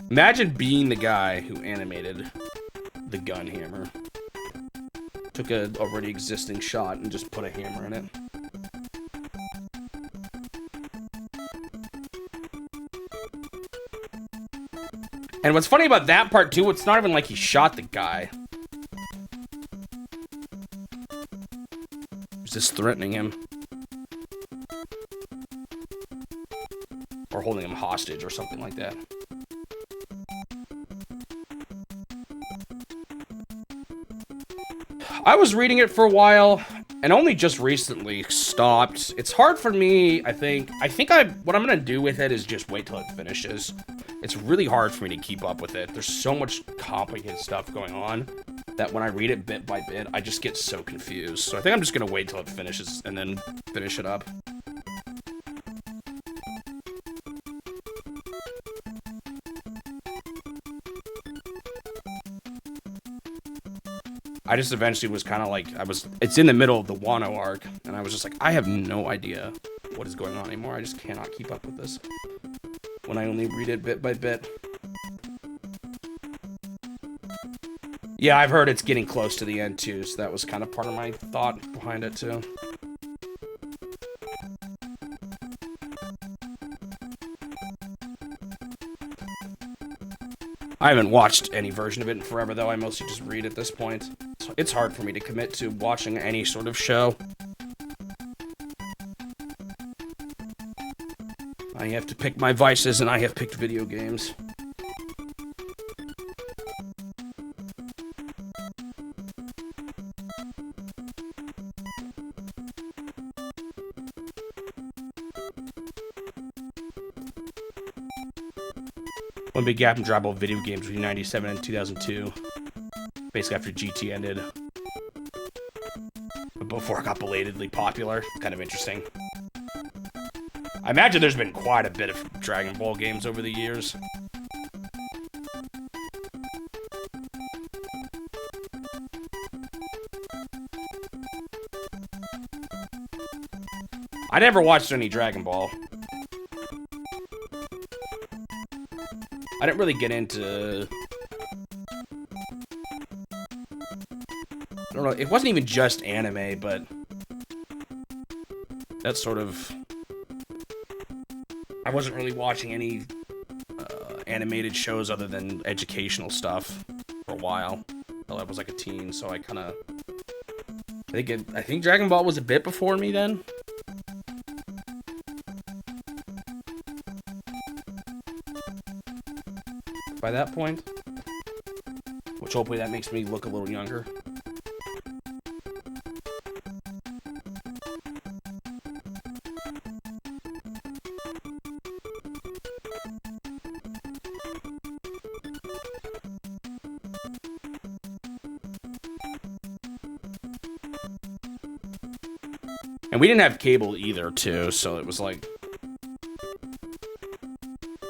Imagine being the guy who animated the gun hammer. Took a already existing shot and just put a hammer in it. And what's funny about that part too, it's not even like he shot the guy. He's just threatening him. Or holding him hostage or something like that. I was reading it for a while, and only just recently stopped. It's hard for me, I think what I'm gonna do with it is just wait till it finishes. It's really hard for me to keep up with it. There's so much complicated stuff going on that when I read it bit by bit, I just get so confused. So I think I'm just gonna wait till it finishes and then finish it up. I just eventually was kind of like, it's in the middle of the Wano arc, and I was just like, I have no idea what is going on anymore. I just cannot keep up with this when I only read it bit by bit. Yeah, I've heard it's getting close to the end too, so that was kind of part of my thought behind it too. I haven't watched any version of it in forever though, I mostly just read at this point. It's hard for me to commit to watching any sort of show. I have to pick my vices, and I have picked video games. One big gap in drivable video games between 97 and 2002. Basically after GT ended. But before it got belatedly popular. It's kind of interesting. I imagine there's been quite a bit of Dragon Ball games over the years. I never watched any Dragon Ball. I didn't really get into... I don't know, it wasn't even just anime, but... That's sort of... I wasn't really watching any animated shows other than educational stuff for a while. Until I was like a teen, so I kind of... I think Dragon Ball was a bit before me then. by that point. Which hopefully that makes me look a little younger. And we didn't have cable either, too, so it was like...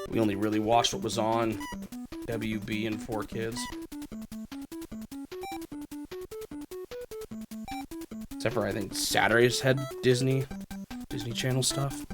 we only really watched what was on WB and 4Kids. Except for, I think, Saturdays had Disney Channel stuff.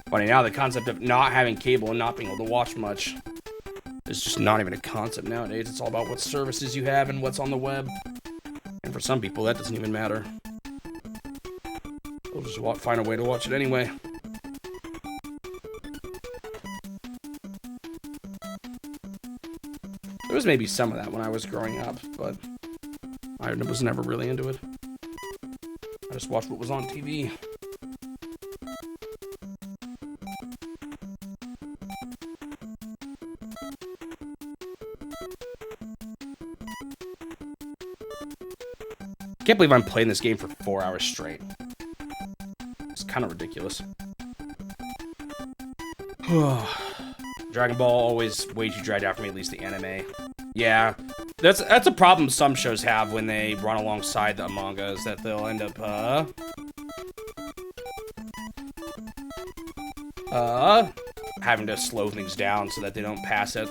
Funny now, the concept of not having cable and not being able to watch much is just not even a concept nowadays. It's all about what services you have and what's on the web. And for some people, that doesn't even matter. They'll just find a way to watch it anyway. There was maybe some of that when I was growing up, but I was never really into it. I just watched what was on TV. I can't believe I'm playing this game for 4 hours straight. It's kind of ridiculous. Dragon Ball always way too dragged out for me, at least the anime. Yeah, that's a problem some shows have when they run alongside the manga, is that they'll end up, having to slow things down so that they don't pass it.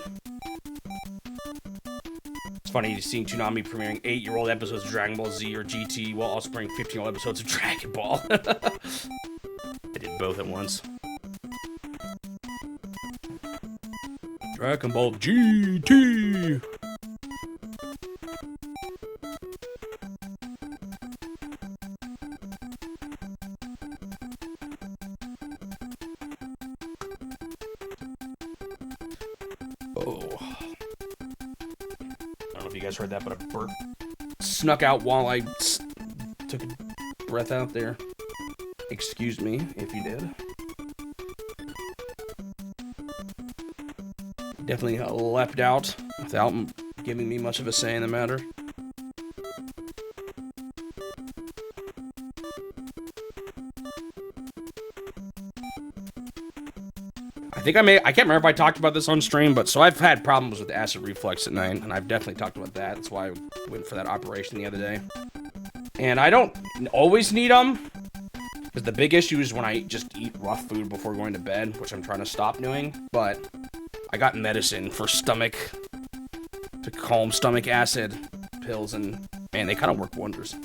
It's funny seeing Toonami premiering 8-year-old episodes of Dragon Ball Z or GT while also premiering 15-year-old episodes of Dragon Ball. I did both at once. Dragon Ball GT! Heard that, but a burp snuck out while I took a breath out there. Excuse me if you did. Definitely leapt out without giving me much of a say in the matter. I can't remember if I talked about this on stream, but so I've had problems with acid reflux at night, and I've definitely talked about that. That's why I went for that operation the other day. And I don't always need them, because the big issue is when I just eat rough food before going to bed, which I'm trying to stop doing, but I got medicine for stomach, to calm stomach acid pills, and man, they kind of work wonders.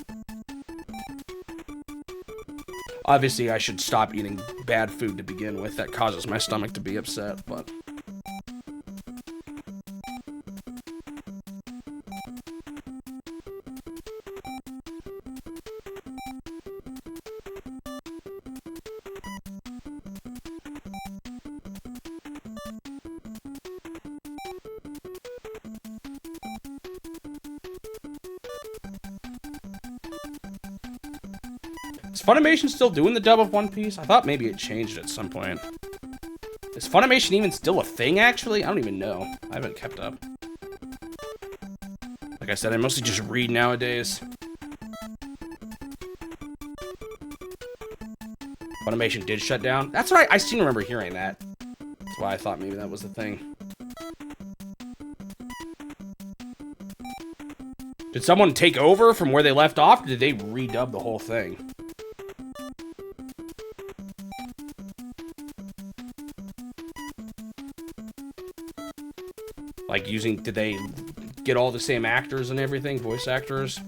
Obviously, I should stop eating bad food to begin with. That causes my stomach to be upset, but... Is Funimation still doing the dub of One Piece? I thought maybe it changed at some point. Is Funimation even still a thing, actually? I don't even know. I haven't kept up. Like I said, I mostly just read nowadays. Funimation did shut down? That's right, I seem to remember hearing that. That's why I thought maybe that was the thing. Did someone take over from where they left off, or did they redub the whole thing? Like did they get all the same actors and everything, voice actors?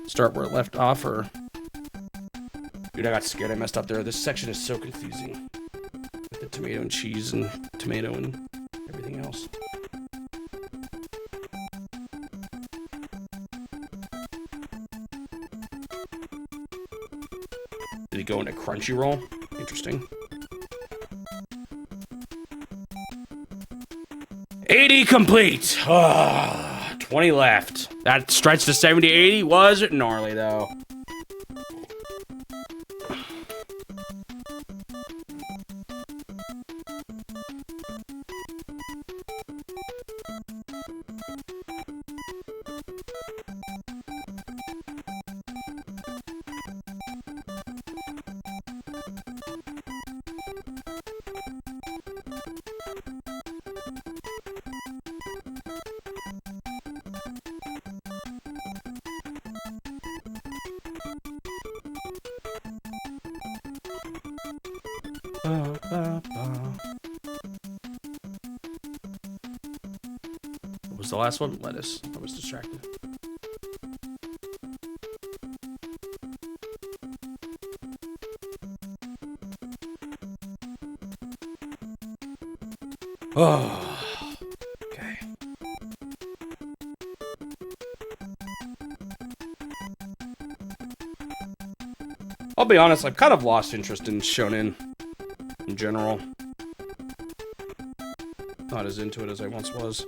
Start where it left off, or? Dude, I got scared. I messed up there. This section is so confusing. With the tomato and cheese and tomato and everything else. Did he go into Crunchyroll? Interesting. 80 complete. 20 left. That stretch to 70, 80 was gnarly, though. What was the last one? Lettuce. I was distracted. Oh, okay. I'll be honest, I've kind of lost interest in shonen in general. Not as into it as I once was.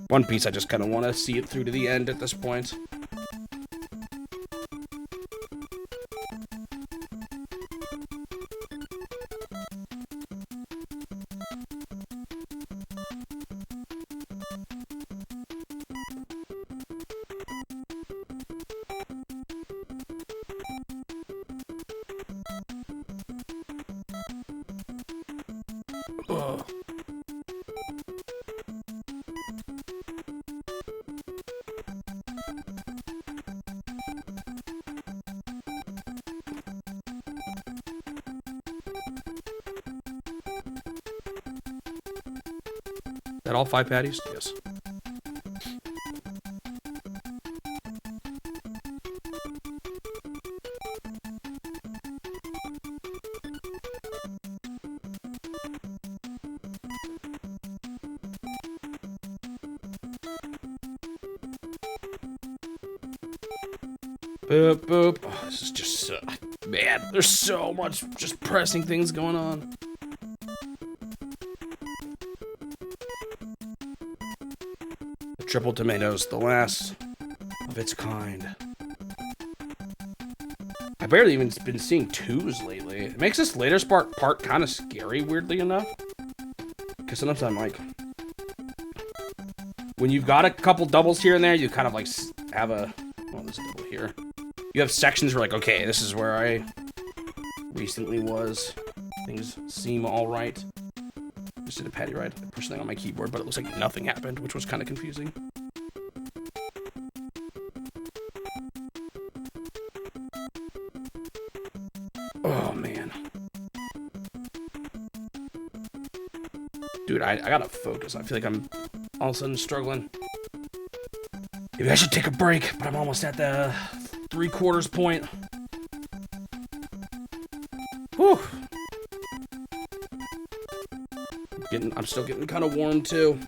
One Piece, I just kind of want to see it through to the end at this point. Ugh. That all 5 patties? Yes. Boop, boop. Oh, this is just man, there's so much just pressing things going on. The triple tomatoes, the last of its kind. I've barely even been seeing 2s lately. It makes this later part kind of scary, weirdly enough. Because sometimes I'm like, when you've got a couple doubles here and there, you kind of like have a, well, there's a double here. You have sections where like, okay, this is where I recently was. Things seem all right. Just did a patty right. I pushed something on my keyboard, but it looks like nothing happened, which was kind of confusing. Oh, man. Dude, I gotta focus. I feel like I'm all of a sudden struggling. Maybe I should take a break, but I'm almost at the 3/4 point. Whew. I'm still getting kind of warm too.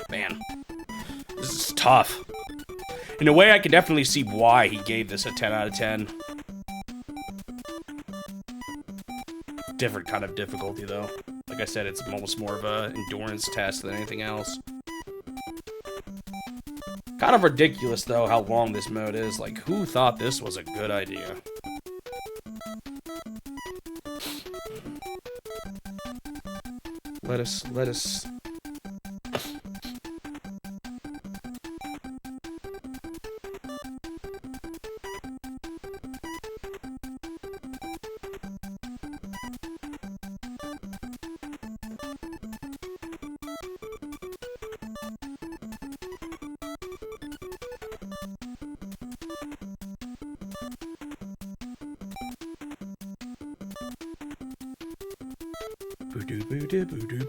Man, this is tough. In a way, I can definitely see why he gave this a 10 out of 10. Different kind of difficulty, though. Like I said, it's almost more of an endurance test than anything else. Kind of ridiculous, though, how long this mode is. Like, who thought this was a good idea? Lettuce.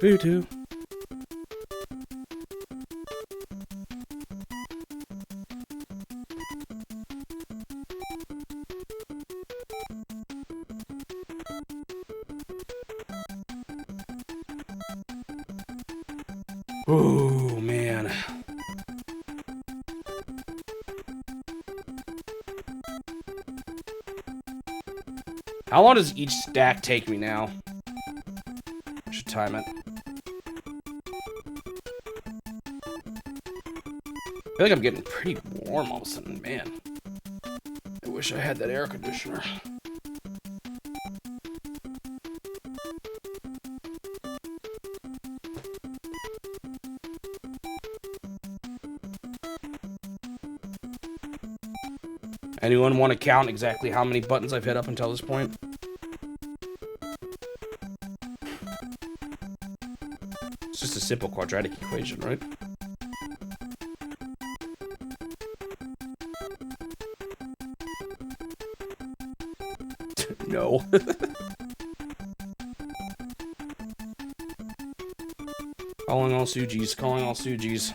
Boo-doo. Oh, man. How long does each stack take me now? I should time it. I feel like I'm getting pretty warm all of a sudden. Man, I wish I had that air conditioner. Anyone want to count exactly how many buttons I've hit up until this point? It's just a simple quadratic equation, right? No. Calling all Sujis, calling all Sujis.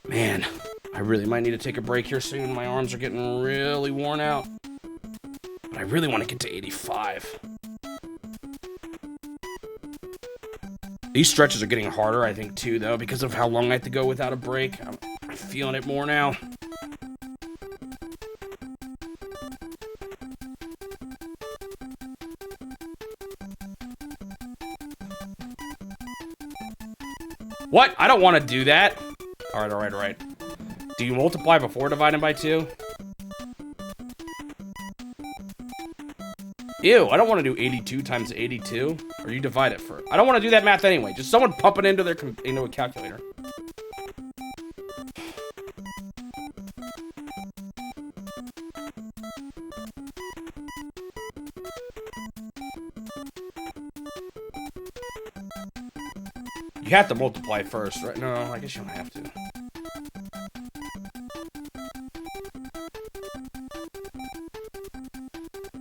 Man, I really might need to take a break here soon. My arms are getting really worn out. But I really want to get to 85. These stretches are getting harder, I think, too, though, because of how long I have to go without a break. I'm feeling it more now. What? I don't want to do that. All right. Do you multiply before dividing by 2? Ew, I don't want to do 82 times 82. Or you divide it first. I don't want to do that math anyway. Just someone pump it into a calculator. You have to multiply first, right? No, I guess you don't have to.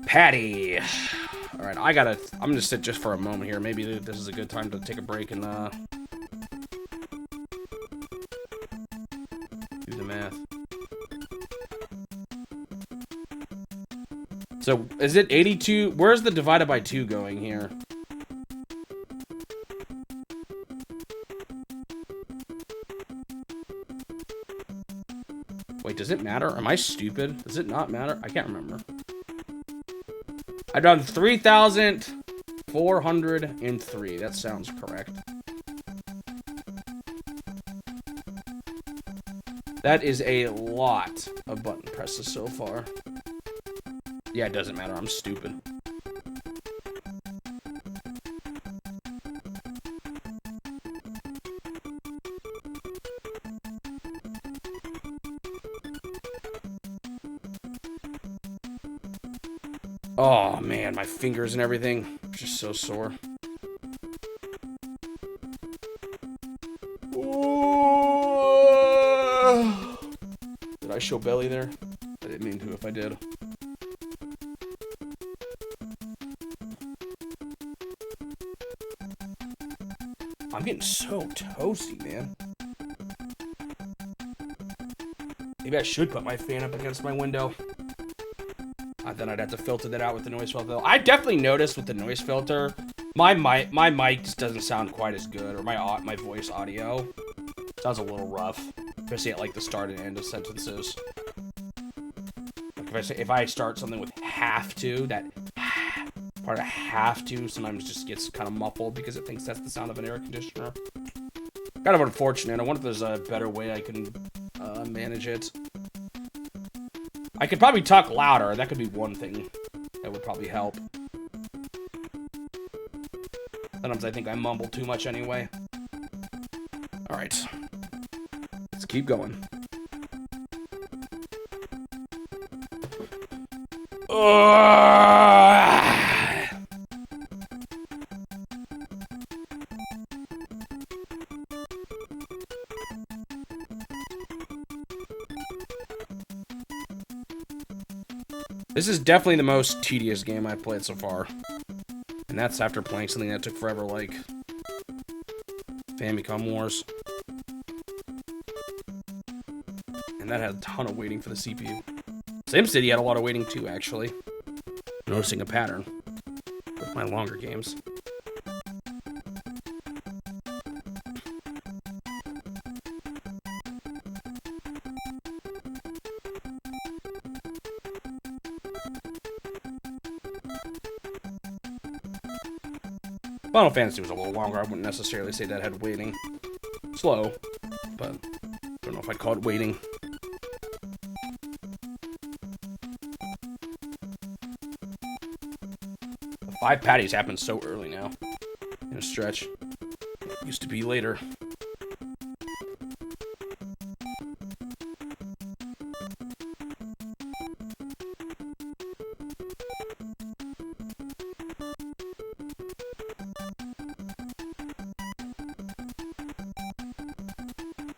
Patty. All right, I'm gonna sit just for a moment here. Maybe this is a good time to take a break and do the math. So is it 82? Where's the divided by 2 going here? Wait, does it matter? Am I stupid? Does it not matter? I can't remember. I've done 3,403. That sounds correct. That is a lot of button presses so far. Yeah, it doesn't matter. I'm stupid. Oh, man, my fingers and everything are just so sore. Ooh. Did I show belly there? I didn't mean to if I did. I'm getting so toasty, man. Maybe I should put my fan up against my window. Then I'd have to filter that out with the noise filter. I definitely noticed with the noise filter, my mic just doesn't sound quite as good, or my voice audio sounds a little rough, especially at like the start and end of sentences. Like if I start something with have to, that part of have to sometimes just gets kind of muffled because it thinks that's the sound of an air conditioner. Kind of unfortunate. I wonder if there's a better way I can manage it. I could probably talk louder. That could be one thing that would probably help. Sometimes I think I mumble too much anyway. Alright. Let's keep going. This is definitely the most tedious game I've played so far. And that's after playing something that took forever, like Famicom Wars. And that had a ton of waiting for the CPU. SimCity had a lot of waiting too, actually. Noticing a pattern with my longer games. Final Fantasy was a little longer. I wouldn't necessarily say that had waiting. Slow, but I don't know if I'd call it waiting. The 5 patties happen so early now in a stretch. It used to be later.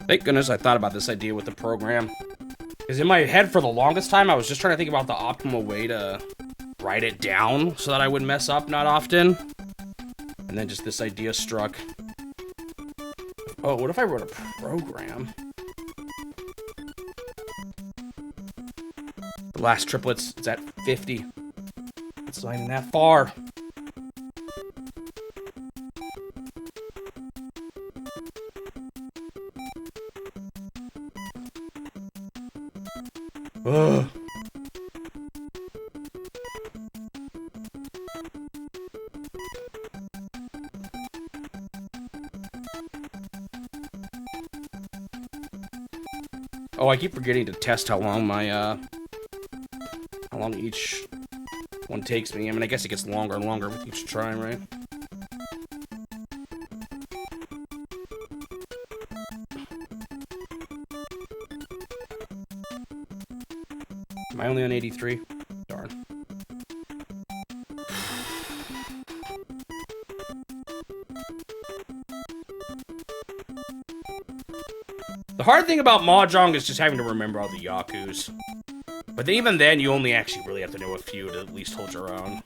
Thank goodness I thought about this idea with the program. Because in my head for the longest time, I was just trying to think about the optimal way to write it down so that I would mess up not often. And then just this idea struck. Oh, what if I wrote a program? The last triplets is at 50. It's not even that far. Ugh. Oh, I keep forgetting to test how long my, how long each one takes me. I mean, I guess it gets longer and longer with each try, right? Am I only on 83? Darn. The hard thing about Mahjong is just having to remember all the Yakus. But even then, you only actually really have to know a few to at least hold your own.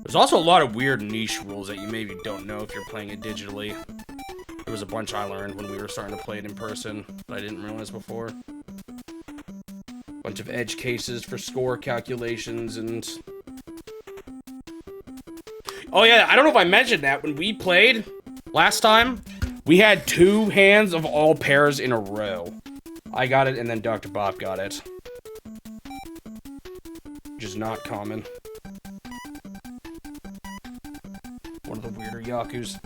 There's also a lot of weird niche rules that you maybe don't know if you're playing it digitally. There was a bunch I learned when we were starting to play it in person that I didn't realize before. Bunch of edge cases for score calculations and... Oh yeah, I don't know if I mentioned that. When we played last time, we had 2 hands of all pairs in a row. I got it and then Dr. Bob got it. Which is not common. One of the weirder Yakus.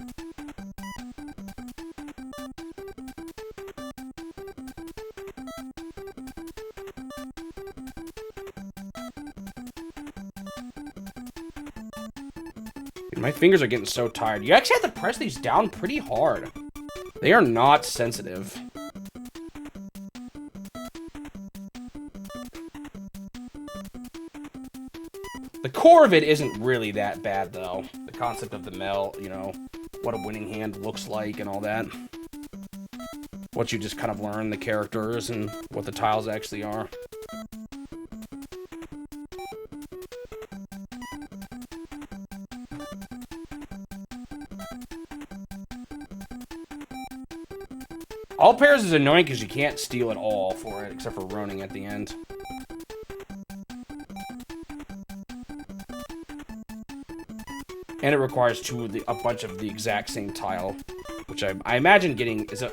Dude, my fingers are getting so tired. You actually have to press these down pretty hard. They are not sensitive. The core of it isn't really that bad, though. The concept of the melt, you know, what a winning hand looks like and all that. What you just kind of learn, the characters and what the tiles actually are. All pairs is annoying because you can't steal at all for it, except for Roning at the end. And it requires a bunch of the exact same tile, which I imagine getting is a... I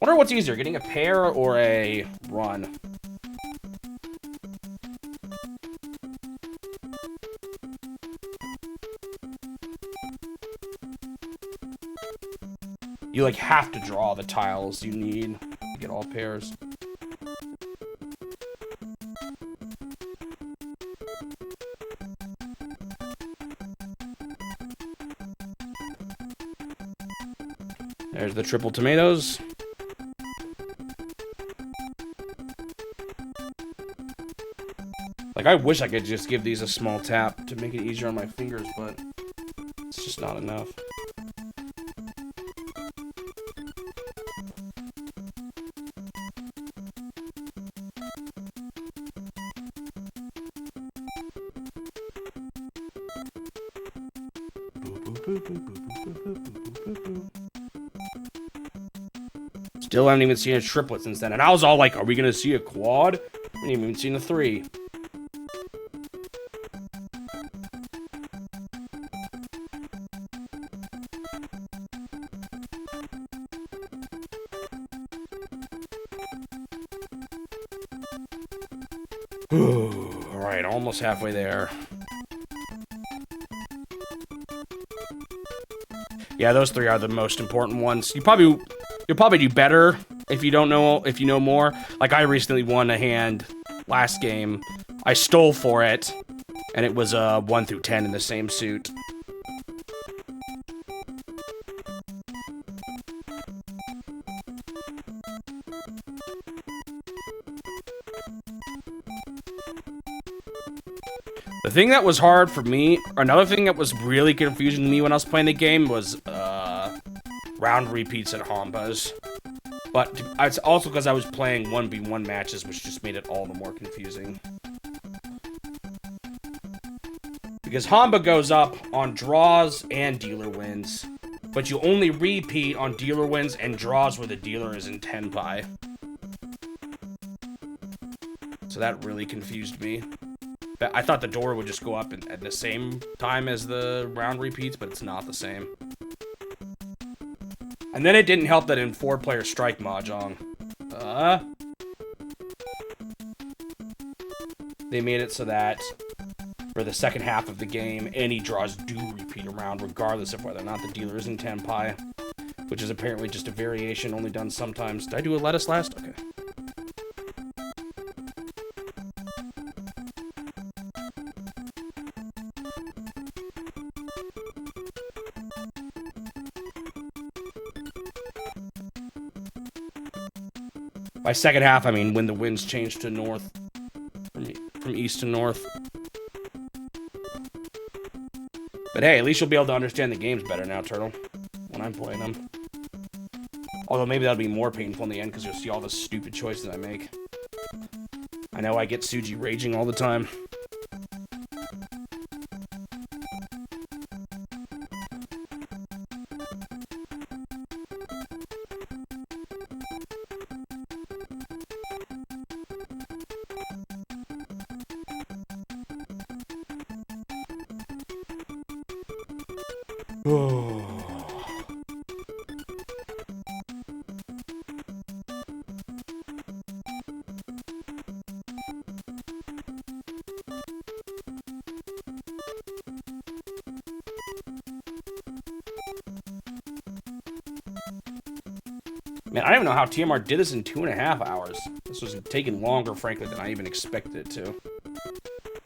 wonder what's easier, getting a pair or a run. You like have to draw the tiles you need to get all pairs. There's the triple tomatoes. Like, I wish I could just give these a small tap to make it easier on my fingers, but it's just not enough. Still haven't even seen a triplet since then. And I was all like, are we going to see a quad? We haven't even seen a 3. Alright, almost halfway there. Yeah, those 3 are the most important ones. You'll probably do better if you know more. Like, I recently won a hand last game. I stole for it, and it was 1 through 10 in the same suit. The thing that was hard for me, another thing that was really confusing to me when I was playing the game was round repeats and Hambas. But it's also because I was playing 1v1 matches, which just made it all the more confusing. Because Hamba goes up on draws and dealer wins, but you only repeat on dealer wins and draws where the dealer is in Tenpai. So that really confused me. I thought the door would just go up at the same time as the round repeats, but it's not the same. And then it didn't help that in 4-player strike mahjong, they made it so that for the second half of the game, any draws do repeat around, regardless of whether or not the dealer is in Tenpai, which is apparently just a variation only done sometimes. Did I do a lettuce last? Okay. By second half, I mean when the winds change to north, from east to north. But hey, at least you'll be able to understand the games better now, Turtle, when I'm playing them. Although maybe that'll be more painful in the end because you'll see all the stupid choices I make. I know I get Suji raging all the time. Man, I don't even know how TMR did this in 2.5 hours. This was taking longer, frankly, than I even expected it to.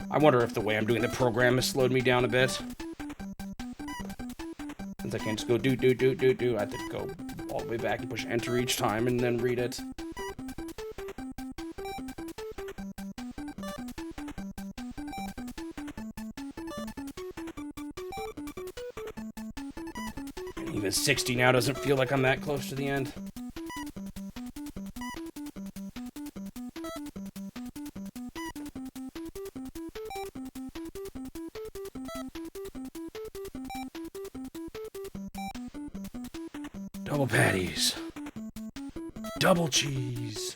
I wonder if the way I'm doing the program has slowed me down a bit. Since I can't just go do. I have to go all the way back and push enter each time and then read it. And even 60 now doesn't feel like I'm that close to the end. Double patties. Double cheese.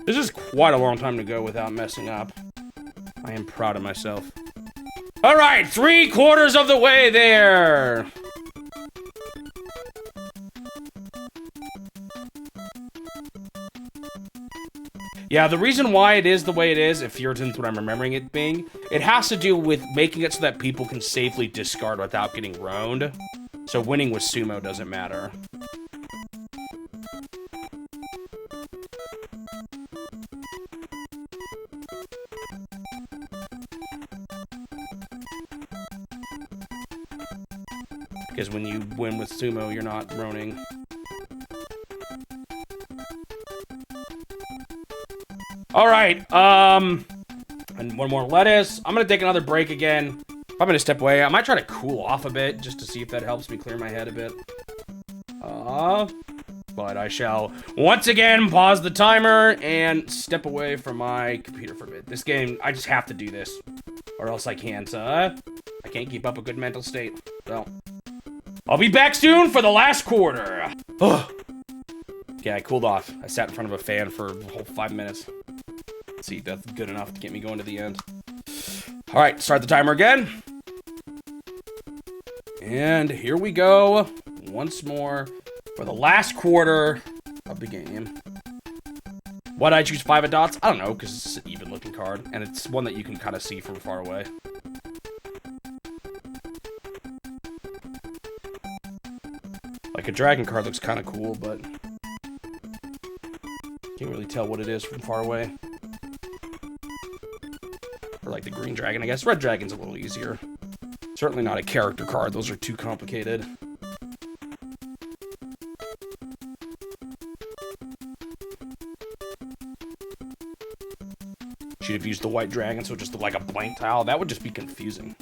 This is quite a long time to go without messing up. I am proud of myself. All right, 3/4 of the way there. Yeah, the reason why it is the way it is, if you're into what I'm remembering it being, it has to do with making it so that people can safely discard without getting roaned. So winning with sumo doesn't matter. Because when you win with sumo, you're not roning. Alright, and one more lettuce. I'm gonna take another break again. I'm gonna step away. I might try to cool off a bit, just to see if that helps me clear my head a bit. But I shall once again pause the timer and step away from my computer for a bit. This game, I just have to do this, or else I can't keep up a good mental state. So, I'll be back soon for the last quarter. Yeah, I cooled off. I sat in front of a fan for a whole 5 minutes. Let's see if that's good enough to get me going to the end. Alright, start the timer again. And here we go. Once more for the last quarter of the game. Why'd I choose 5 of dots? I don't know, because it's an even looking card. And it's one that you can kind of see from far away. Like a dragon card looks kind of cool, but can't really tell what it is from far away. Or like the green dragon, I guess. Red dragon's a little easier. Certainly not a character card. Those are too complicated. Should have used the white dragon, so it just looked like a blank tile. That would just be confusing.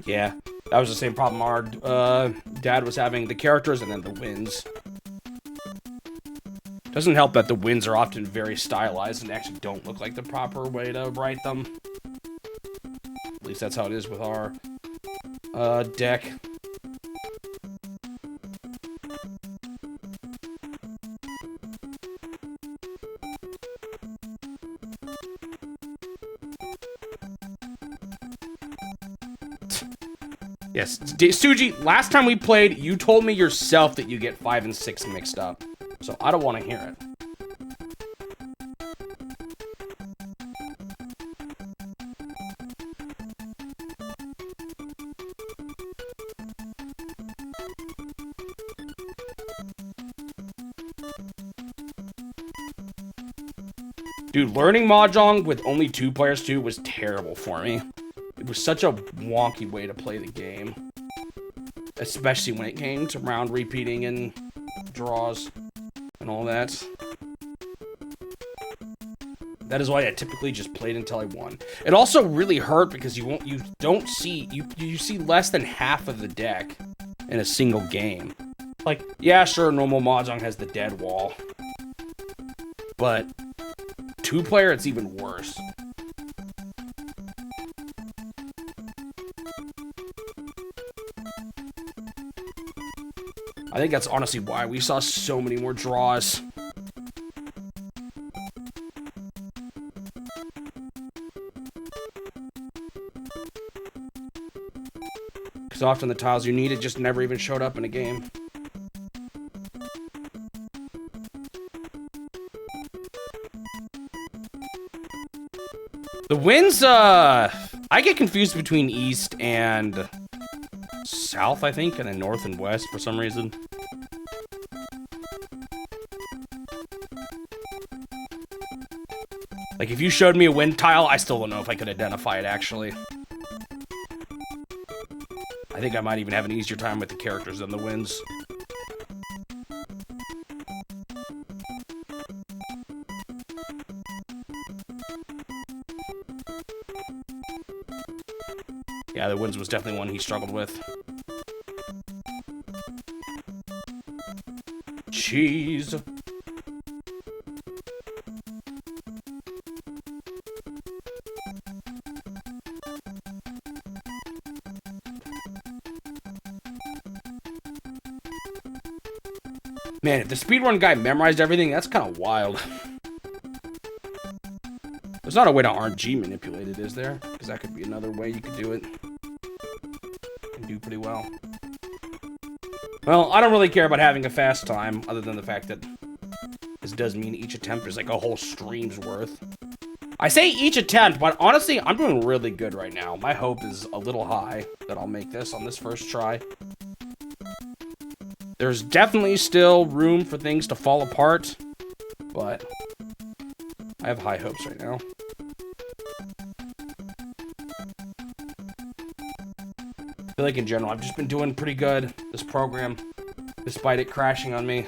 Yeah, that was the same problem our dad was having. The characters and then the wins. Doesn't help that the wins are often very stylized and actually don't look like the proper way to write them. At least that's how it is with our deck. Yes, Suji, last time we played, you told me yourself that you get 5 and 6 mixed up. So I don't want to hear it. Dude, learning Mahjong with only 2 players too was terrible for me. It was such a wonky way to play the game. Especially when it came to round repeating and draws and all that. That is why I typically just played until I won. It also really hurt because you see less than half of the deck in a single game. Like, yeah, sure, normal Mahjong has the dead wall. But 2-player, it's even worse. I think that's honestly why we saw so many more draws. Because often the tiles you needed just never even showed up in a game. The wins, I get confused between East and South, I think, and then North and West for some reason. Like, if you showed me a wind tile, I still don't know if I could identify it, actually. I think I might even have an easier time with the characters than the winds. Yeah, the winds was definitely one he struggled with. Cheese. Man, if the speedrun guy memorized everything, that's kind of wild. There's not a way to RNG manipulate it, is there? Because that could be another way you could do it. And do pretty well. Well, I don't really care about having a fast time, other than the fact that this does mean each attempt is like a whole stream's worth. I say each attempt, but honestly, I'm doing really good right now. My hope is a little high that I'll make this on this first try. There's definitely still room for things to fall apart, but I have high hopes right now. I feel like in general, I've just been doing pretty good, this program, despite it crashing on me.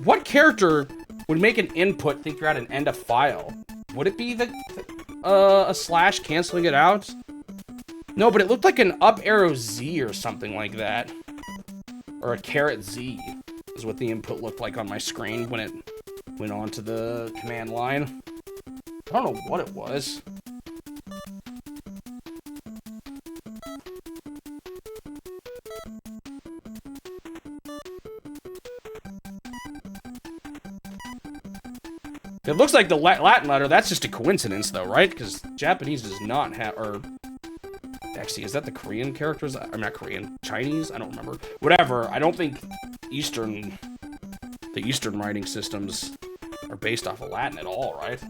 What character would make an input think you're at an end of file? Would it be a slash canceling it out? No, but it looked like an up arrow Z or something like that. Or a caret Z is what the input looked like on my screen when it went onto the command line. I don't know what it was. It looks like the Latin letter, that's just a coincidence though, right? Because Japanese does not have, or actually, is that the Korean characters? I'm not Korean, Chinese? I don't remember. Whatever, I don't think the Eastern writing systems are based off of Latin at all, right?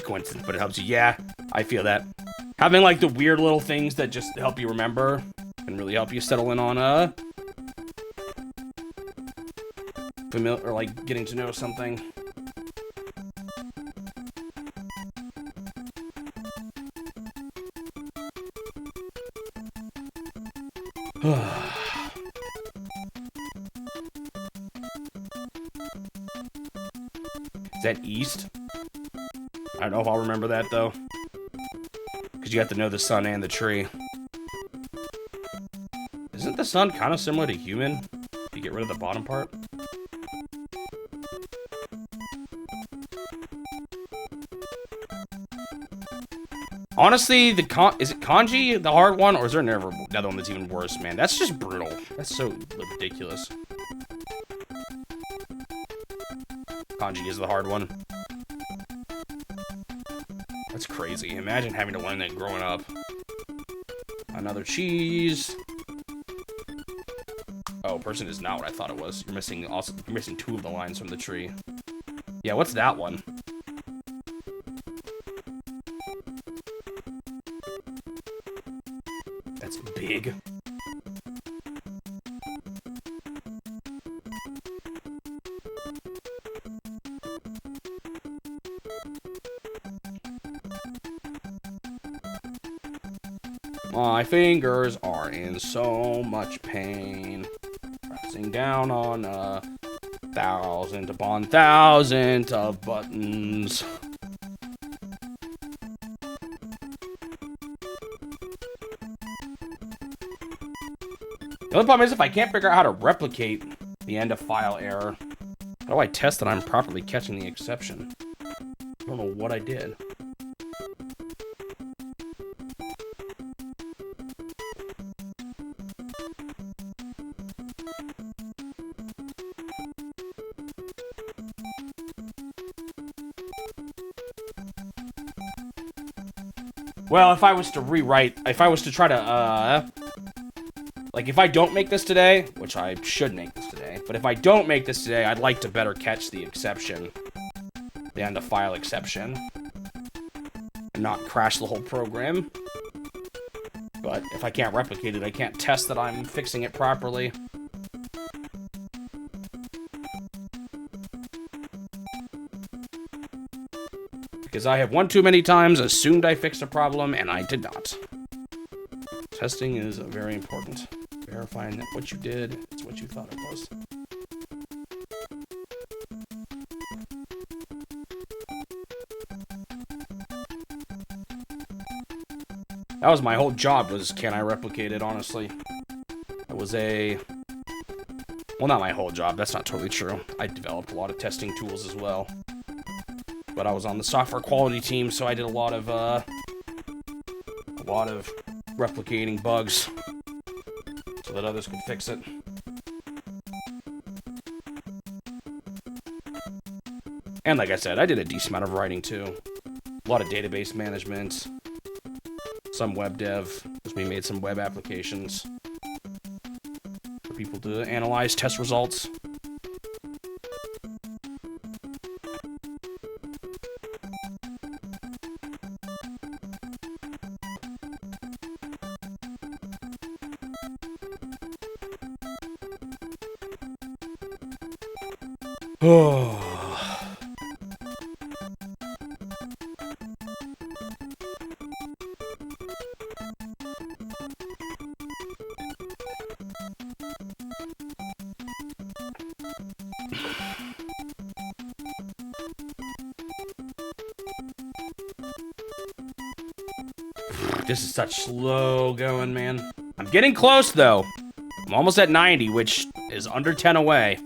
Coincidence, but it helps you. Yeah, I feel that. Having like the weird little things that just help you remember can really help you settle in on familiar, or like getting to know something. Is that east? I don't know if I'll remember that, though. Because you have to know the sun and the tree. Isn't the sun kind of similar to human? You get rid of the bottom part? Honestly, is it kanji, the hard one? Or is there another one that's even worse, man? That's just brutal. That's so ridiculous. Kanji is the hard one. That's crazy. Imagine having to learn that growing up. Another cheese. Oh, person is not what I thought it was. You're missing two of the lines from the tree. Yeah, what's that one? That's big. My fingers are in so much pain. Pressing down on 1,000 upon 1,000 of buttons. The only problem is if I can't figure out how to replicate the end of file error, how do I test that I'm properly catching the exception? I don't know what I did. Well, if I was to rewrite, if I was to try to, like, if I don't make this today, which I should make this today, but if I don't make this today, I'd like to better catch the exception, the end of file exception, and not crash the whole program. But if I can't replicate it, I can't test that I'm fixing it properly. Because I have one too many times assumed I fixed a problem, and I did not. Testing is very important. Verifying that what you did is what you thought it was. That was my whole job, was can I replicate it, honestly. It was a... Well, not my whole job, that's not totally true. I developed a lot of testing tools as well. But I was on the software quality team, so I did a lot of replicating bugs so that others could fix it. And like I said, I did a decent amount of writing too. A lot of database management, some web dev, because we made some web applications for people to analyze test results. Oh. This is such slow going, man. I'm getting close, though. I'm almost at 90, which is under 10 away.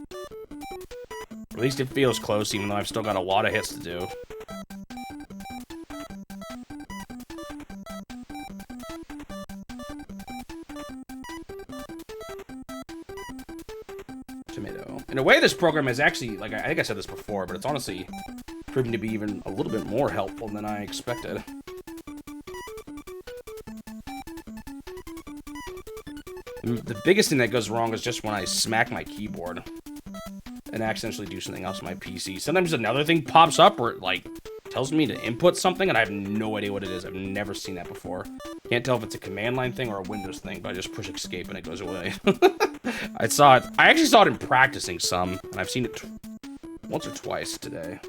At least it feels close, even though I've still got a lot of hits to do. Tomato. In a way, this program is actually, like, I think I said this before, but it's honestly proven to be even a little bit more helpful than I expected. The biggest thing that goes wrong is just when I smack my keyboard and accidentally do something else on my PC. Sometimes another thing pops up where it, like, tells me to input something, and I have no idea what it is. I've never seen that before. Can't tell if it's a command line thing or a Windows thing, but I just push escape and it goes away. I actually saw it in practicing some, and I've seen it once or twice today.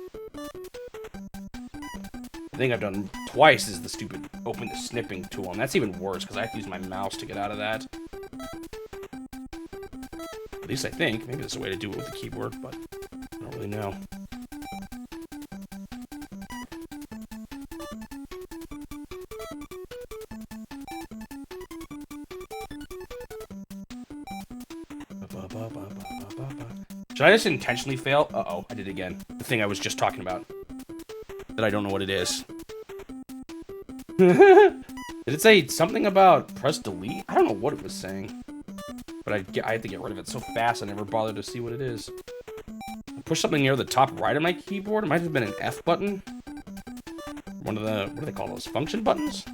The thing I've done twice is the stupid open the snipping tool, and that's even worse because I have to use my mouse to get out of that. At least I think. Maybe there's a way to do it with the keyboard, but I don't really know. Should I just intentionally fail? Uh-oh, I did it again. The thing I was just talking about. That I don't know what it is. Did it say something about press delete? I don't know what it was saying. But I have to get rid of it so fast I never bothered to see what it is. I pushed something near the top right of my keyboard. It might have been an F button. One of the, what do they call those? Function buttons?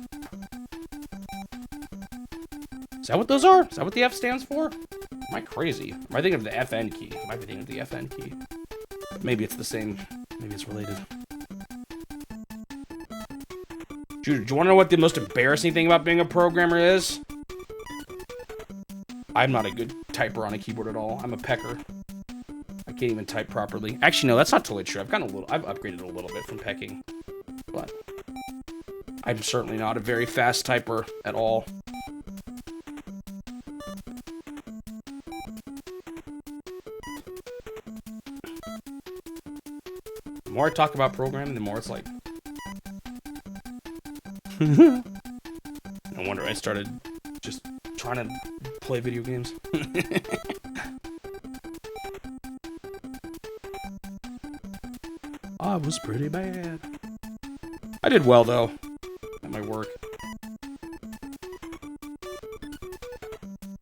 Is that what those are? Is that what the F stands for? Am I crazy? Am I thinking of the FN key? I might be thinking of the FN key. But maybe it's the same. Maybe it's related. Dude, do you want to know what the most embarrassing thing about being a programmer is? I'm not a good typer on a keyboard at all. I'm a pecker. I can't even type properly. Actually, no, that's not totally true. I've upgraded a little bit from pecking. But I'm certainly not a very fast typer at all. The more I talk about programming, the more it's like... No wonder I started just trying to play video games. I was pretty bad. I did well, though, at my work.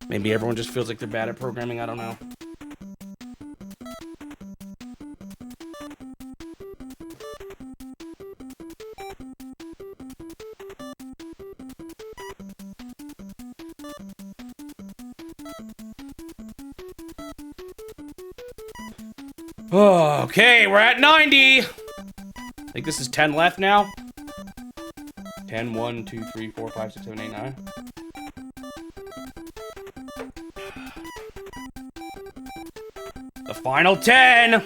Maybe everyone just feels like they're bad at programming, I don't know. Oh, okay, we're at 90. I think this is 10 left now. 10, 1, 2, 3, 4, 5, 6, 7, 8, 9. The final 10.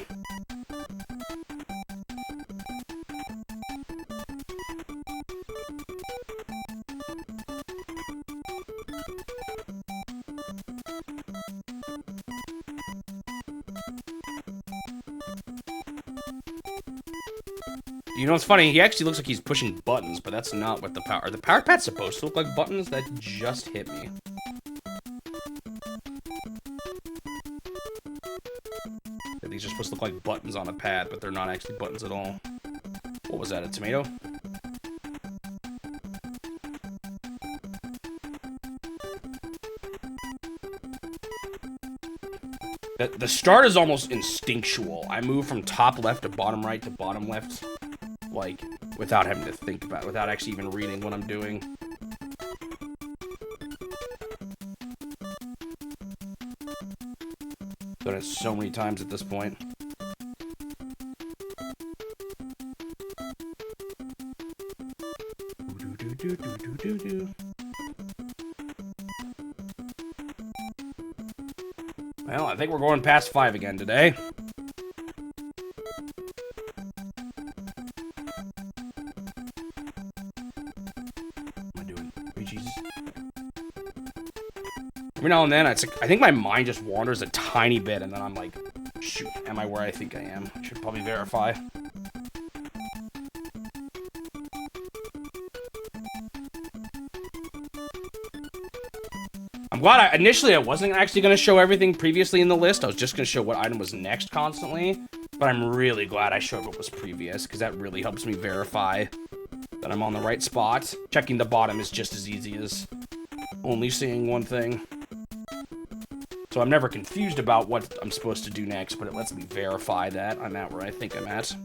You know what's funny? He actually looks like he's pushing buttons, but that's not what the power... Are the power pads supposed to look like buttons? That just hit me. These are supposed to look like buttons on a pad, but they're not actually buttons at all. What was that, a tomato? The start is almost instinctual. I move from top left to bottom right to bottom left, like, without having to think about it, without actually even reading what I'm doing. Done it so many times at this point. Well, I think we're going past 5 again today. What am I doing? Hey, Jesus. Every now and then, I think my mind just wanders a tiny bit, and then I'm like, shoot, am I where I think I am? I should probably verify. I'm glad initially I wasn't actually going to show everything previously in the list. I was just going to show what item was next constantly. But I'm really glad I showed what was previous, because that really helps me verify that I'm on the right spot. Checking the bottom is just as easy as only seeing one thing. So I'm never confused about what I'm supposed to do next, but it lets me verify that I'm at where I think I'm at.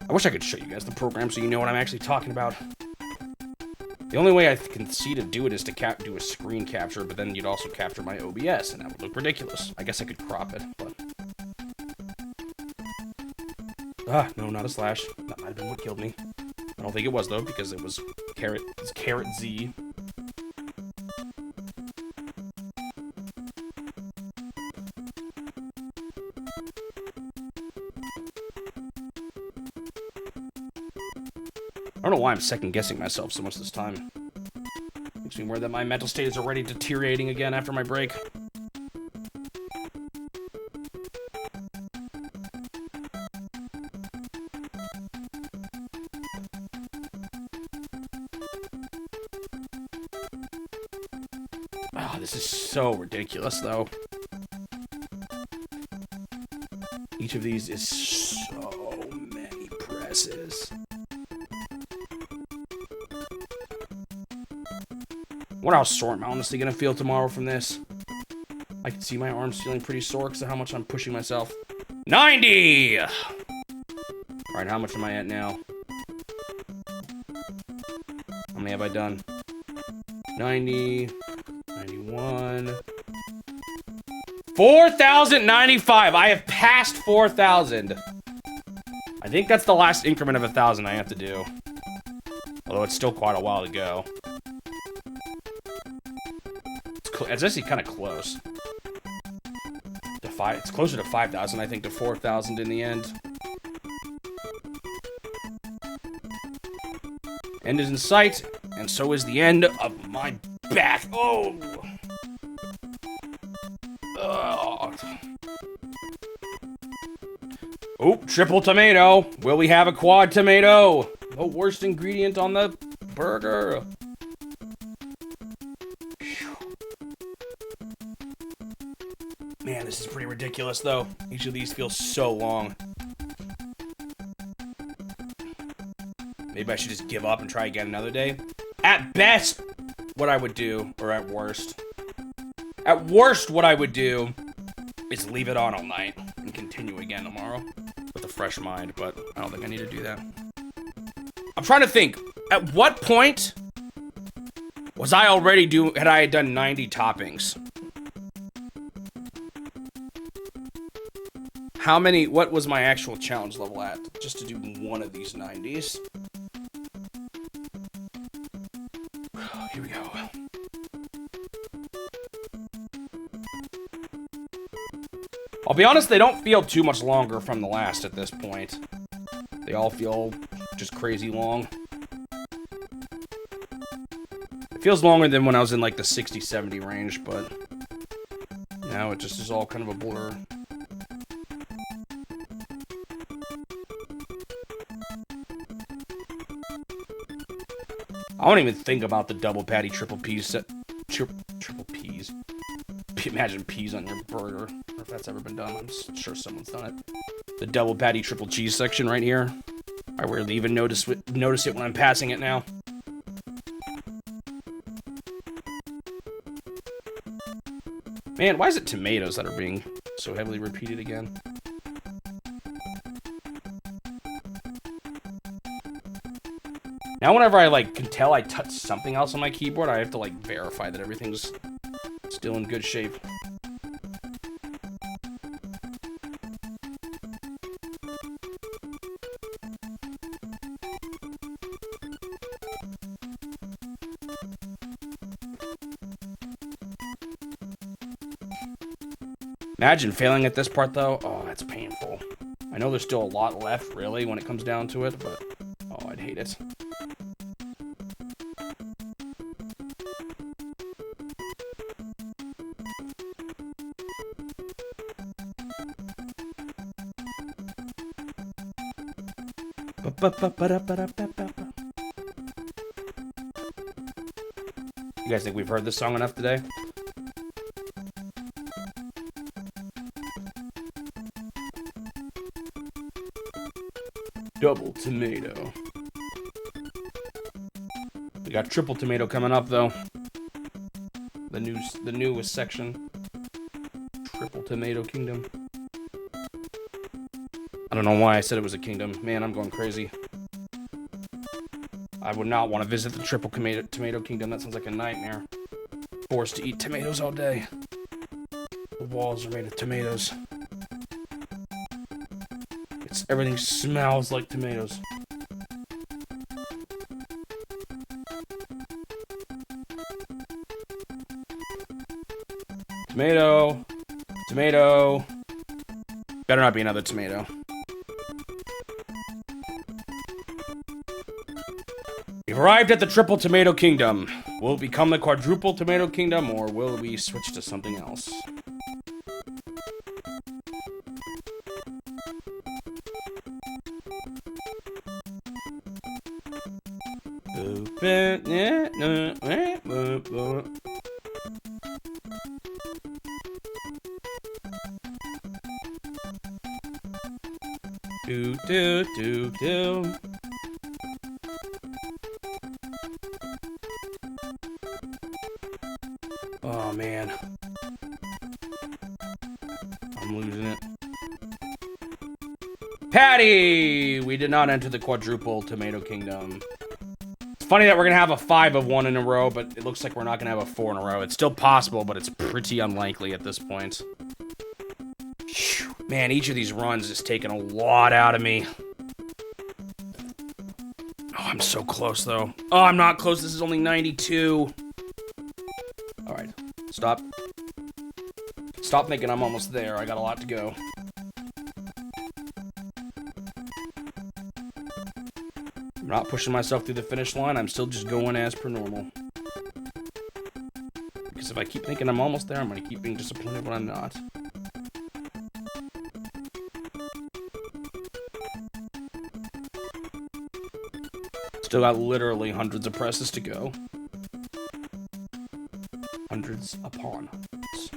I wish I could show you guys the program so you know what I'm actually talking about. The only way I can see to do it is to do a screen capture, but then you'd also capture my OBS, and that would look ridiculous. I guess I could crop it, but... no, not a slash. That might have been what killed me. I don't think it was, though, because it was caret Z. I don't know why I'm second-guessing myself so much this time. Makes me worry that my mental state is already deteriorating again after my break. Oh, this is so ridiculous, though. Each of these is so many presses. I wonder how sore I'm honestly gonna feel tomorrow from this. I can see my arms feeling pretty sore because of how much I'm pushing myself. 90! Alright, how much am I at now? How many have I done? 90, 91... 4,095! I have passed 4,000. I think that's the last increment of 1,000 I have to do. Although it's still quite a while to go. It's actually kind of close. It's closer to 5,000, I think, to 4,000 in the end. End is in sight, and so is the end of my back. Oh! Oh, triple tomato. Will we have a quad tomato? The worst ingredient on the burger. Man, this is pretty ridiculous, though. Each of these feels so long. Maybe I should just give up and try again another day. At best, what I would do, or at worst. At worst, what I would do is leave it on all night and continue again tomorrow with a fresh mind, but I don't think I need to do that. I'm trying to think, at what point was I already had I done 90 toppings? What was my actual challenge level at, just to do one of these 90s? Here we go. I'll be honest, they don't feel too much longer from the last at this point. They all feel just crazy long. It feels longer than when I was in like the 60-70 range, but now it just is all kind of a blur. I won't even think about the double patty triple peas imagine peas on your burger. If that's ever been done, I'm sure someone's done it. The double patty triple cheese section right here. I rarely even notice it when I'm passing it now. Man, why is it tomatoes that are being so heavily repeated again? Now whenever I, like, can tell I touched something else on my keyboard, I have to, like, verify that everything's still in good shape. Imagine failing at this part, though. Oh, that's painful. I know there's still a lot left, really, when it comes down to it, but... oh, I'd hate it. You guys think we've heard this song enough today? Double tomato. We got triple tomato coming up, though. The newest section. Triple tomato kingdom. I don't know why I said it was a kingdom. Man, I'm going crazy. I would not want to visit the triple tomato kingdom. That sounds like a nightmare. Forced to eat tomatoes all day. The walls are made of tomatoes. Everything smells like tomatoes. Tomato. Tomato. Better not be another tomato. We've arrived at the triple tomato kingdom. Will it become the quadruple tomato kingdom, or will we switch to something else? Do do do do. Oh man, I'm losing it. Patty! We did not enter the quadruple tomato kingdom. It's funny that we're gonna have a 5 of 1 in a row, but it looks like we're not gonna have a 4 in a row. It's still possible, but it's pretty unlikely at this point. Whew. Man, each of these runs is taking a lot out of me. Oh, I'm so close, though. Oh, I'm not close. This is only 92. All right, stop. Stop thinking I'm almost there. I got a lot to go. I'm not pushing myself through the finish line. I'm still just going as per normal. Because if I keep thinking I'm almost there, I'm going to keep being disappointed when I'm not. Still got literally hundreds of presses to go. Hundreds upon hundreds.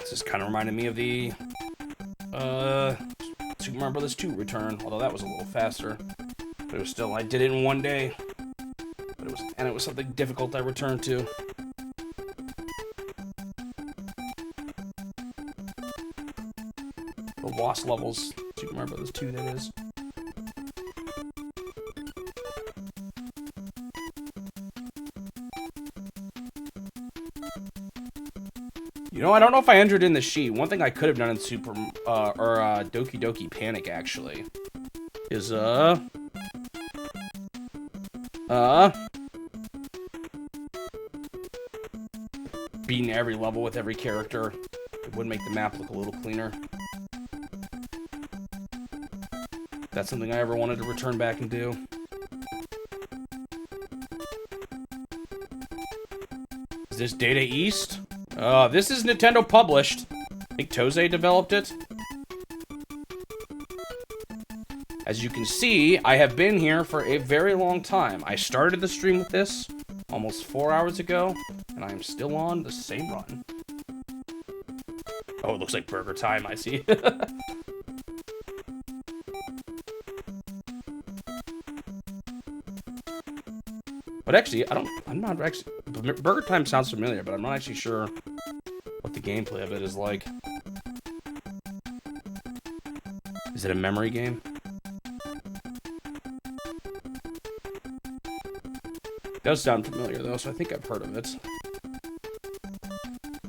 This is kind of reminding me of the Super Mario Bros. 2 return, although that was a little faster. But it was still, I did it in one day. But it was something difficult I returned to. The lost levels, Super Mario Bros. 2, that is. You know, I don't know if I entered in the sheet. One thing I could have done in Doki Doki Panic, actually, is, beating every level with every character. It would make the map look a little cleaner. That's something I ever wanted to return back and do. Is this Data East? This is Nintendo published. I think Toze developed it. As you can see, I have been here for a very long time. I started the stream with this almost 4 hours ago, and I'm still on the same run. Oh, it looks like burger time, I see. But actually, I'm not actually, burger time sounds familiar, but I'm not actually sure what the gameplay of it is like. Is it a memory game? It does sound familiar though, so I think I've heard of it.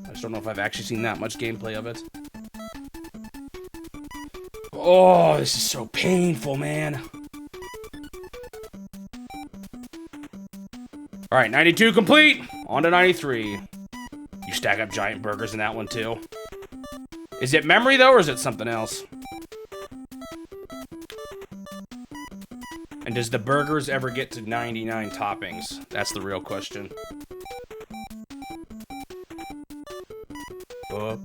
I just don't know if I've actually seen that much gameplay of it. Oh, this is so painful, man. Alright, 92 complete! On to 93. You stack up giant burgers in that one too. Is it memory though, or is it something else? And does the burgers ever get to 99 toppings? That's the real question. Oh,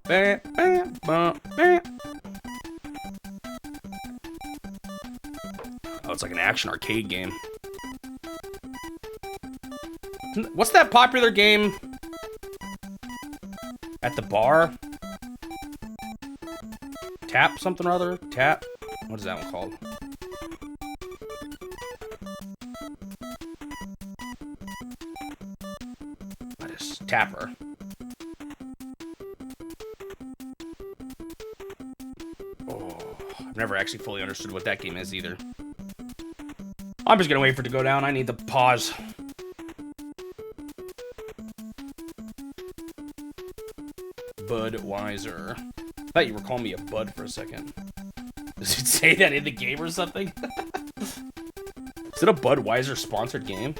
it's like an action arcade game. What's that popular game at the bar? Tap something or other? Tap? What is that one called? What is Tapper? Oh, I've never actually fully understood what that game is either. I'm just gonna wait for it to go down. I need the pause. Budweiser. I thought you were calling me a bud for a second. Does it say that in the game or something? Is it a Budweiser sponsored game?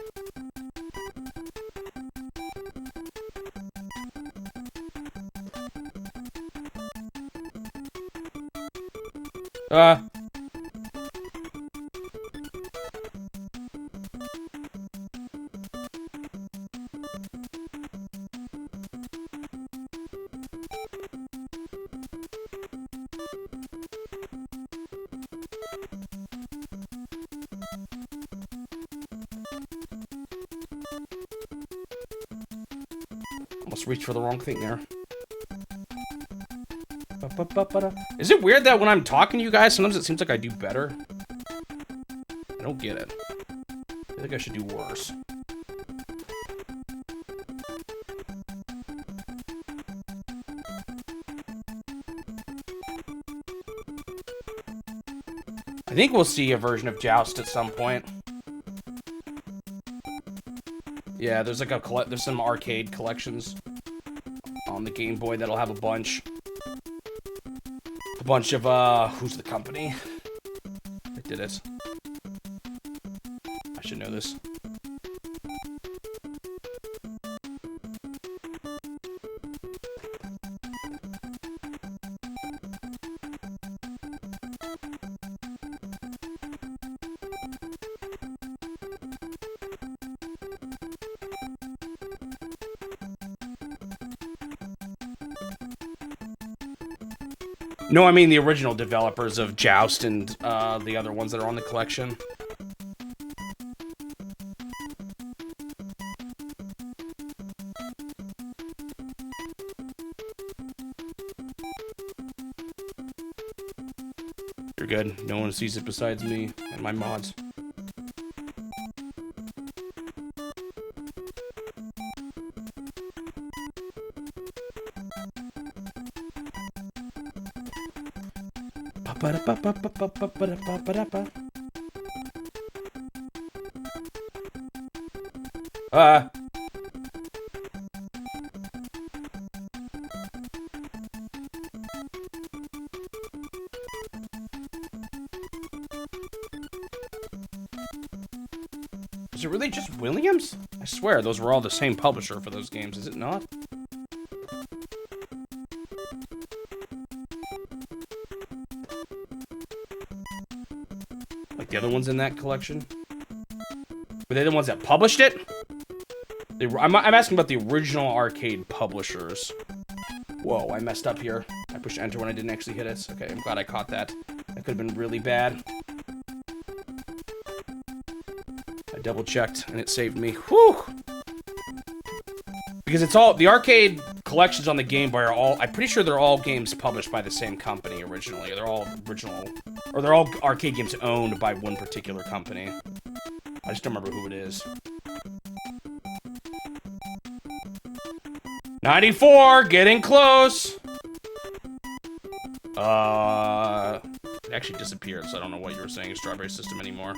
Almost reached for the wrong thing there. Is it weird that when I'm talking to you guys, sometimes it seems like I do better? I don't get it. I think I should do worse. I think we'll see a version of Joust at some point. Yeah, there's like there's some arcade collections on the Game Boy that'll have a bunch of who's the company that did it? I should know this. No, I mean the original developers of Joust and the other ones that are on the collection. You're good. No one sees it besides me and my mods. Is it really just Williams? I swear those were all the same publisher for those games, is it not? Like the other ones in that collection? Were they the ones that published it? I'm asking about the original arcade publishers. Whoa, I messed up here. I pushed enter when I didn't actually hit it. Okay, I'm glad I caught that. That could have been really bad. I double checked and it saved me. Whew! Because it's all, the arcade collections on the Game Boy are all, I'm pretty sure they're all games published by the same company originally. They're all original, or they're all arcade games owned by one particular company. I just don't remember who it is. 94, getting close. It actually disappeared, so I don't know what you were saying, Strawberry System anymore.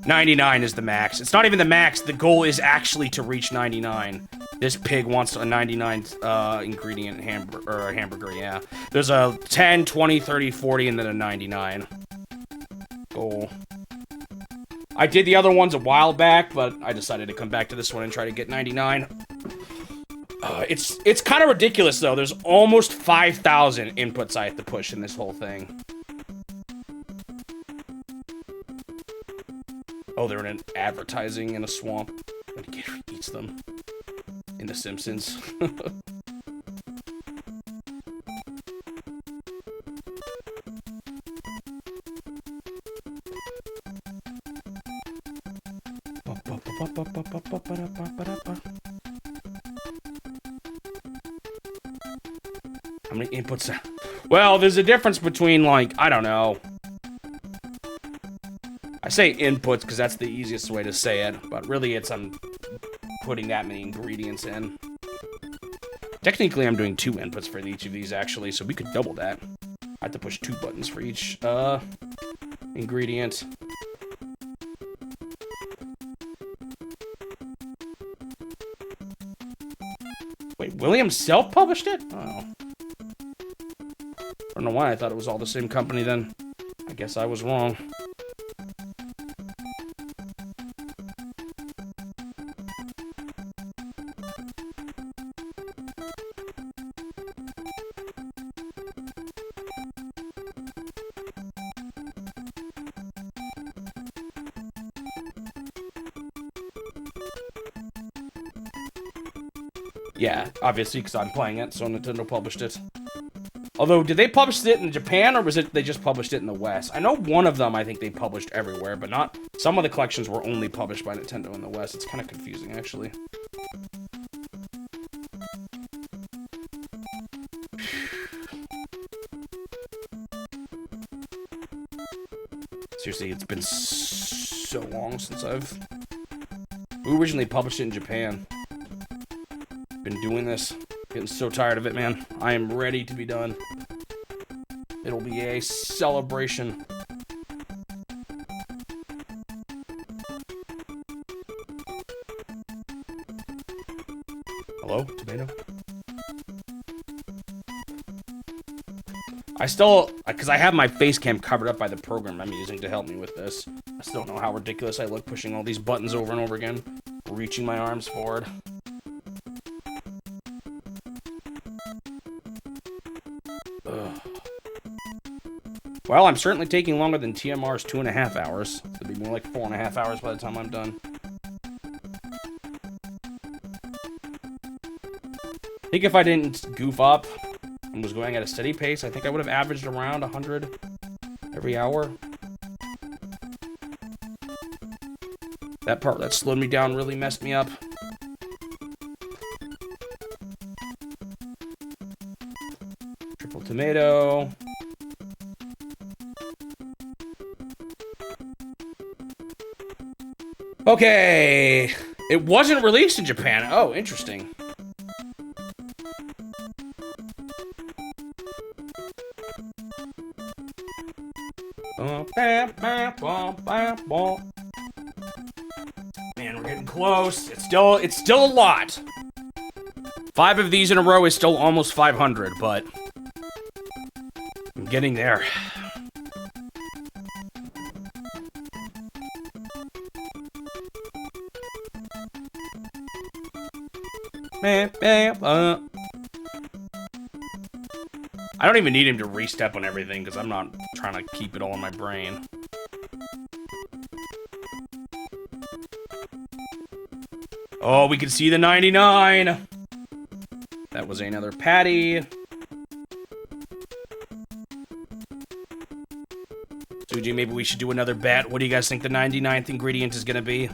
$99 is the max. It's not even the max. The goal is actually to reach 99. This pig wants a 99 ingredient hamburger, yeah. There's a 10, 20, 30, 40, and then a 99. Goal. I did the other ones a while back, but I decided to come back to this one and try to get 99. It's kind of ridiculous, though. There's almost 5,000 inputs I have to push in this whole thing. Oh, they're in an advertising in a swamp. And the gator eats them. In The Simpsons. How many inputs? Well, there's a difference between, like, I don't know. I say inputs because that's the easiest way to say it, but really it's I'm putting that many ingredients in. Technically, I'm doing 2 inputs for each of these, actually, so we could double that. I have to push 2 buttons for each ingredient. Wait, William self-published it? Oh. I don't know why I thought it was all the same company then. I guess I was wrong. Yeah, obviously, because I'm playing it, so Nintendo published it. Although, did they publish it in Japan, or was it they just published it in the West? I know one of them I think they published everywhere, but not... Some of the collections were only published by Nintendo in the West. It's kind of confusing, actually. Seriously, it's been so long since I've... We originally published it in Japan. Been doing this. Getting so tired of it, man. I am ready to be done. It'll be a celebration. Hello, tomato? I still, because I have my face cam covered up by the program I'm using to help me with this. I still don't know how ridiculous I look pushing all these buttons over and over again. Reaching my arms forward. Well, I'm certainly taking longer than TMR's 2.5 hours. It'll be more like 4.5 hours by the time I'm done. I think if I didn't goof up and was going at a steady pace, I think I would have averaged around 100 every hour. That part that slowed me down really messed me up. Triple tomato. Okay, it wasn't released in Japan. Oh, interesting. Man, we're getting close. It's still a lot. 5 of these in a row is still almost 500, but I'm getting there. I don't even need him to re-step on everything, because I'm not trying to keep it all in my brain. Oh, we can see the 99. That was another patty. Suji, maybe we should do another bet. What do you guys think the 99th ingredient is gonna be?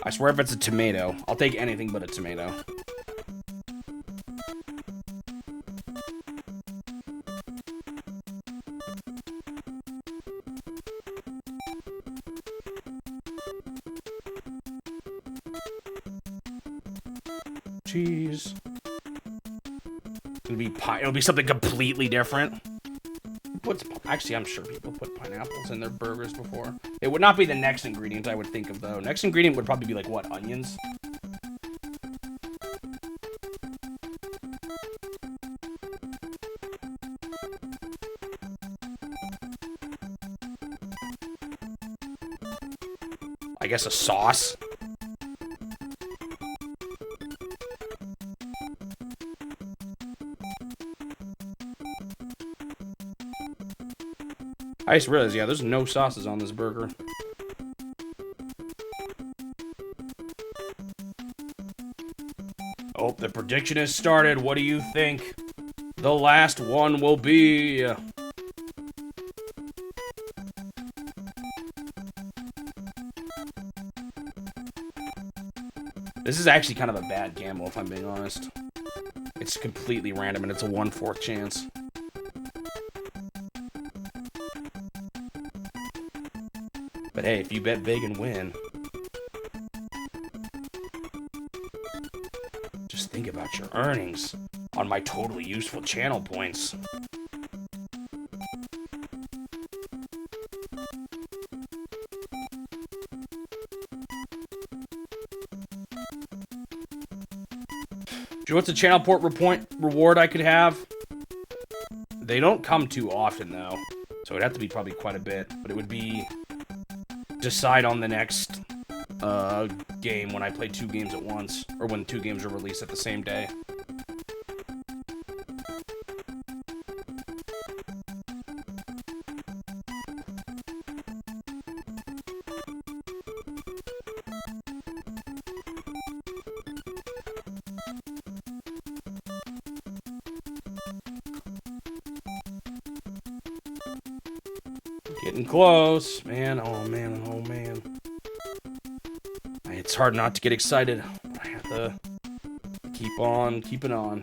I swear if it's a tomato, I'll take anything but a tomato. Cheese. It'll be something completely different. Actually, I'm sure people put pineapples in their burgers before. It would not be the next ingredient I would think of, though. Next ingredient would probably be, like, what, onions? I guess a sauce? I just realized, yeah, there's no sauces on this burger. Oh, the prediction has started. What do you think the last one will be? This is actually kind of a bad gamble, if I'm being honest. It's completely random, and it's a 1/4 chance. But hey, if you bet big and win, just think about your earnings on my totally useful channel points. Do you know what's a channel port reward I could have? They don't come too often, though. So it'd have to be probably quite a bit. But it would be decide on the next game when I play 2 games at once. Or when 2 games are released at the same day. Getting close, man. Oh man, oh man. It's hard not to get excited. I have to keep on keeping on.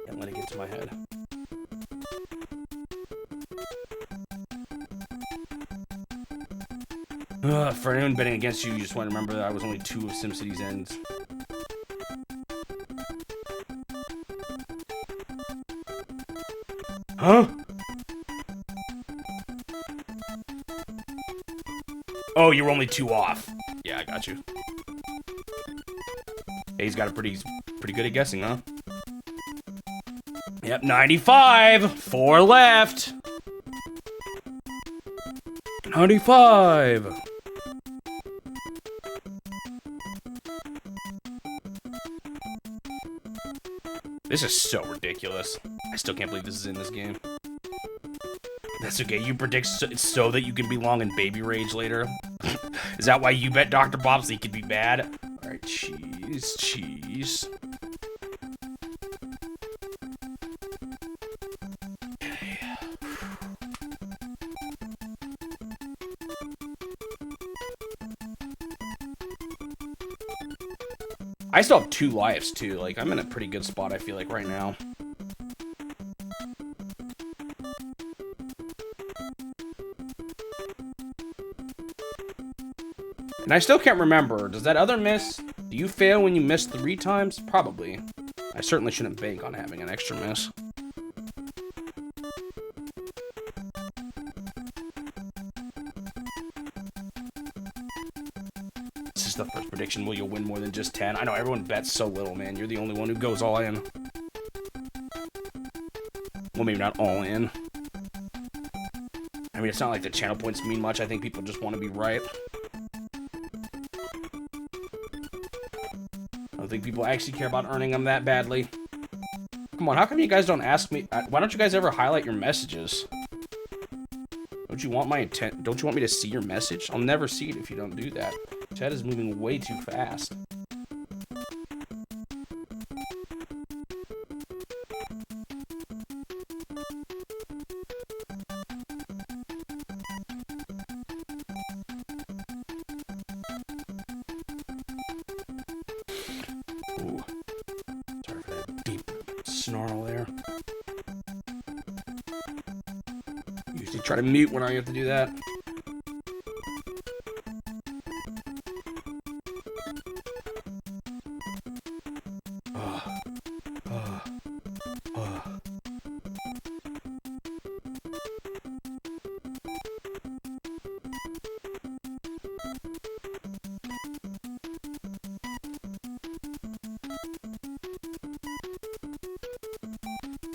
Can't let it get to my head. For anyone betting against you, you just want to remember that I was only 2 of SimCity's ends. Huh? Oh, you were only 2 off. Yeah, I got you. Hey, he's got a pretty good at guessing, huh? Yep, 95. 4 left. 95. This is so ridiculous. I still can't believe this is in this game. That's okay. You predict so that you can be long in baby rage later. Is that why you bet Dr. Bob so he could be bad? Alright, cheese. Okay. I still have 2 lives, too. Like, I'm in a pretty good spot, I feel like, right now. And I still can't remember. Does that other miss? Do you fail when you miss 3 times? Probably. I certainly shouldn't bank on having an extra miss. This is the first prediction. Will you win more than just 10? I know everyone bets so little, man. You're the only one who goes all in. Well, maybe not all in. I mean, it's not like the channel points mean much. I think people just want to be right. I don't think people actually care about earning them that badly. Come on, how come you guys don't ask me? Why don't you guys ever highlight your messages? Don't you want my intent? Don't you want me to see your message? I'll never see it if you don't do that. Chat is moving way too fast. Ooh. Sorry for that deep snarl there. Usually try to mute when I have to do that.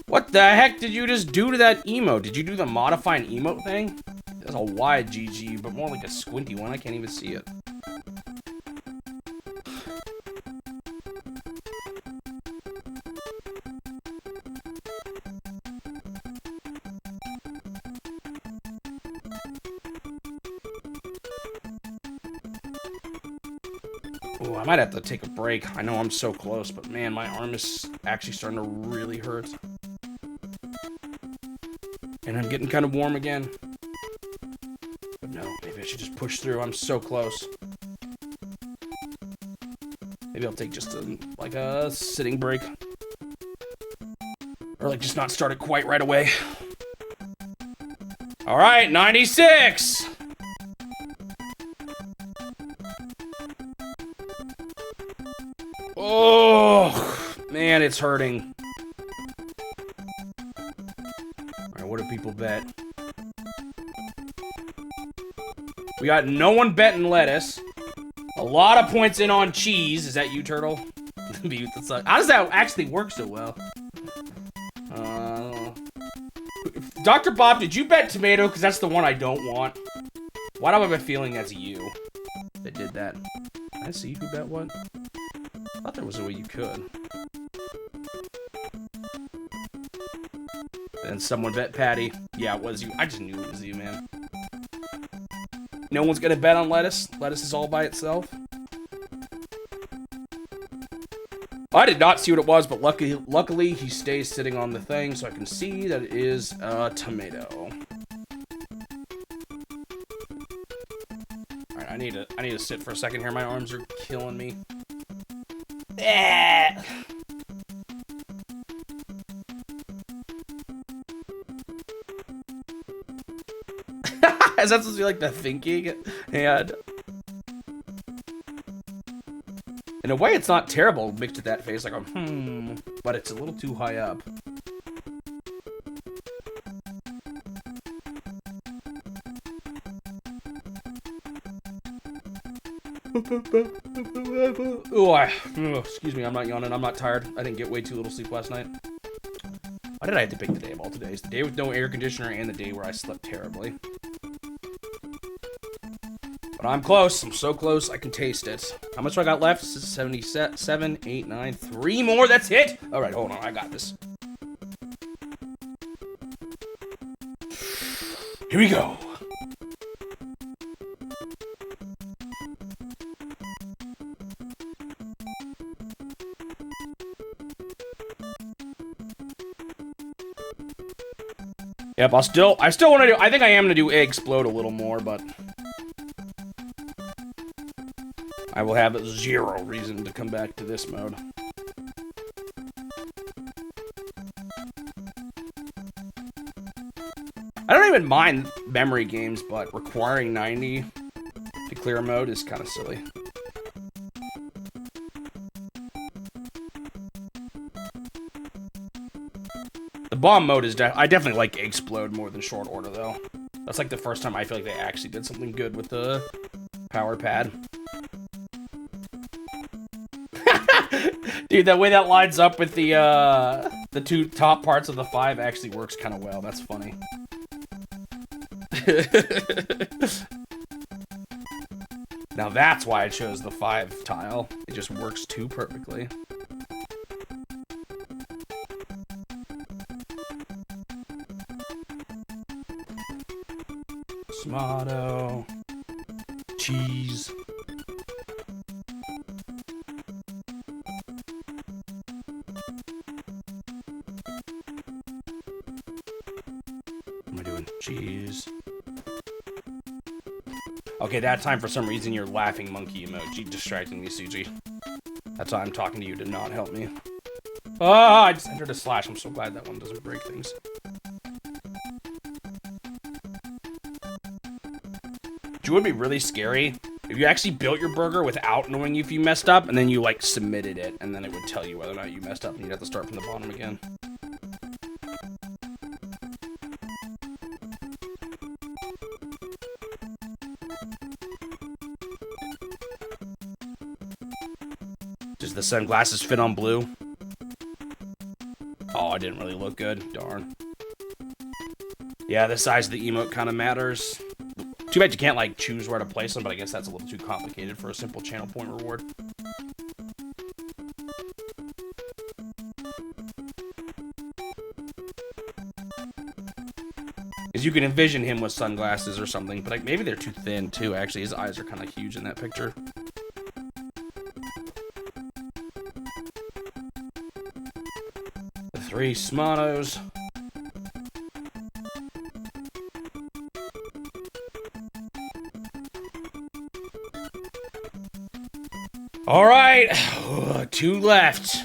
What the heck did you just do to that emote? Did you do the modifying emote thing? That's a wide GG, but more like a squinty one. I can't even see it. Oh, I might have to take a break. I know I'm so close, but man, my arm is actually starting to really hurt. And I'm getting kind of warm again. But no, maybe I should just push through. I'm so close. Maybe I'll take just a sitting break. Or like just not start it quite right away. All right, 96. Oh, man, it's hurting. What do people bet? We got no one betting lettuce. A lot of points in on cheese. Is that you, Turtle? How does that actually work so well? Dr. Bob, did you bet tomato? Because that's the one I don't want. Why do I have a feeling that's you that did that? Can I see who bet what? I thought there was a way you could. And someone bet Patty. Yeah, it was you. I just knew it was you, man. No one's gonna bet on lettuce. Lettuce is all by itself. I did not see what it was, but luckily he stays sitting on the thing, so I can see that it is a tomato. All right, I need to sit for a second here. My arms are killing me. Is that supposed to be like the thinking? And in a way, it's not terrible mixed with that face, like a but it's a little too high up. Excuse me, I'm not yawning, I'm not tired. I didn't get way too little sleep last night. Why did I have to pick the day of all today? It's the day with no air conditioner and the day where I slept terribly. But I'm close. I'm so close. I can taste it. How much do I got left? 77, 8, 9, 3 more. That's it. All right, hold on. I got this. Here we go. Yep, I still want to do, I think I am going to do Eggsplode a little more, but I will have 0 reason to come back to this mode. I don't even mind memory games, but requiring 90 to clear a mode is kind of silly. The bomb mode is I definitely like Eggsplode more than Short Order, though. That's like the first time I feel like they actually did something good with the power pad. Dude, that way that lines up with the 2 top parts of the 5 actually works kind of well. That's funny. Now that's why I chose the 5 tile. It just works too perfectly. Tomato. Cheese. What am I doing? Cheese. Okay, that time for some reason your laughing monkey emoji distracting me, Suji. That's why I'm talking to you to not help me. Ah, I just entered a slash. I'm so glad that one doesn't break things. It would be really scary if you actually built your burger without knowing if you messed up, and then you like submitted it, and then it would tell you whether or not you messed up, and you'd have to start from the bottom again. Does the sunglasses fit on blue? Oh, I didn't really look good. Darn. Yeah, the size of the emote kind of matters. Too bad you can't, like, choose where to place them, but I guess that's a little too complicated for a simple channel point reward. Because you can envision him with sunglasses or something, but like, maybe they're too thin, too, actually. His eyes are kind of huge in that picture. The 3 Smanos. All right, 2 left.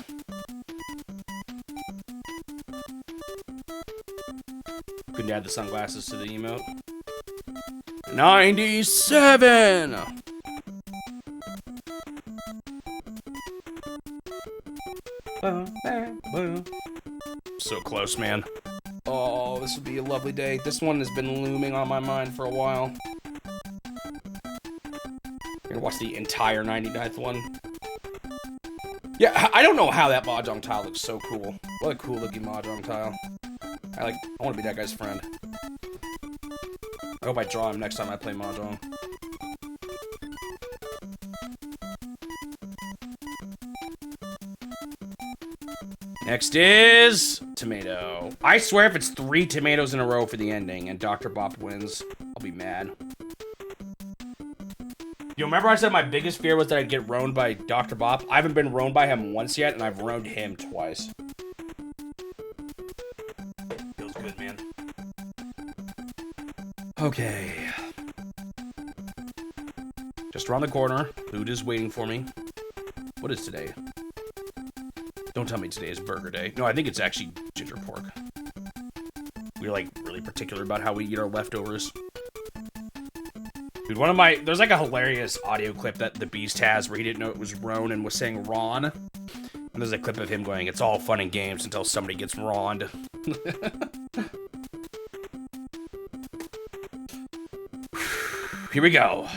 Couldn't add the sunglasses to the emote. 97. So close, man. Oh, this would be a lovely day. This one has been looming on my mind for a while. Gonna watch the entire 99th one. Yeah, I don't know how that Mahjong tile looks so cool. What a cool looking Mahjong tile. I want to be that guy's friend. I hope I draw him next time I play Mahjong. Next is tomato. I swear if it's 3 tomatoes in a row for the ending and Dr. Bop wins, I'll be mad. You remember I said my biggest fear was that I'd get roaned by Dr. Bop? I haven't been roaned by him once yet, and I've roaned him twice. Feels good, man. Okay. Just around the corner. Food is waiting for me. What is today? Don't tell me today is burger day. No, I think it's actually ginger pork. We're like really particular about how we eat our leftovers. Dude, there's like a hilarious audio clip that the Beast has where he didn't know it was Ron and was saying Ron. And there's a clip of him going, "It's all fun and games until somebody gets Roned." Here we go.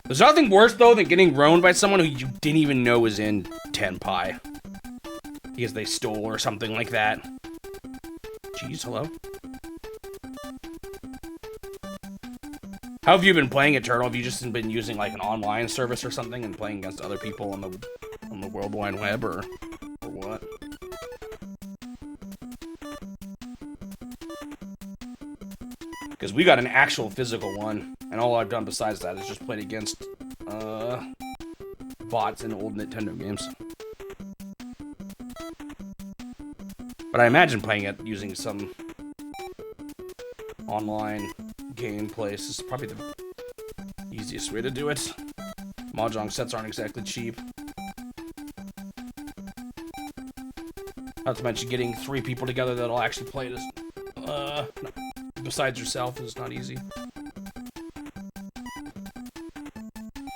There's nothing worse, though, than getting roaned by someone who you didn't even know was in Tenpai. Because they stole or something like that. Jeez, hello? How have you been playing Eternal? Have you just been using, like, an online service or something and playing against other people on the World Wide Web, or what? Because we got an actual physical one, and all I've done besides that is just played against, bots in old Nintendo games. But I imagine playing it using some online gameplay. This is probably the easiest way to do it. Mahjong sets aren't exactly cheap. Not to mention getting 3 people together that'll actually play this, besides yourself, is not easy.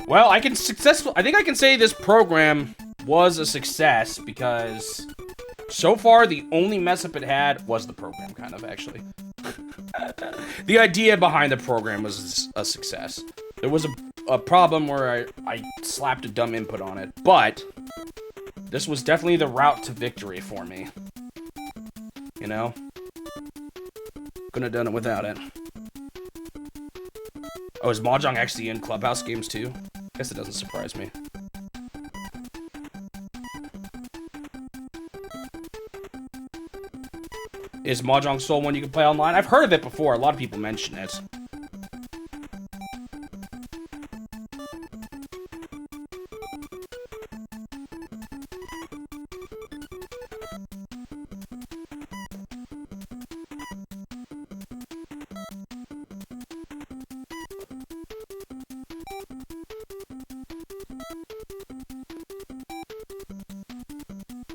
Well, I think I can say this program was a success because so far the only mess up it had was the program, kind of, actually. The idea behind the program was a success. There was a problem where I slapped a dumb input on it, but this was definitely the route to victory for me. you know? Couldn't have done it without it. Oh, is Mahjong actually in Clubhouse games too? Guess it doesn't surprise me. Is Mahjong Soul one you can play online? I've heard of it before. A lot of people mention it.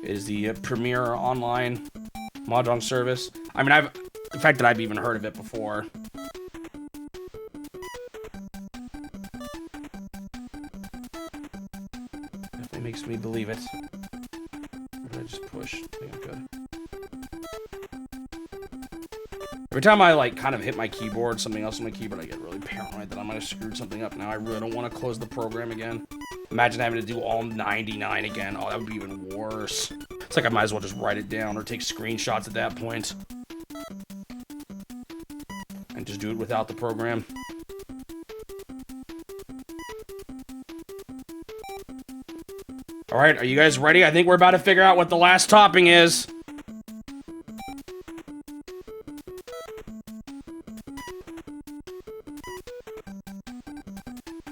Is the premier online Mahjong service. I mean, the fact that I've even heard of it before. Definitely makes me believe it. Or did I just push? I think I'm good. Every time I, like, kind of hit my keyboard, something else on my keyboard, I get really paranoid that I might have screwed something up now. I really don't want to close the program again. Imagine having to do all 99 again. Oh, that would be even worse. It's like I might as well just write it down or take screenshots at that point. And just do it without the program. Alright, are you guys ready? I think we're about to figure out what the last topping is.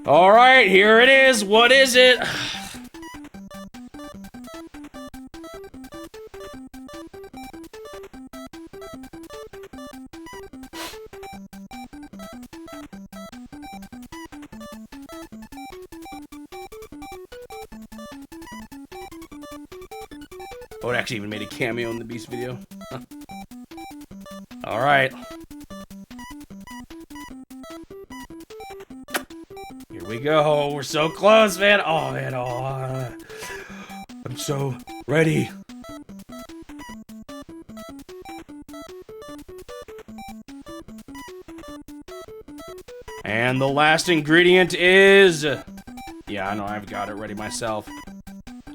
Alright, here it is. What is it? Oh, it actually even made a cameo in the Beast video. Alright. Here we go. We're so close, man. Oh, man. Oh, I'm so ready. And the last ingredient is... Yeah, I know. I've got it ready myself.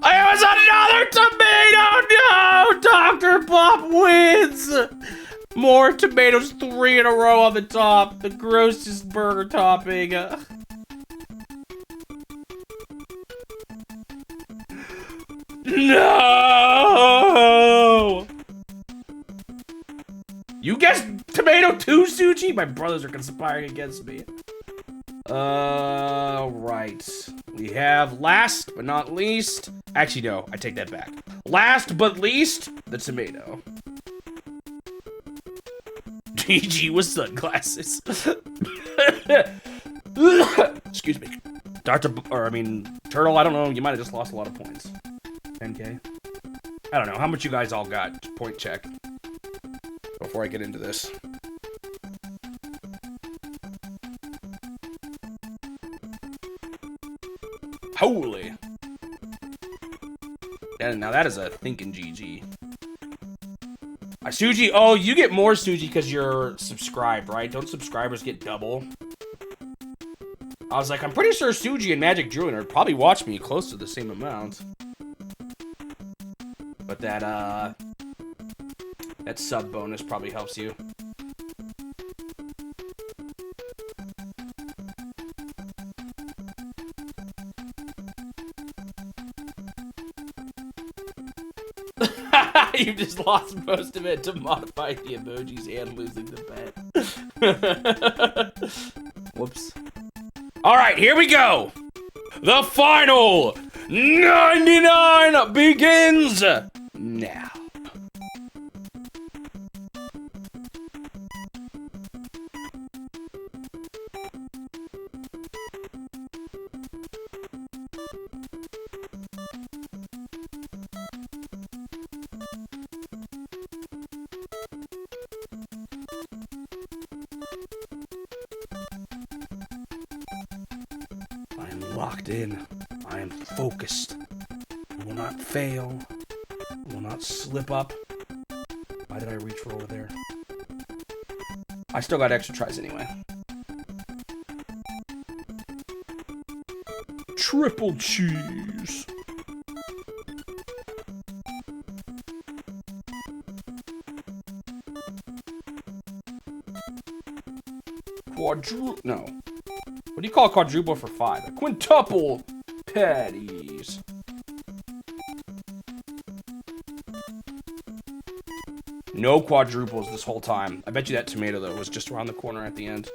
I was another tomato! No! Dr. Pop wins! More tomatoes, 3 in a row on the top. The grossest burger topping. No! You guessed tomato too, Suji? My brothers are conspiring against me. Right. We have last but not least. Actually, no, I take that back. Last but least, the tomato. GG with sunglasses. Excuse me. Turtle, I don't know. You might have just lost a lot of points. 10K. I don't know. How much you guys all got? Point check. Before I get into this. Holy. Yeah, now that is a thinking GG. Suji, oh, you get more Suji because you're subscribed, right? Don't subscribers get double? I was like, I'm pretty sure Suji and Magic Druid probably watch me close to the same amount. But that sub bonus probably helps you. You just lost most of it to modify the emojis and losing the bet. Whoops. Alright, here we go! The final 99 begins now. I am locked in. I am focused. I will not fail. I will not slip up. Why did I reach for over there? I still got extra tries anyway. Triple cheese. No. What do you call a quadruple for 5? A quintuple patties. No quadruples this whole time. I bet you that tomato, though, was just around the corner at the end.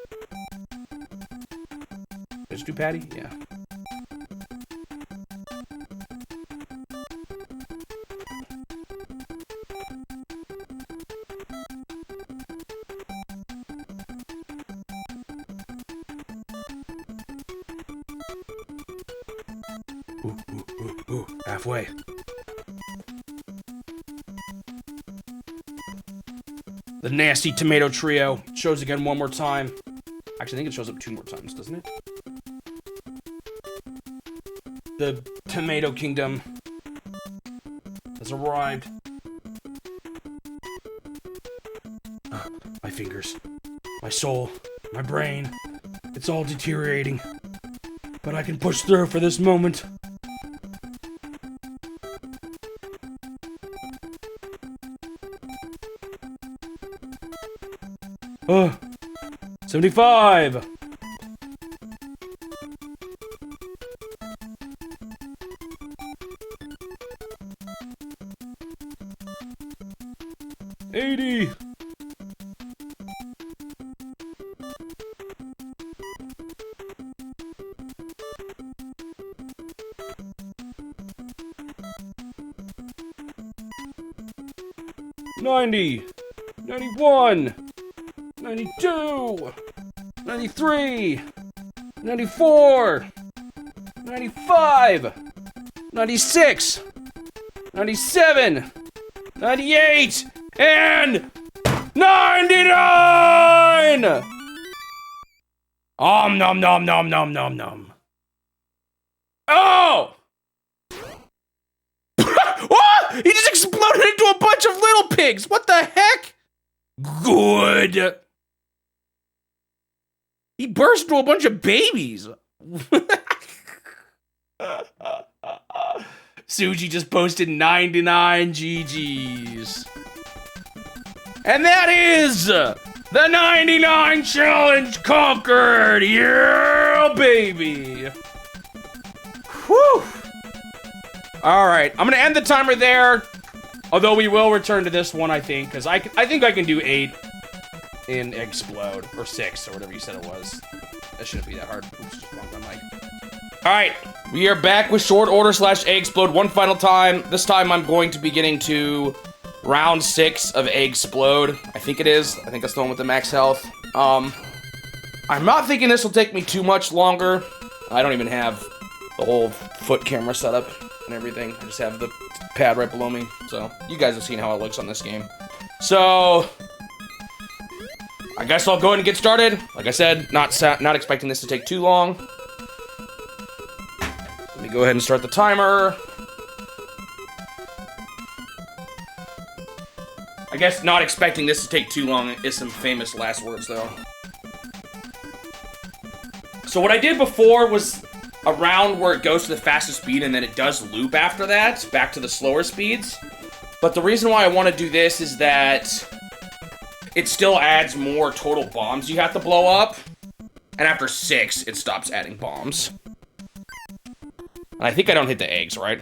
Just do patty? Yeah. Ooh, halfway. The nasty tomato trio shows again one more time. Actually, I think it shows up 2 more times, doesn't it? The tomato kingdom has arrived. My fingers, my soul, my brain, it's all deteriorating. But I can push through for this moment. Oh, 75. $80. $90. $91. $92. $93. $94. $95. $96. $97. $98. And 99! Nom nom nom nom nom nom nom. Oh! Oh! He just exploded into a bunch of little pigs! What the heck? Good. He burst into a bunch of babies. Suji just posted 99 GGs. And that is the 99 challenge conquered. Yeah, baby. Whew. All right, I'm gonna end the timer there. Although we will return to this one, I think, because I think I can do 8 in Eggsplode, or 6, or whatever you said it was. That shouldn't be that hard. Oops, just wrong my mic. All right, we are back with short order / Eggsplode one final time. This time I'm going to be getting to round 6 of Eggsplode. I think it is. I think that's the one with the max health. I'm not thinking this will take me too much longer. I don't even have the whole foot camera setup and everything. I just have the pad right below me. So you guys have seen how it looks on this game. So I guess I'll go ahead and get started. Like I said, not expecting this to take too long. Let me go ahead and start the timer. I guess not expecting this to take too long is some famous last words, though. So what I did before was a round where it goes to the fastest speed and then it does loop after that, back to the slower speeds. But the reason why I want to do this is that it still adds more total bombs you have to blow up. And after 6, it stops adding bombs. And I think I don't hit the eggs, right?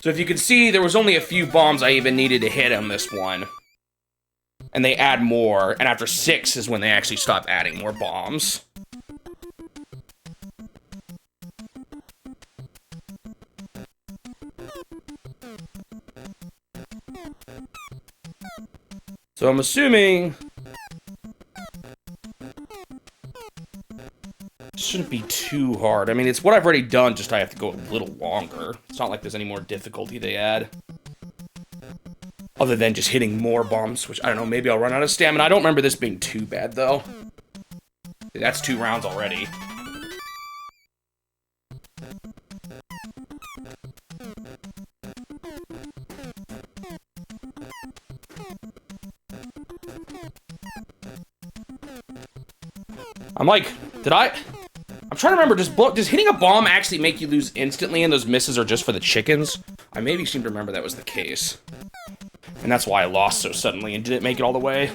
So if you can see, there was only a few bombs I even needed to hit on this one. And they add more, and after 6 is when they actually stop adding more bombs. So I'm assuming it shouldn't be too hard. I mean, it's what I've already done, just I have to go a little longer. It's not like there's any more difficulty they add. Other than just hitting more bombs, which, I don't know, maybe I'll run out of stamina. I don't remember this being too bad, though. That's 2 rounds already. I'm like, I'm trying to remember, does hitting a bomb actually make you lose instantly and those misses are just for the chickens? I maybe seem to remember that was the case. And that's why I lost so suddenly and didn't make it all the way.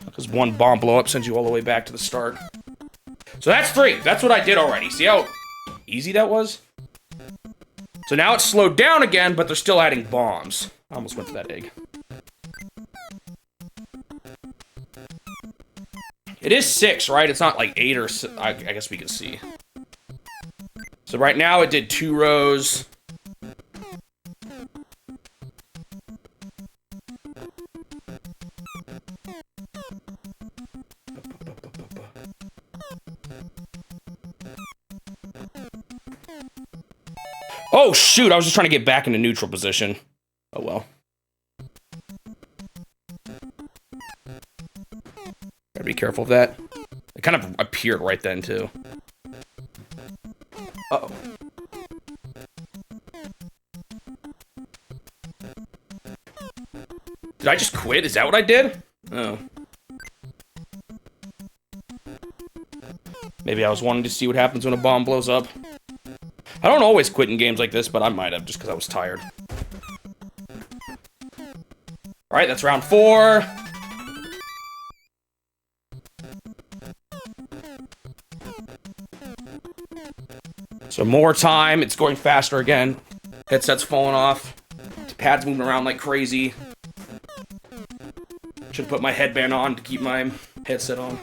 Because one bomb blow up sends you all the way back to the start. So that's 3. That's what I did already. See how easy that was? So now it's slowed down again, but they're still adding bombs. I almost went for that egg. It is 6, right? It's not like 8 or 6. I guess we can see. So right now it did 2 rows. Oh, shoot, I was just trying to get back into neutral position. Oh, well. Gotta be careful of that. It kind of appeared right then, too. Uh-oh. Did I just quit? Is that what I did? Oh. Maybe I was wanting to see what happens when a bomb blows up. I don't always quit in games like this, but I might have just because I was tired. Alright, that's round 4. So more time, it's going faster again. Headset's falling off. Pad's moving around like crazy. Should put my headband on to keep my headset on.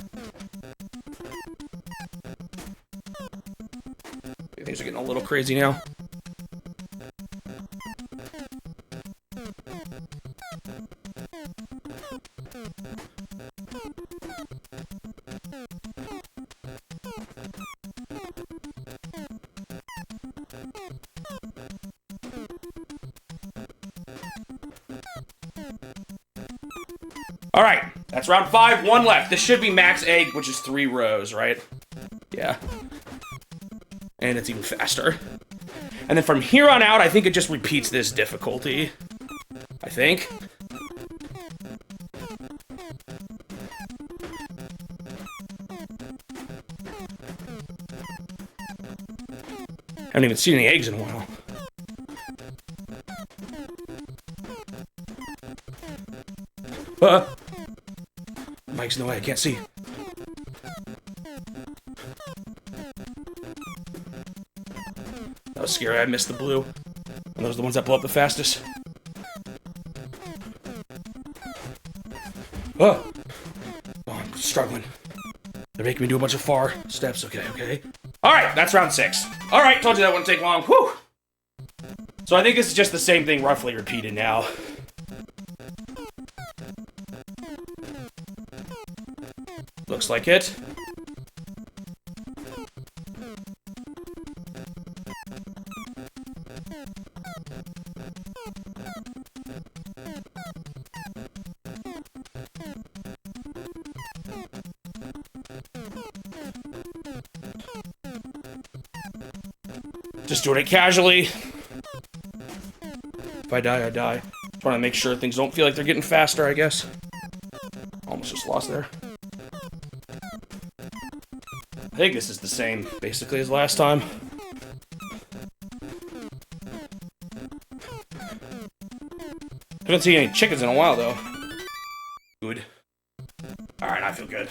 Things are getting a little crazy now. All right, that's round 5, 1 left. This should be max egg, which is 3 rows, right? Yeah. And it's even faster. And then from here on out, I think it just repeats this difficulty. I think. I haven't even seen any eggs in a while. Mike's in the way, I can't see. That was scary, I missed the blue. And those are the ones that blow up the fastest. Oh, I'm struggling. They're making me do a bunch of far steps, okay. Alright, that's round 6. Alright, told you that wouldn't take long, whew! So I think this is just the same thing roughly repeated now. Looks like it. Just doing it casually. If I die, I die. Trying to make sure things don't feel like they're getting faster, I guess. Almost just lost there. I think this is the same, basically, as last time. Haven't seen any chickens in a while, though. Good. Alright, I feel good.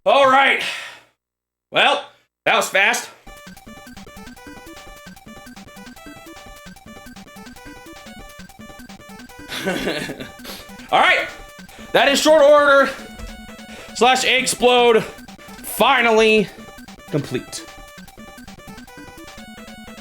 Alright! Well, that was fast. Alright! That is short order / Eggsplode finally complete.